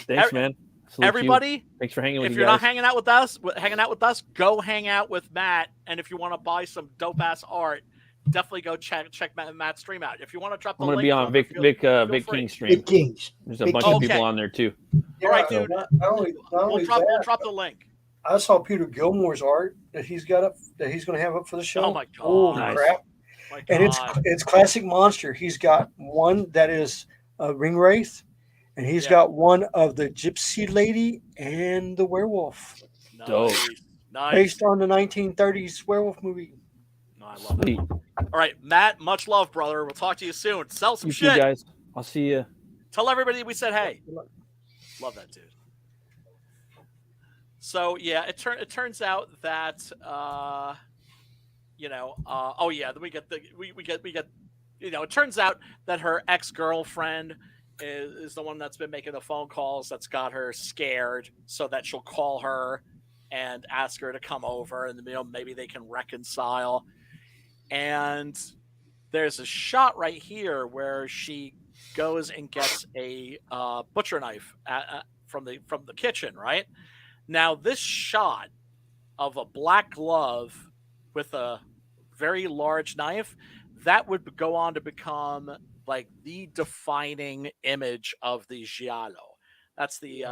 Thanks, man. Salute everybody, you. Thanks for hanging with me. If you're not hanging out with us, go hang out with Matt. And if you want to buy some dope ass art, definitely go check Matt's stream out. If you want to drop the link, I'm going to be on Vic King's stream. Vic King's. There's a bunch of people on there too. All right, dude. We'll drop the link. I saw Peter Gilmore's art that he's got up, that he's going to have up for the show. Oh my god! Holy crap! And it's classic monster. He's got one that is a ring wraith, And he's got one of the Gypsy Lady and the Werewolf. Nice. Nice. Based on the 1930s werewolf movie. No, I love it. All right, Matt, much love, brother. We'll talk to you soon. Sell some shit. You guys. I'll see you. Tell everybody we said hey. Love that dude. So yeah, it turns out that then we get it turns out that her ex-girlfriend is the one that's been making the phone calls that's got her scared, so that she'll call her and ask her to come over, and maybe they can reconcile. And there's a shot right here where she goes and gets a butcher knife from the kitchen. Right now, this shot of a black glove with a very large knife, that would go on to become like the defining image of the giallo. That's the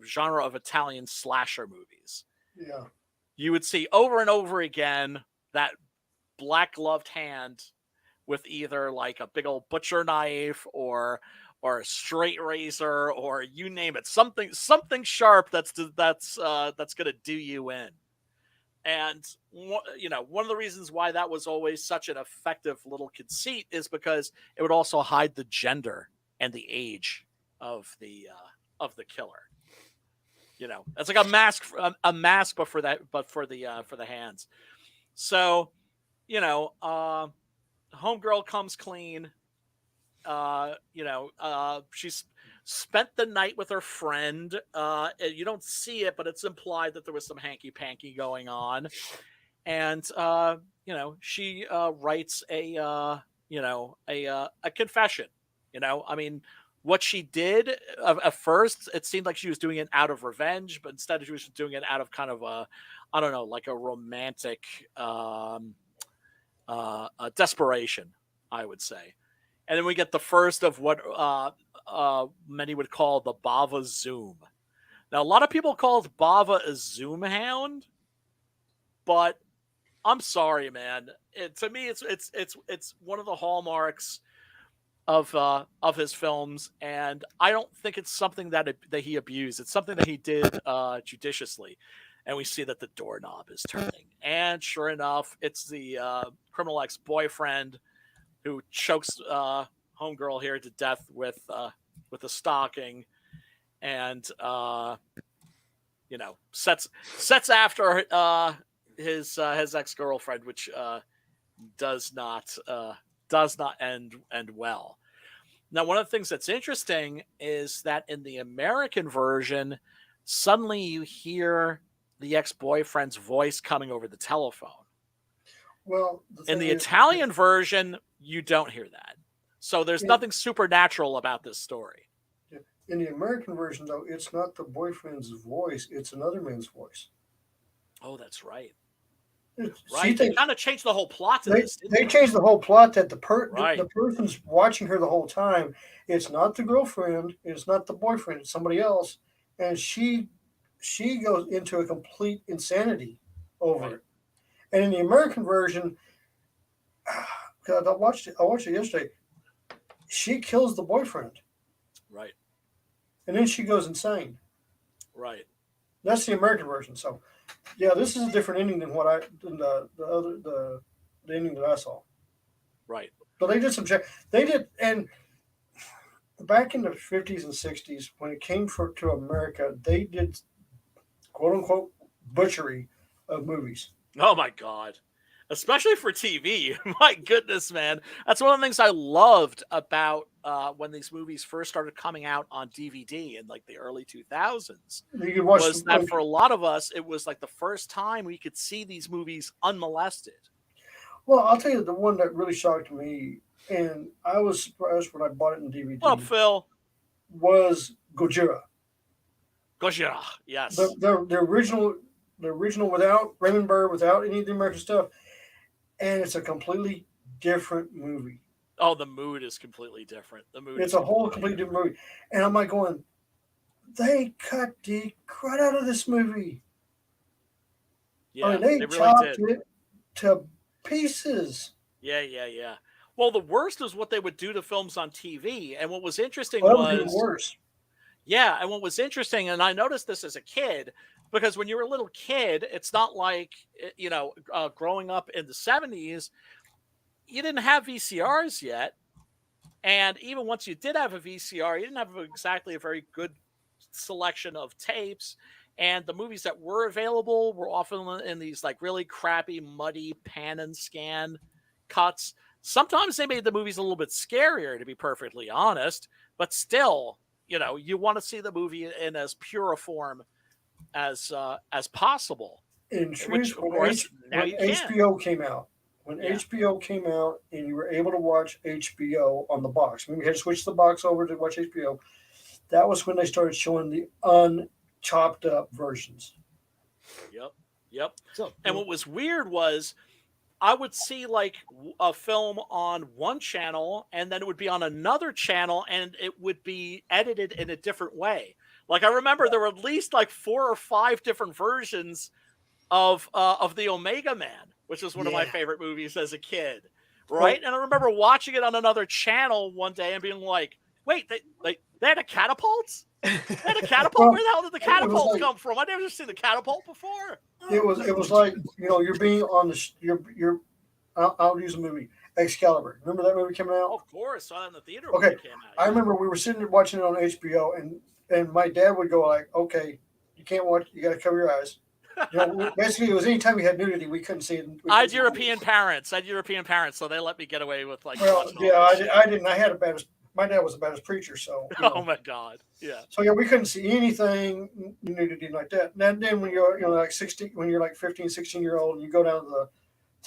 genre of Italian slasher movies. Yeah. You would see over and over again that black gloved hand with either like a big old butcher knife or a straight razor, or you name it, something sharp that's going to do you in. And one of the reasons why that was always such an effective little conceit is because it would also hide the gender and the age of the killer. It's like a mask, but for the hands. So, homegirl comes clean. She's spent the night with her friend. You don't see it, but it's implied that there was some hanky-panky going on. And, she writes a confession. What she did at first, it seemed like she was doing it out of revenge, but instead she was doing it out of kind of a romantic desperation, I would say. And then we get the first of what many would call the Bava Zoom. Now, a lot of people call Bava a zoom hound, but I'm sorry, man. To me, it's one of the hallmarks of his films, and I don't think it's something that he abused. It's something that he did judiciously. And we see that the doorknob is turning, and sure enough, it's the criminal ex-boyfriend who chokes homegirl here to death with a stocking, and sets after his ex-girlfriend, which does not end well. Now, one of the things that's interesting is that in the American version, suddenly you hear the ex-boyfriend's voice coming over the telephone. Well, in the Italian version, you don't hear that. So there's nothing supernatural about this story. In the American version, though, it's not the boyfriend's voice; it's another man's voice. Oh, that's right. Right, they kind of changed the whole plot to this. They changed the whole plot that the person's watching her the whole time. It's not the girlfriend. It's not the boyfriend. It's somebody else, and she goes into a complete insanity over it. And in the American version, because I watched it yesterday, she kills the boyfriend. Right. And then she goes insane. Right. That's the American version. So, yeah, this is a different ending than the ending that I saw. Right. But they did and back in the 50s and 60s, when it came to America, they did quote unquote butchery of movies. Oh my God. Especially for TV. My goodness, man. That's one of the things I loved about when these movies first started coming out on DVD in like the early 2000s. Was that for a lot of us, it was like the first time we could see these movies unmolested. Well, I'll tell you the one that really shocked me, and I was surprised when I bought it in DVD. What up, Phil? Was Gojira. Gojira, yes. The original without Raymond Burr, without any of the American stuff. And it's a completely different movie. Oh, the mood is completely different. It's a whole completely different movie. And I'm like going, they cut the crud out of this movie. Yeah, they really chopped did. it to pieces. Yeah. Well, the worst is what they would do to films on TV. And what was interesting Well, that was even was, worse. yeah, and what was interesting, and I noticed this as a kid, because when you're a little kid, it's not like, growing up in the 70s, you didn't have VCRs yet. And even once you did have a VCR, you didn't have exactly a very good selection of tapes. And the movies that were available were often in these like really crappy, muddy pan and scan cuts. Sometimes they made the movies a little bit scarier, to be perfectly honest, but still, you want to see the movie in as pure a form as possible. In truth, Which, of when course, now you can. HBO came out, HBO came out and you were able to watch HBO on the box, when we had to switch the box over to watch HBO, that was when they started showing the unchopped up versions. Yep. And what was weird was I would see like a film on one channel and then it would be on another channel and it would be edited in a different way. Like I remember there were at least like 4 or 5 different versions of the Omega Man, which was one of my favorite movies as a kid. Right. And I remember watching it on another channel one day and being like, wait, they had a catapult? They had a catapult? Where the hell did the catapult come from? I've never seen the catapult before. It was like, you're being on the, I'll use a movie, Excalibur. Remember that movie coming out? Oh, of course, saw it in the theater. Okay, when it came out. I remember we were sitting there watching it on HBO, and my dad would go like, "Okay, you can't watch. You got to cover your eyes." Basically, it was anytime we had nudity, we couldn't see it. I had European parents, so they let me get away with like. Well, yeah, I didn't. I had my dad was the baddest preacher, so. Oh my God! Yeah. So yeah, we couldn't see anything nudity like that. And then when you're like 16, when you're like 15, 16-year-old, and you go down to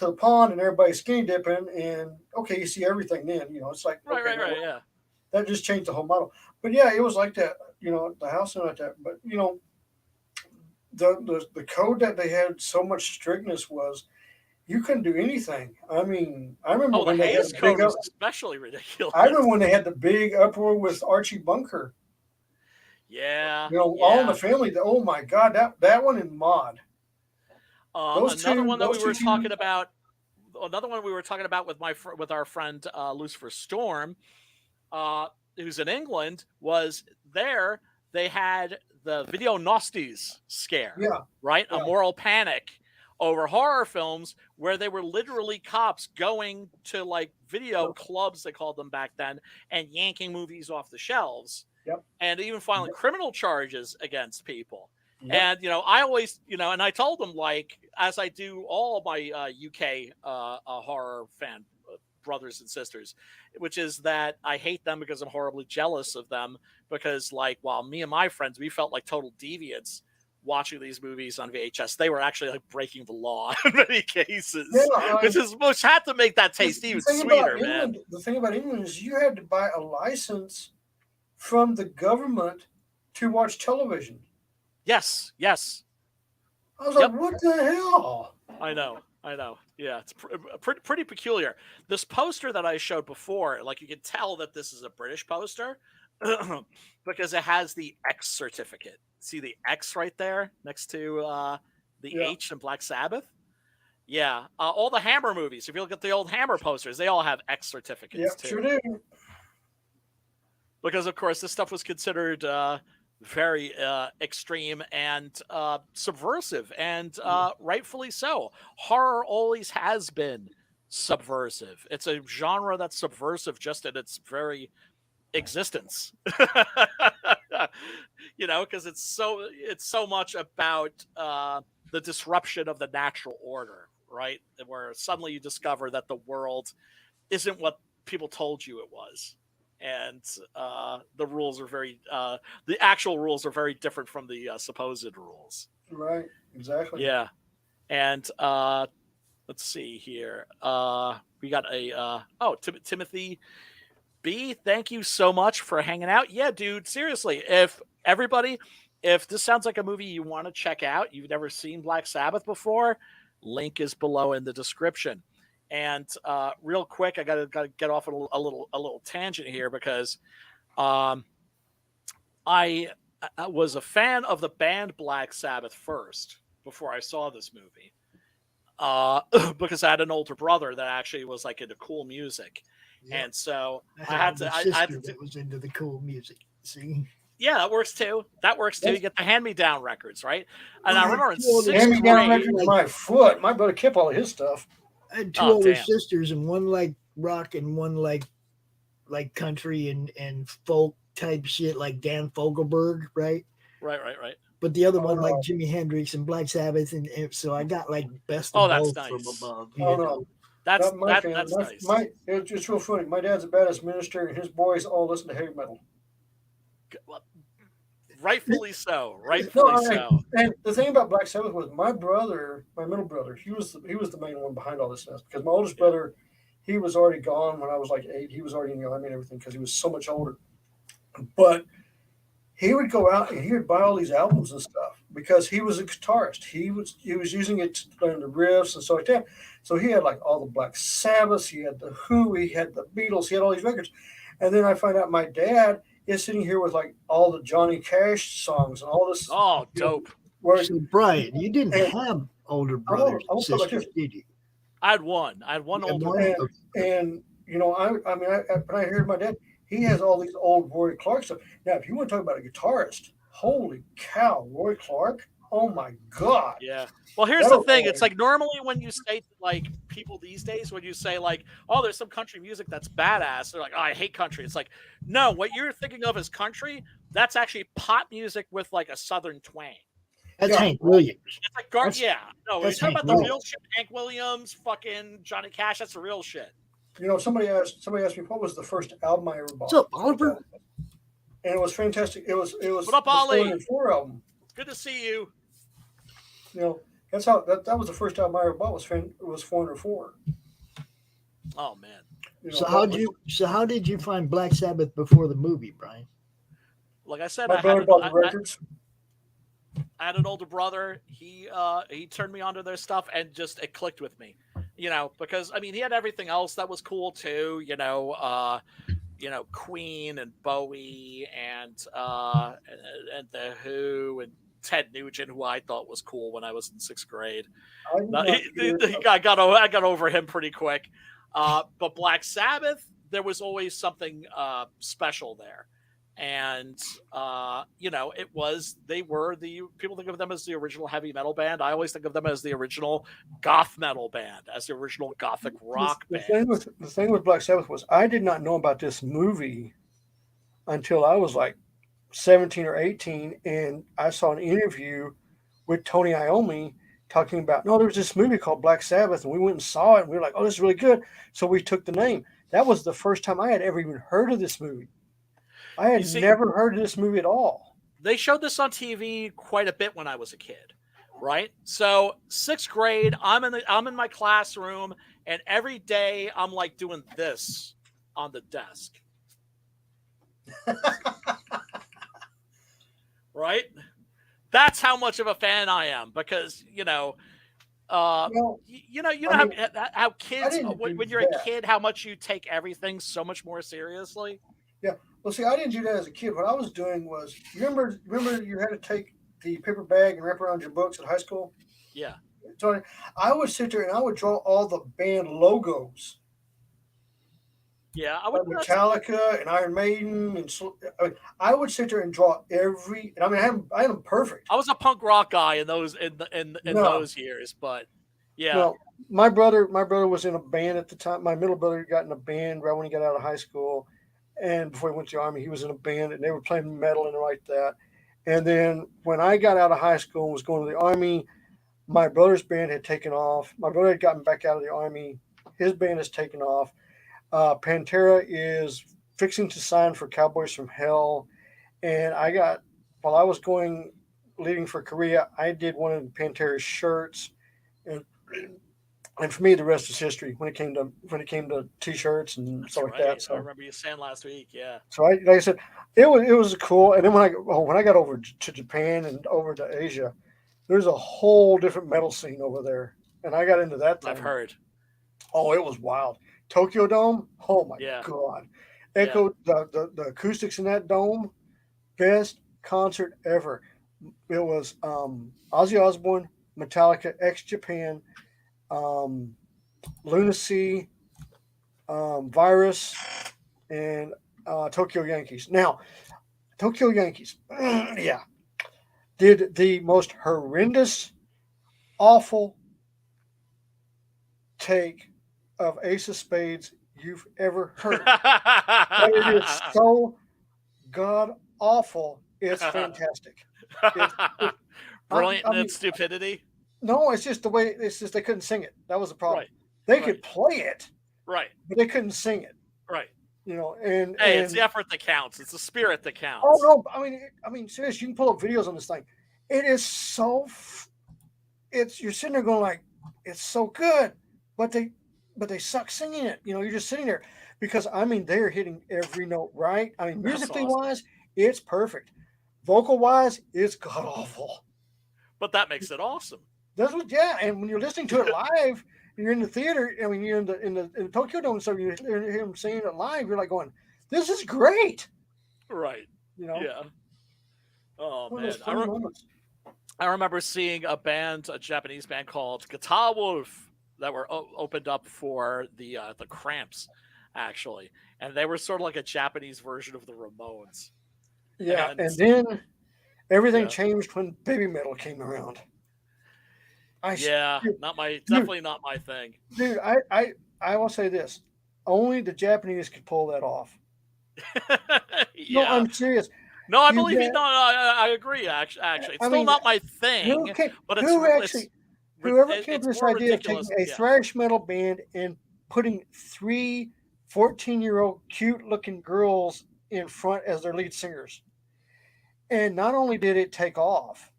the pond and everybody's skinny dipping, and okay, you see everything. Then it's like right, yeah. That just changed the whole model. But yeah, it was like that. The house and like that. But the code that they had so much strictness was you couldn't do anything. I mean, I remember when they had the code was especially ridiculous. I remember when they had the big uproar with Archie Bunker. Yeah. All in the Family. Oh my God, that one in Mod. Another one we were talking about with our friend Lucifer Storm, who's in England, was there. They had the Video Nasties scare, right? Yeah. A moral panic over horror films where they were literally cops going to like video clubs, they called them back then, and yanking movies off the shelves, and even filing criminal charges against people. And, I always, and I told them, like, as I do all of my UK horror fan brothers and sisters, which is that I hate them because I'm horribly jealous of them, because, like, while me and my friends, we felt like total deviants watching these movies on VHS, they were actually like breaking the law in many cases, which had to make that taste even sweeter, man. The thing about England is you had to buy a license from the government to watch television. Yes. I was like, what the hell? I know. Yeah, it's pretty peculiar. This poster that I showed before, like you can tell that this is a British poster because it has the X certificate. See the X right there next to the H in Black Sabbath? Yeah. All the Hammer movies, if you look at the old Hammer posters, they all have X certificates too. Sure do. Because, of course, this stuff was considered very extreme and subversive, and rightfully so. Horror always has been subversive. It's a genre that's subversive just in its very existence. Because it's so much about the disruption of the natural order, right? Where suddenly you discover that the world isn't what people told you it was. And the rules are the actual rules are very different from the supposed rules. Right, exactly. Yeah. And let's see here. We got Timothy B, thank you so much for hanging out. Yeah, dude, seriously, if this sounds like a movie you want to check out, you've never seen Black Sabbath before, link is below in the description. And real quick, I gotta get off a little tangent here, because I was a fan of the band Black Sabbath first before I saw this movie. because I had an older brother that actually was like into cool music. Yeah. And so I had a to, I sister had to, that was into the cool music. See, yeah, that works too. You get the hand-me-down records, right? And I Well, remember in two older- sixth Hand-me-down grade, record, my foot. My brother kept all of his stuff. I had two Oh, older damn. sisters, and one like rock and one like country and folk type shit, like Dan Fogelberg, right? right. But the other Oh, one no. like Jimi Hendrix and Black Sabbath, and so I got like best Oh, of that's both from nice. above. Oh, You no. know? That's Not my family. that's nice. It's real funny. My dad's a badass minister, and his boys all listen to heavy metal. Rightfully so. No, Rightfully so. and the thing about Black Sabbath was my brother, my middle brother, he was the main one behind all this stuff, because my oldest brother, he was already gone when I was like 8. He was already in the army and everything because he was so much older. But he would go out and he would buy all these albums and stuff because he was a guitarist. He was using it to learn the riffs and stuff like that. So he had like all the Black Sabbaths, he had the Who, he had the Beatles, he had all these records. And then I find out my dad is sitting here with like all the Johnny Cash songs and all this. Oh, dope. So Brian, you didn't have older brothers and sisters, did you? I had one older one? brother. And you know, when I heard my dad, he has all these old Roy Clark stuff. Now, if you want to talk about a guitarist, holy cow, Roy Clark! Oh my God! Yeah. Well, here's That'll the thing. go It's in. like normally when you say to, like people these days, when you say like, oh, there's some country music that's badass, they're like, oh, I hate country. It's like, no, what you're thinking of as country, that's actually pop music with like a southern twang. That's Yeah. Hank Williams. It's like That's- yeah. No, when you that's talk Hank about the real Williams. shit, Hank Williams, fucking Johnny Cash, that's the real shit. You know, somebody asked me what was the first album I ever bought. What's up, Oliver? And it was fantastic. It was What up, the Ollie? 404 album. Good to see you. You know, that's how that was the first album I ever bought. Was 404. Oh man. You know, So how did you find Black Sabbath before the movie, Brian? Like I said, my brother bought the records. I had an older brother. He turned me onto their stuff, and it clicked with me. You know, because I mean, he had everything else that was cool too. You know, Queen and Bowie and the Who and Ted Nugent, who I thought was cool when I was in 6th grade. I got over him pretty quick. But Black Sabbath, there was always something special there. And people think of them as the original heavy metal band. I always think of them as the original goth metal band, as the original gothic rock band. The thing with Black Sabbath was I did not know about this movie until I was like 17 or 18, and I saw an interview with Tony Iommi talking about, no, there was this movie called Black Sabbath, and we went and saw it, and we were like, oh, this is really good. So we took the name. That was the first time I had ever even heard of this movie. I had never heard of this movie at all. They showed this on TV quite a bit when I was a kid, right? So 6th grade, I'm in my classroom, and every day I'm like doing this on the desk. Right? That's how much of a fan I am, because how kids when you're a kid, how much you take everything so much more seriously. Yeah. Well, see, I didn't do that as a kid. What I was doing was, remember you had to take the paper bag and wrap around your books at high school? Yeah. So I would sit there and I would draw all the band logos. Yeah, I would. Metallica and Iron Maiden, and I would sit there and draw every. And I mean, I am perfect. I was a punk rock guy in those those years, but yeah. No, my brother was in a band at the time. My middle brother got in a band right when he got out of high school, and before he went to the army, he was in a band, and they were playing metal and like that. And then when I got out of high school and was going to the army, my brother's band had taken off. My brother had gotten back out of the army. His band has taken off. Pantera is fixing to sign for Cowboys from Hell. And while I was leaving for Korea, I did one of Pantera's shirts. And for me, the rest is history when it came to T-shirts and stuff like that. So I remember you saying last week, yeah. So like I said, it was cool. And then when I got over to Japan and over to Asia, there's a whole different metal scene over there, and I got into that thing. I've heard. Oh, it was wild. Tokyo Dome. Oh my God. Echo the acoustics in that dome. Best concert ever. It was Ozzy Osbourne, Metallica, ex-Japan, Lunacy, Virus, and Tokyo Yankees. Now, Tokyo Yankees, yeah, did the most horrendous, awful take of Ace of Spades you've ever heard. But it is so god awful. It's fantastic. Brilliant in its stupidity. No, it's just the way. It's just they couldn't sing it. That was the problem. Right. They could play it, right, but they couldn't sing it. Right. You know, and it's the effort that counts. It's the spirit that counts. Oh no, I mean, seriously, you can pull up videos on this thing. It is so. It's you're sitting there going like, it's so good, but they suck singing it. You know, you're just sitting there because I mean they're hitting every note right. I mean, musically wise, it's perfect. Vocal wise, it's god awful. But that makes it awesome. That's what, yeah. And when you're listening to it live, and you're in the theater. I mean, you're in the Tokyo Dome, so you hear him singing it live. You're like going, "This is great." Right. You know. Yeah. Oh man, I remember seeing a Japanese band called Guitar Wolf that were opened up for the Cramps, actually, and they were sort of like a Japanese version of the Ramones. Yeah, and then everything changed when Baby Metal came around. Definitely not my thing. Dude, I will say this: only the Japanese could pull that off. No, I'm serious. No, I believe you. No, I agree. Actually, it's still not my thing. But whoever came up with this idea of taking a thrash metal band and putting 3 14-year-old cute-looking girls in front as their lead singers, and not only did it take off,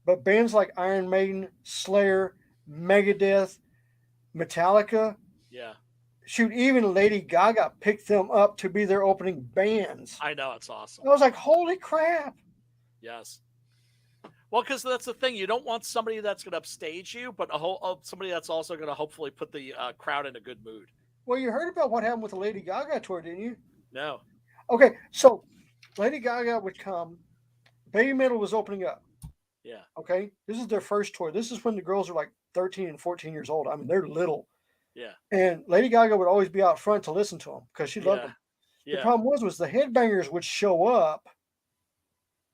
but bands like Iron Maiden, Slayer, Megadeth, Metallica, shoot, even Lady Gaga picked them up to be their opening bands. I know, it's awesome. I was like, holy crap. Yes. Well, because that's the thing. You don't want somebody that's going to upstage you, but somebody that's also going to hopefully put the crowd in a good mood. Well, you heard about what happened with the Lady Gaga tour, didn't you? No. Okay, so Lady Gaga would come. Baby Metal was opening up. Yeah. Okay, this is their first tour. This is when the girls are like 13 and 14 years old. I mean, they're little. Yeah. And Lady Gaga would always be out front to listen to them because she loved them. Yeah. The problem was the headbangers would show up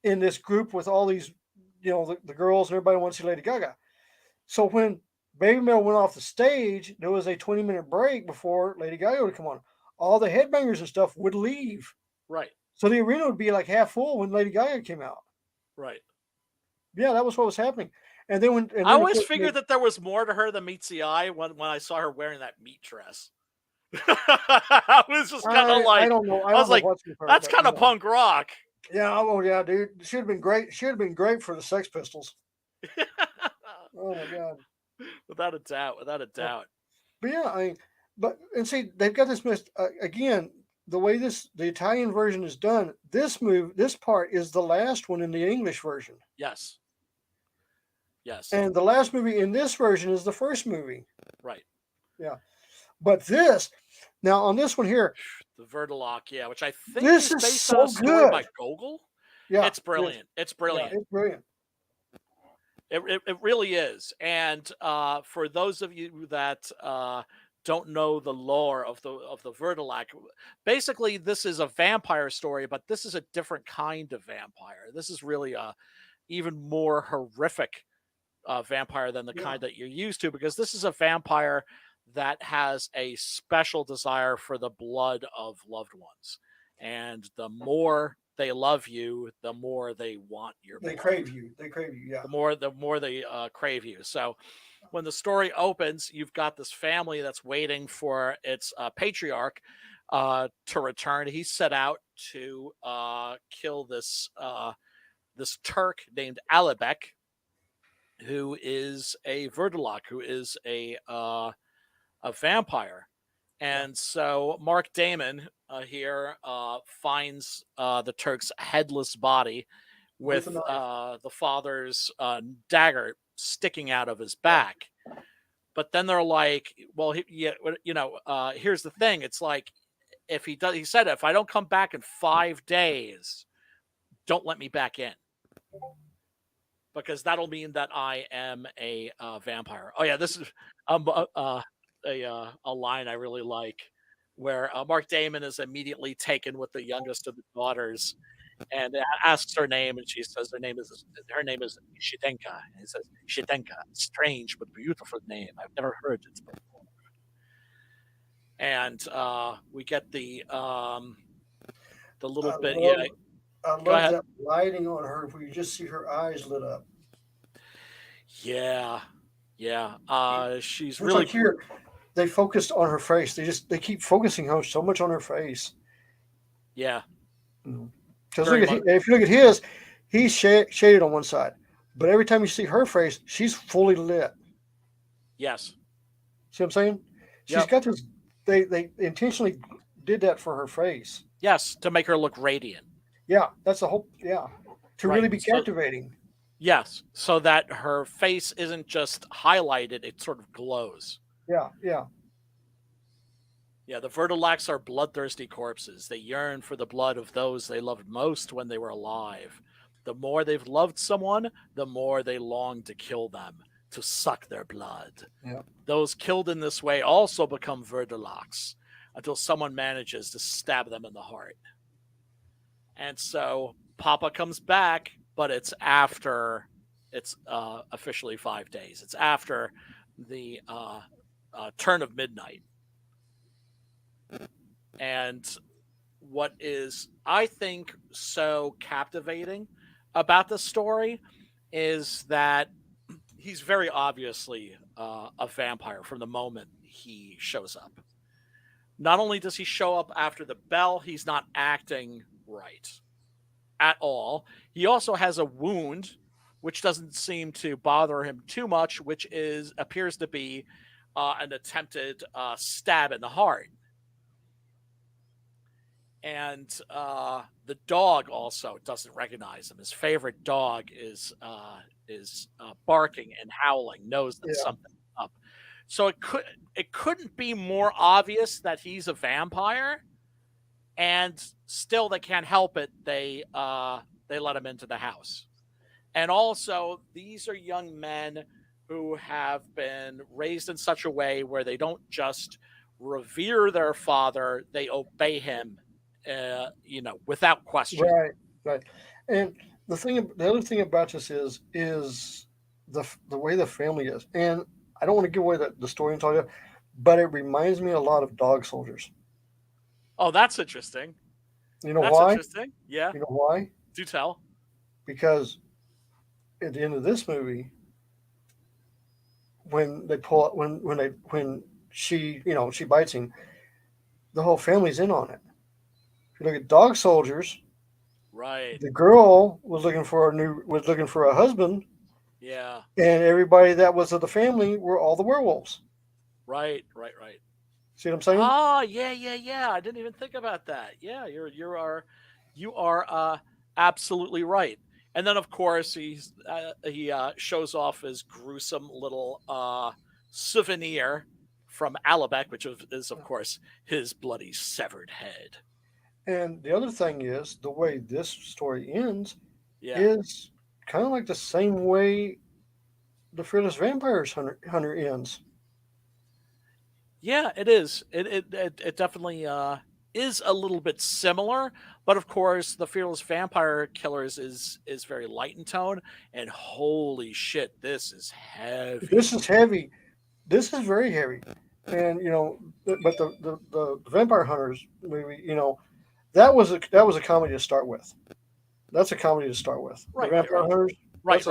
in this group with all these, you know, the girls and everybody wants to see Lady Gaga. So when Baby Metal went off the stage, there was a 20-minute break before Lady Gaga would come on. All the headbangers and stuff would leave. Right. So the arena would be like half full when Lady Gaga came out. Right. Yeah, that was what was happening. And then I always figured that there was more to her than meets the eye when I saw her wearing that meat dress. I was just kind of like, I don't know. I was like, that's kind of punk rock. Yeah, oh yeah, dude. Should have been great. Should have been great for the Sex Pistols. Oh my god. Without a doubt. But yeah, and see, they've got this again. The way the Italian version is done, this part is the last one in the English version. Yes. Yes. And the last movie in this version is the first movie. Right. Yeah. But now on this one here, the Verdelock, which I think this is based so on a story by Gogol. Yeah. It's brilliant. It's brilliant. Yeah, it's brilliant. It really is. And for those of you that don't know the lore of the Verdelock, basically this is a vampire story, but this is a different kind of vampire. This is really a even more horrific vampire than the kind that you're used to, because this is a vampire that has a special desire for the blood of loved ones, and the more they love you, the more they want your blood. They crave you. Yeah. The more they crave you. So when the story opens, you've got this family that's waiting for its patriarch to return. He set out to kill this Turk named Alibek, who is a Verdelock, who is a vampire. And so Mark Damon here finds the Turk's headless body with the father's dagger sticking out of his back. But then they're like, well, here's the thing. It's like, he said, if I don't come back in 5 days, don't let me back in. because that'll mean that I am a vampire. Oh yeah, this is a line I really like, where Mark Damon is immediately taken with the youngest of the daughters, and asks her name, and she says her name is Shitenka. And he says, Shitenka, strange but beautiful name. I've never heard it before. And we get the little bit. I love that lighting on her where you just see her eyes lit up. Yeah. She's it's really like here. They focused on her face. They keep focusing so much on her face. Yeah. Because if you look at his, he's shaded on one side, but every time you see her face, she's fully lit. Yes. See what I'm saying? She's got this. They intentionally did that for her face. Yes, to make her look radiant. Yeah, that's the whole. Yeah, to really be captivating. Yes, so that her face isn't just highlighted; it sort of glows. Yeah. The Verdalacs are bloodthirsty corpses. They yearn for the blood of those they loved most when they were alive. The more they've loved someone, the more they long to kill them, to suck their blood. Yeah. Those killed in this way also become Verdalacs, until someone manages to stab them in the heart. And so Papa comes back, but it's after it's officially 5 days. It's after the turn of midnight. And what is, I think, so captivating about the story is that he's very obviously a vampire from the moment he shows up. Not only does he show up after the bell, he's not acting right at all. He also has a wound, which doesn't seem to bother him too much, which appears to be an attempted stab in the heart. And the dog also doesn't recognize him. His favorite dog is barking and howling, knows that something's up. So it couldn't be more obvious that he's a vampire, and still they can't help it. They let him into the house. And also, these are young men who have been raised in such a way where they don't just revere their father, they obey him, without question. Right. And the other thing about this is the way the family is. And I don't want to give away the story and tell you, but it reminds me a lot of Dog Soldiers. Oh, that's interesting. You know why? Interesting. Yeah. You know why? Do tell. Because at the end of this movie, when they pull up, when she bites him, the whole family's in on it. If you look at Dog Soldiers, right, the girl was looking for a husband. Yeah. And everybody that was of the family were all the werewolves. Right. See what I'm saying? Oh, yeah. I didn't even think about that. Yeah, you are absolutely right. And then, of course, he shows off his gruesome little souvenir from Alabec, which is, of course, his bloody severed head. And the other thing is, the way this story ends is kind of like the same way the Fearless Vampires Hunter ends. Yeah, it is. It definitely is a little bit similar, but of course, the Fearless Vampire Killers is very light in tone. And holy shit, this is heavy. This is heavy. This is very heavy. And but the Vampire Hunters movie, that was a comedy to start with. That's a comedy to start with. Right, the Vampire Hunters. Right.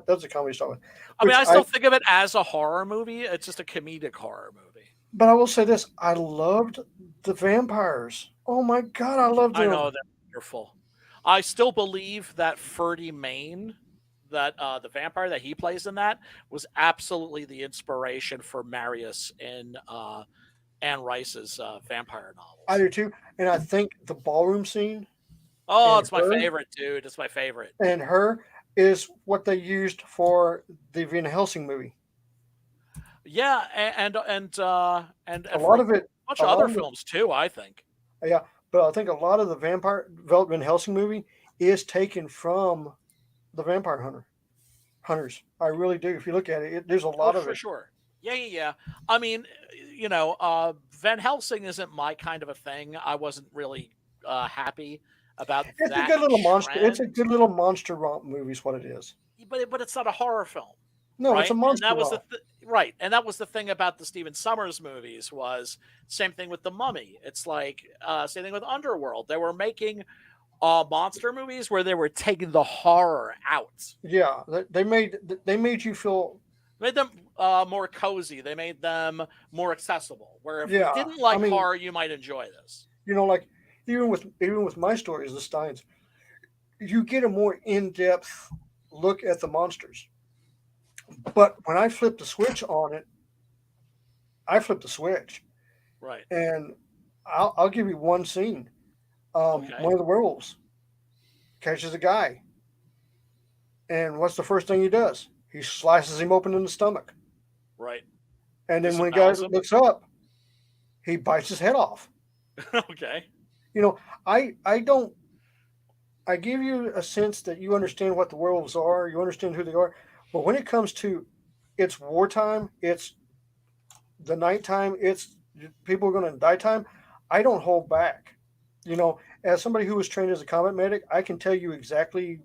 That's a comedy to start with. I mean, I still think of it as a horror movie. It's just a comedic horror movie. But I will say this: I loved the vampires. Oh my god, I loved them. I know, they're wonderful. I still believe that Ferdy Mayne, that the vampire that he plays in that, was absolutely the inspiration for Marius in Anne Rice's vampire novels. I do too, and I think the ballroom scene. Oh, it's my favorite, dude. It's my favorite. And her is what they used for the Van Helsing movie. Yeah, and a lot of it, a bunch of other films too, I think. Yeah, but I think a lot of the Van Helsing movie is taken from the Vampire Hunter. hunters. I really do. If you look at it, there's a lot of for it. sure. Yeah. I mean, Van Helsing isn't my kind of a thing. I wasn't really happy about It's a that good little monster. It's a trend. good little monster romp movie. Is what it is. But it's not a horror film, No, it's right? a And monster that was romp. right, and that was the thing about the Stephen Sommers movies was same thing with The Mummy. It's like same thing with Underworld. They were making monster movies where they were taking the horror out. Yeah, they made you feel. Made them more cozy. They made them more accessible. Where if Yeah, you didn't like I mean, horror, you might enjoy this. like even with my stories, the Steins, you get a more in-depth look at the monsters. But when I flipped the switch on it, I flipped the switch, Right. and I'll give you one scene. Okay. One of the werewolves catches a guy, and what's the first thing he does? He slices him open in the stomach, Right. and then when the guy Disembowels him? looks up, he bites his head off. Okay. I give you a sense that you understand what the werewolves are, you understand who they are, but when it comes to it's wartime, it's the nighttime, it's people are going to die time, I don't hold back. As somebody who was trained as a combat medic, I can tell you exactly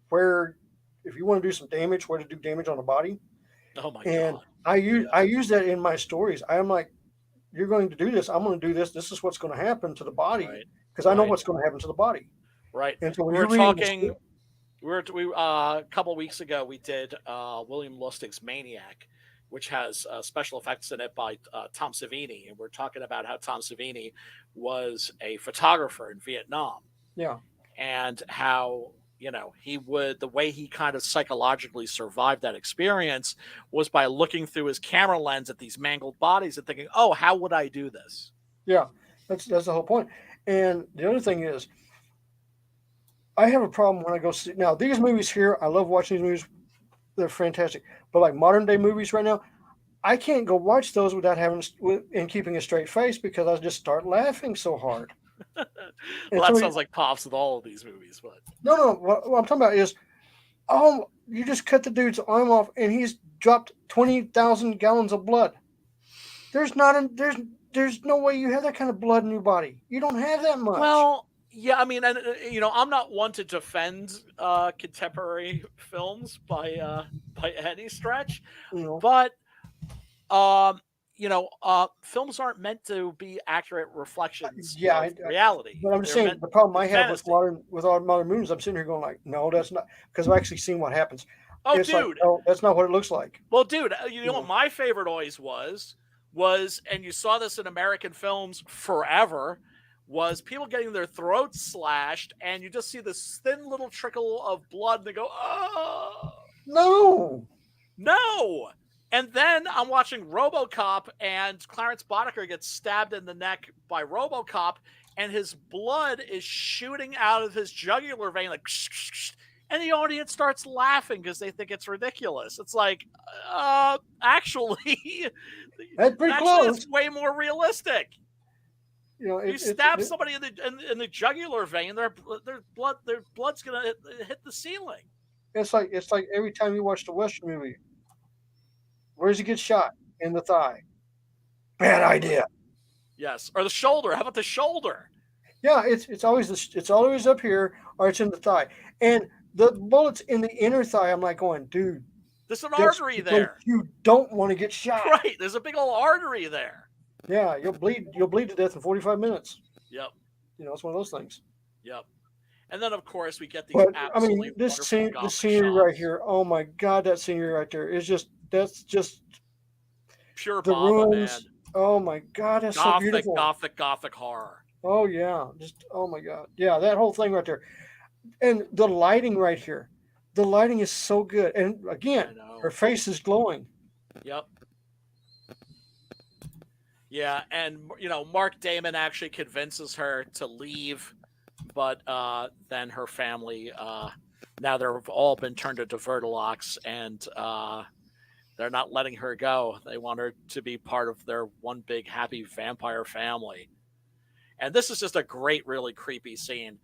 where, if you want to do some damage, where to do damage on the body. Oh my And god. I use that in my stories. I'm like, you're going to do this. I'm going to do this. This is what's going to happen to the body Right. because I know Right. what's going to happen to the body. Right. And so when We you're were reading the talking. script- We a couple weeks ago we did William Lustig's Maniac, which has special effects in it by Tom Savini, and we're talking about how Tom Savini was a photographer in Vietnam, yeah, and how the way he kind of psychologically survived that experience was by looking through his camera lens at these mangled bodies and thinking, oh, how would I do this? yeah, that's the whole point. And the other thing is, I have a problem when I go see now these movies here. I love watching these movies; they're fantastic. But like modern day movies right now, I can't go watch those without keeping a straight face because I just start laughing so hard. Well, that sounds like Pops with all of these movies, but no. What I'm talking about is, you just cut the dude's arm off and he's dropped 20,000 gallons of blood. There's no way you have that kind of blood in your body. You don't have that much. well, yeah, I mean, and I'm not one to defend contemporary films by any stretch, but films aren't meant to be accurate reflections of reality. But I'm just saying the problem I have with all modern movies, I'm sitting here going like, no, that's not, because I've actually seen what happens. Oh, it's dude, like, no, that's not what it looks like. Well, dude, you know what my favorite always was, and you saw this in American films forever, was people getting their throats slashed, and you just see this thin little trickle of blood, and they go, oh, no. And then I'm watching RoboCop, and Clarence Boddicker gets stabbed in the neck by RoboCop, and his blood is shooting out of his jugular vein, like, and the audience starts laughing because they think it's ridiculous. It's like, actually, that's pretty close. It's way more realistic. You stab somebody in the jugular vein, their blood's gonna hit the ceiling. It's like every time you watch the Western movie, where does he get shot? In the thigh. Bad idea. Yes, or the shoulder. How about the shoulder? Yeah, it's always up here, or it's in the thigh, and the bullet's in the inner thigh. I'm like going, dude, there's an artery there. You don't want to get shot. Right, there's a big old artery there. Yeah, you'll bleed to death in 45 minutes. Yep. It's one of those things. Yep. And then of course we get these. But I mean, this scenery right here. Oh my God, that scenery right there is that's just pure the Baba, ruins. man. Oh my God, that's so beautiful. Gothic horror. Oh yeah, oh my God, yeah, that whole thing right there, and the lighting right here. The lighting is so good, and again, her face is glowing. Yep. Yeah, and Mark Damon actually convinces her to leave, but then her family, now they've all been turned into Vertilocks, and they're not letting her go. They want her to be part of their one big happy vampire family. And this is just a great, really creepy scene.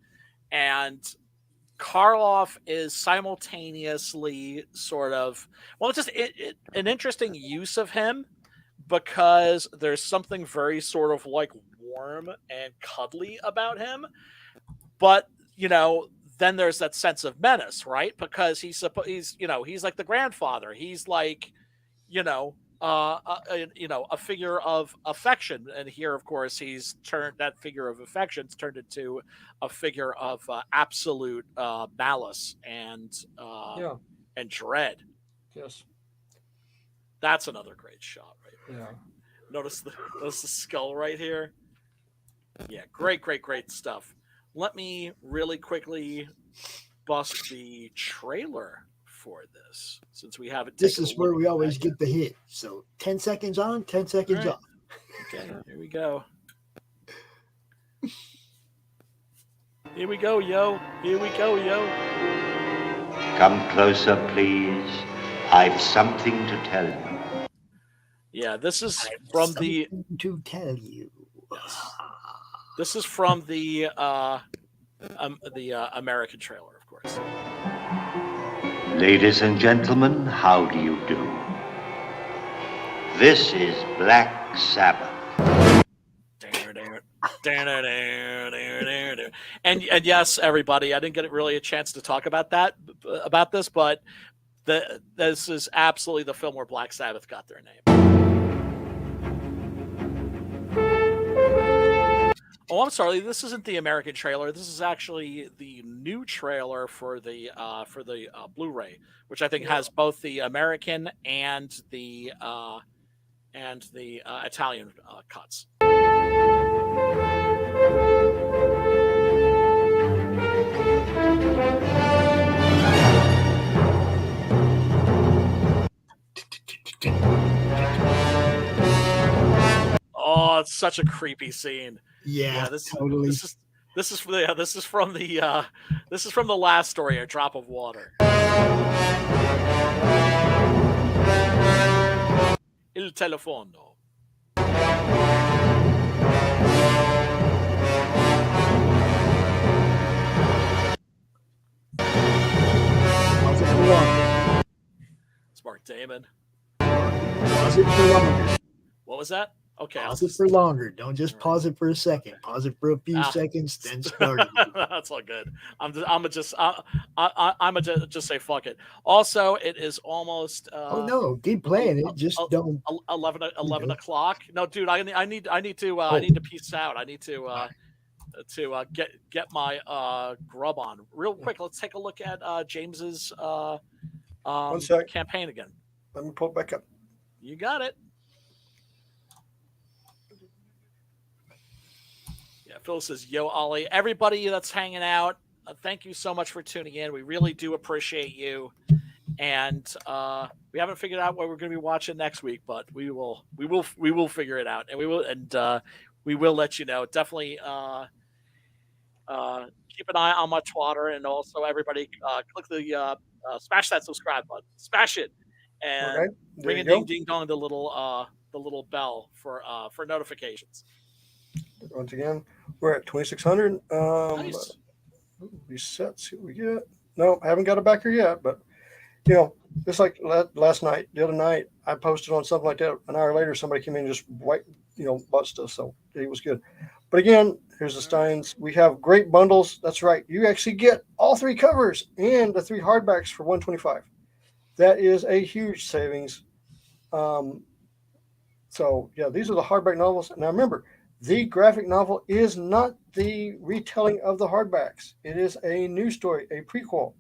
And Karloff is simultaneously sort of, well, it's just an interesting use of him because there's something very sort of like warm and cuddly about him. But, then there's that sense of menace, right? Because he's like the grandfather. He's like, a figure of affection, and here, of course, he's turned that figure of affection's turned into a figure of absolute malice and dread. Yes. That's another great shot, right? Yeah. Notice the skull right here. Yeah, great stuff. Let me really quickly bust the trailer for this, since we haven't. This is where we always get the hit. So 10 seconds on, 10 seconds off. Okay, here we go. Here we go, yo. Here we go, yo. Come closer, please. I've something to tell you. Yeah, this is from the. To tell you. This is from the American trailer, of course. Ladies and gentlemen, how do you do? This is Black Sabbath. And yes, everybody, I didn't get really a chance to talk about this, but this is absolutely the film where Black Sabbath got their name. Oh, I'm sorry. This isn't the American trailer. This is actually the new trailer for the Blu-ray, which I think has both the American and the Italian cuts. Oh, it's such a creepy scene. Yeah, this totally. This is from the last story, A Drop of Water. Il telefono. It's Mark Damon. Pause it for longer. What was that? Okay. Pause it for longer. Don't just pause it for a second. Pause it for a few seconds, then start it. That's all good. I'm gonna just say fuck it. Also, it is almost. Oh no, keep playing it. Just don't. 11 o'clock. No, dude, I need to peace out. I need to get my grub on real quick. Let's take a look at James's campaign again. Let me pull it back up. You got it. Yeah, Phil says, "Yo, Ollie, everybody that's hanging out, thank you so much for tuning in. We really do appreciate you." And we haven't figured out what we're going to be watching next week, but we will figure it out, and we will let you know. Definitely keep an eye on my Twitter, and also everybody click the smash that subscribe button, smash it, and ring a ding ding dong the little bell for notifications. Once again, we're at 2,600. Nice. Reset. See what we get. No, I haven't got it back here yet, but just like last night, the other night, I posted on something like that. An hour later, somebody came in and just bust us. So it was good. But again, here's the Steins. We have great bundles. That's right. You actually get all 3 covers and the 3 hardbacks for $125. That is a huge savings. So yeah, these are the hardback novels. Now remember, the graphic novel is not the retelling of the hardbacks. It is a new story, a prequel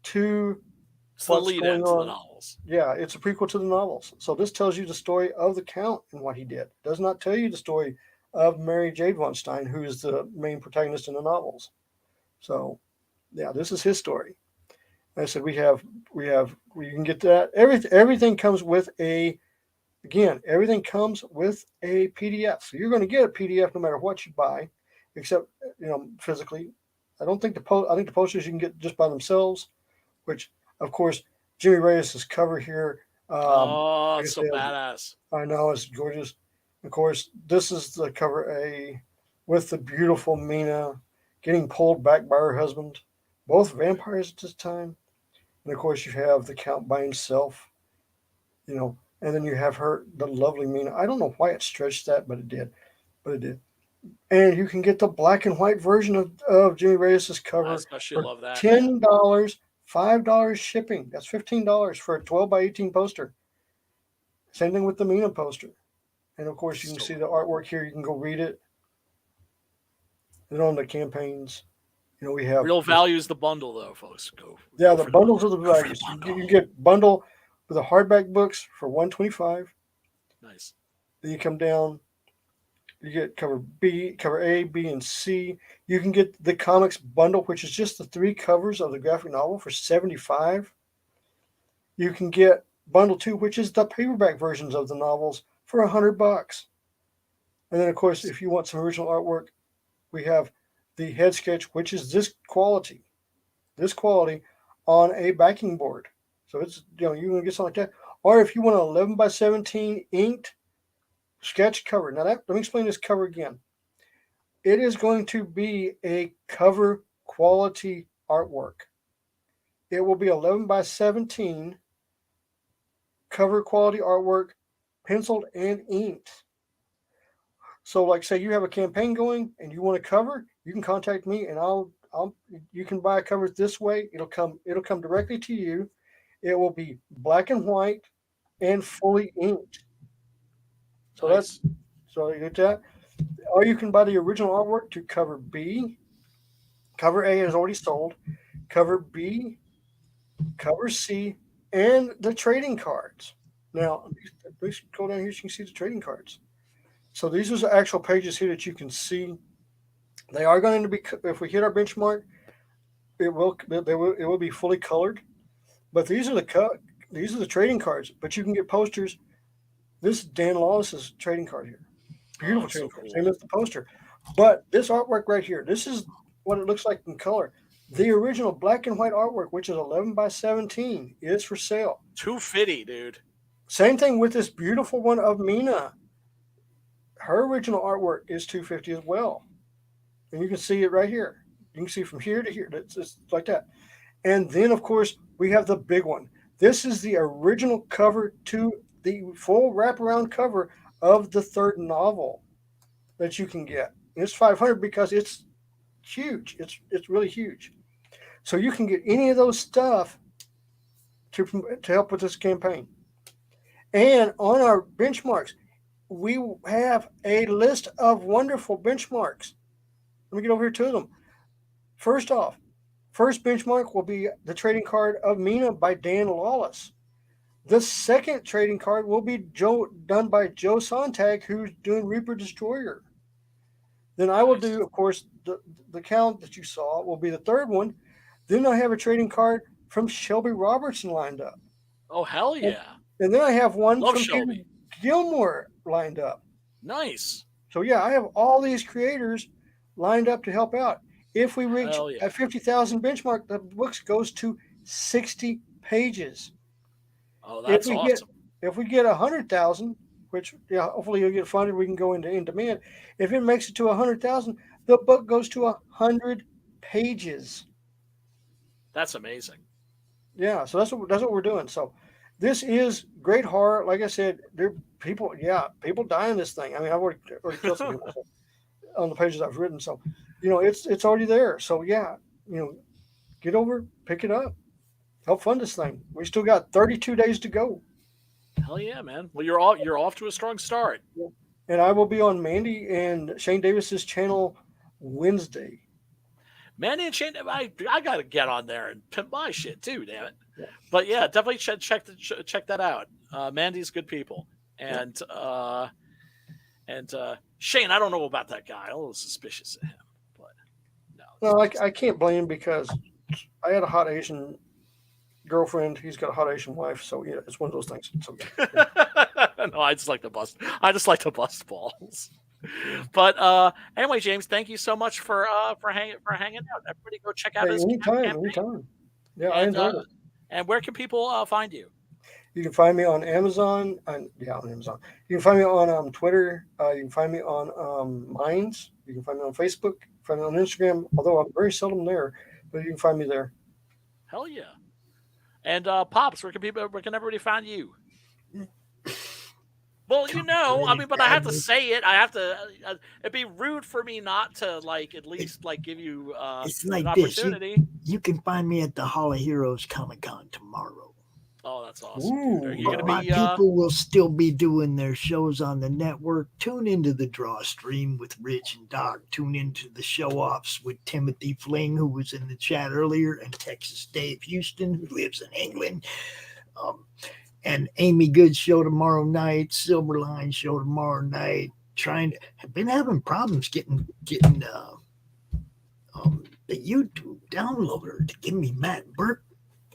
to what's going on. The novels. Yeah, it's a prequel to the novels. So this tells you the story of the Count and what he did. It does not tell you the story of Mary Jade von Stein, who is the main protagonist in the novels. So yeah, this is his story. Like I said, we can get that. Everything comes with everything comes with a PDF. So you're going to get a PDF no matter what you buy, except physically. I think the posters you can get just by themselves, which of course Jimmy Reyes' cover here. It's so badass. I know, it's gorgeous. Of course, this is the cover A with the beautiful Mina getting pulled back by her husband, both vampires at this time. And of course, you have the Count by himself, and then you have her, the lovely Mina. I don't know why it stretched that, but it did. And you can get the black and white version of Jimmy Reyes' cover. I especially for love that. $10, $5 shipping. That's $15 for a 12 by 18 poster. Same thing with the Mina poster. And of course, you can see the artwork here. You can go read it. And on the campaigns, we have Real value is the bundle, though, folks. Yeah, the bundles are the values. You get bundle with the hardback books for $125. Nice. Then you come down. You get cover A, B, and C. You can get the comics bundle, which is just the 3 covers of the graphic novel for $75. You can get bundle 2, which is the paperback versions of the novels for $100. And then, of course, if you want some original artwork, we have the head sketch, which is this quality on a backing board. So it's, you're going to get something like that. Or if you want an 11 by 17 inked sketch cover. Now, let me explain this cover again. It is going to be a cover quality artwork. It will be 11 by 17 cover quality artwork, penciled and inked. So, like, say you have a campaign going and you want a cover, you can contact me, and you can buy a cover this way. It'll come directly to you. It will be black and white and fully inked. So nice. So you get that. Or you can buy the original artwork to cover B. Cover A is already sold. Cover B, cover C, and the trading cards. Now, let me go down here so you can see the trading cards. So these are the actual pages here that you can see. They are going to be, if we hit our benchmark, it will be fully colored. But these are the trading cards. But you can get posters. This is Dan Lawless's trading card here. Beautiful trading card. Same as the poster. But this artwork right here, this is what it looks like in color. The original black and white artwork, which is 11 by 17, is for sale. $250, dude. Same thing with this beautiful one of Mina. Her original artwork is $250 as well. And you can see it right here. You can see from here to here. It's like that. And then, of course, we have the big one. This is the original cover to the full wraparound cover of the third novel that you can get. And it's $500 because it's huge. It's really huge. So you can get any of those stuff to help with this campaign. And on our benchmarks, we have a list of wonderful benchmarks. Let me get over here to them. First off, first benchmark will be the trading card of Mina by Dan Lawless. The second trading card will be done by Joe Sontag, who's doing Reaper Destroyer. Then I will do, of course, the Count that you saw will be the third one. Then I have a trading card from Shelby Robertson lined up. Oh, hell yeah. And then I have one Love from Shelby. Peter Gilmore lined up. Nice. So, yeah, I have all these creators lined up to help out. If we reach a 50,000 benchmark, the books goes to 60 pages. Oh, that's awesome. If we get 100,000, which hopefully you'll get funded, we can go into in demand. If it makes it to 100,000, the book goes to 100 pages. That's amazing. Yeah, so that's what we're doing. So this is great horror. Like I said, people die in this thing. I mean, I've already killed some people on the pages I've written. So, it's already there. So yeah, get over, pick it up, help fund this thing. We still got 32 days to go. Hell yeah, man. Well, you're off to a strong start. And I will be on Mandy and Shane Davis's channel Wednesday. Mandy and Shane, I got to get on there and pimp my shit too, damn it. Yeah. But yeah, definitely check that out. Mandy's good people. And Shane, I don't know about that guy. I'm a little suspicious of him. But no. Well, I can't blame him because I had a hot Asian girlfriend. He's got a hot Asian wife. So yeah, it's one of those things. So, yeah. No, I just like to bust balls. But anyway, James, thank you so much for hanging out. Everybody go check out his anytime. Yeah, I enjoyed it. And where can people find you? You can find me on Amazon. On Amazon. You can find me on Twitter. You can find me on Minds. You can find me on Facebook. Find me on Instagram. Although I'm very seldom there, But you can find me there. Hell yeah. And Pops, where can everybody find you? Well, but I have to say it. I have to. It'd be rude for me not to at least give you it's like an this. opportunity. You can find me at the Hall of Heroes Comic-Con tomorrow. Oh, that's awesome. Ooh. My people will still be doing their shows on the network. Tune into the Draw Stream with Rich and Doc. Tune into the show-offs with Timothy Fling, who was in the chat earlier, and Texas Dave Houston, who lives in England. And Amy Good show tomorrow night. Silverline show tomorrow night. Have been having problems getting the YouTube downloader to give me Matt Burke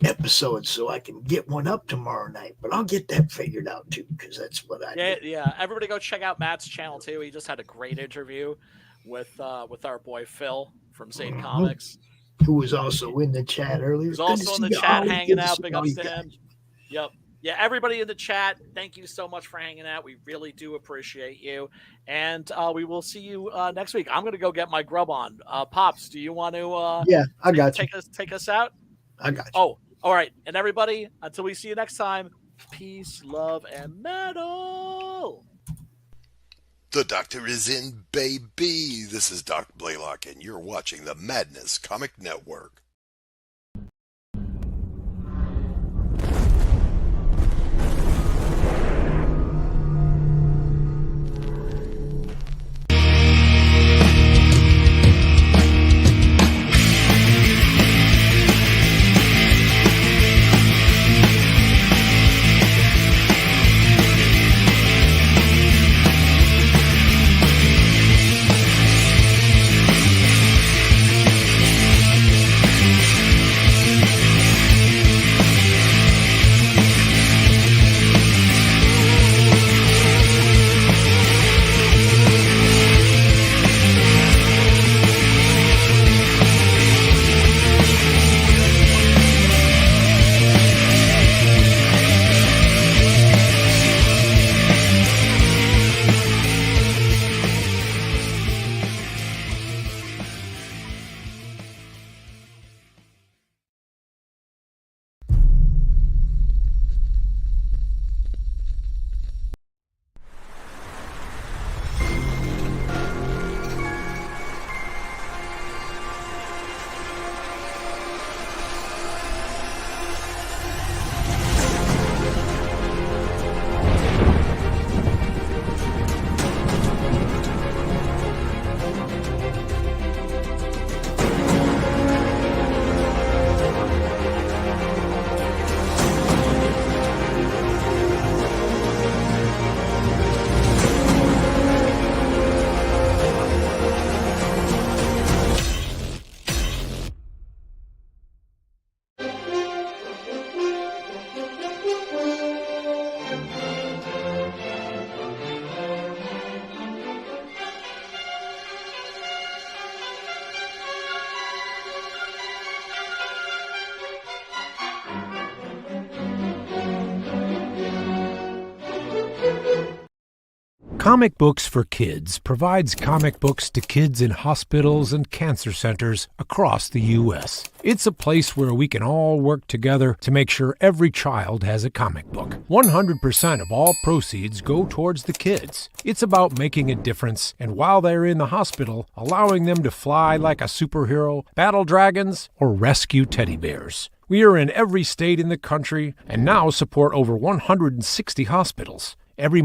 episodes so I can get one up tomorrow night, but I'll get that figured out too, because that's what I do. Yeah. Everybody go check out Matt's channel too. He just had a great interview with our boy Phil from Zane Comics, who was also in the chat earlier. Who's also in the chat hanging out. Big ups to him. Yep. Yeah, everybody in the chat, thank you so much for hanging out. We really do appreciate you. And we will see you next week. I'm going to go get my grub on. Pops, do you want to yeah, I got you. Take us out? I got you. Oh, all right. And everybody, until we see you next time, peace, love, and metal. The doctor is in, baby. This is Doc Blalock, and you're watching the Madness Comic Network. Comic Books for Kids provides comic books to kids in hospitals and cancer centers across the U.S. It's a place where we can all work together to make sure every child has a comic book. 100% of all proceeds go towards the kids. It's about making a difference, and while they're in the hospital, allowing them to fly like a superhero, battle dragons, or rescue teddy bears. We are in every state in the country and now support over 160 hospitals. Every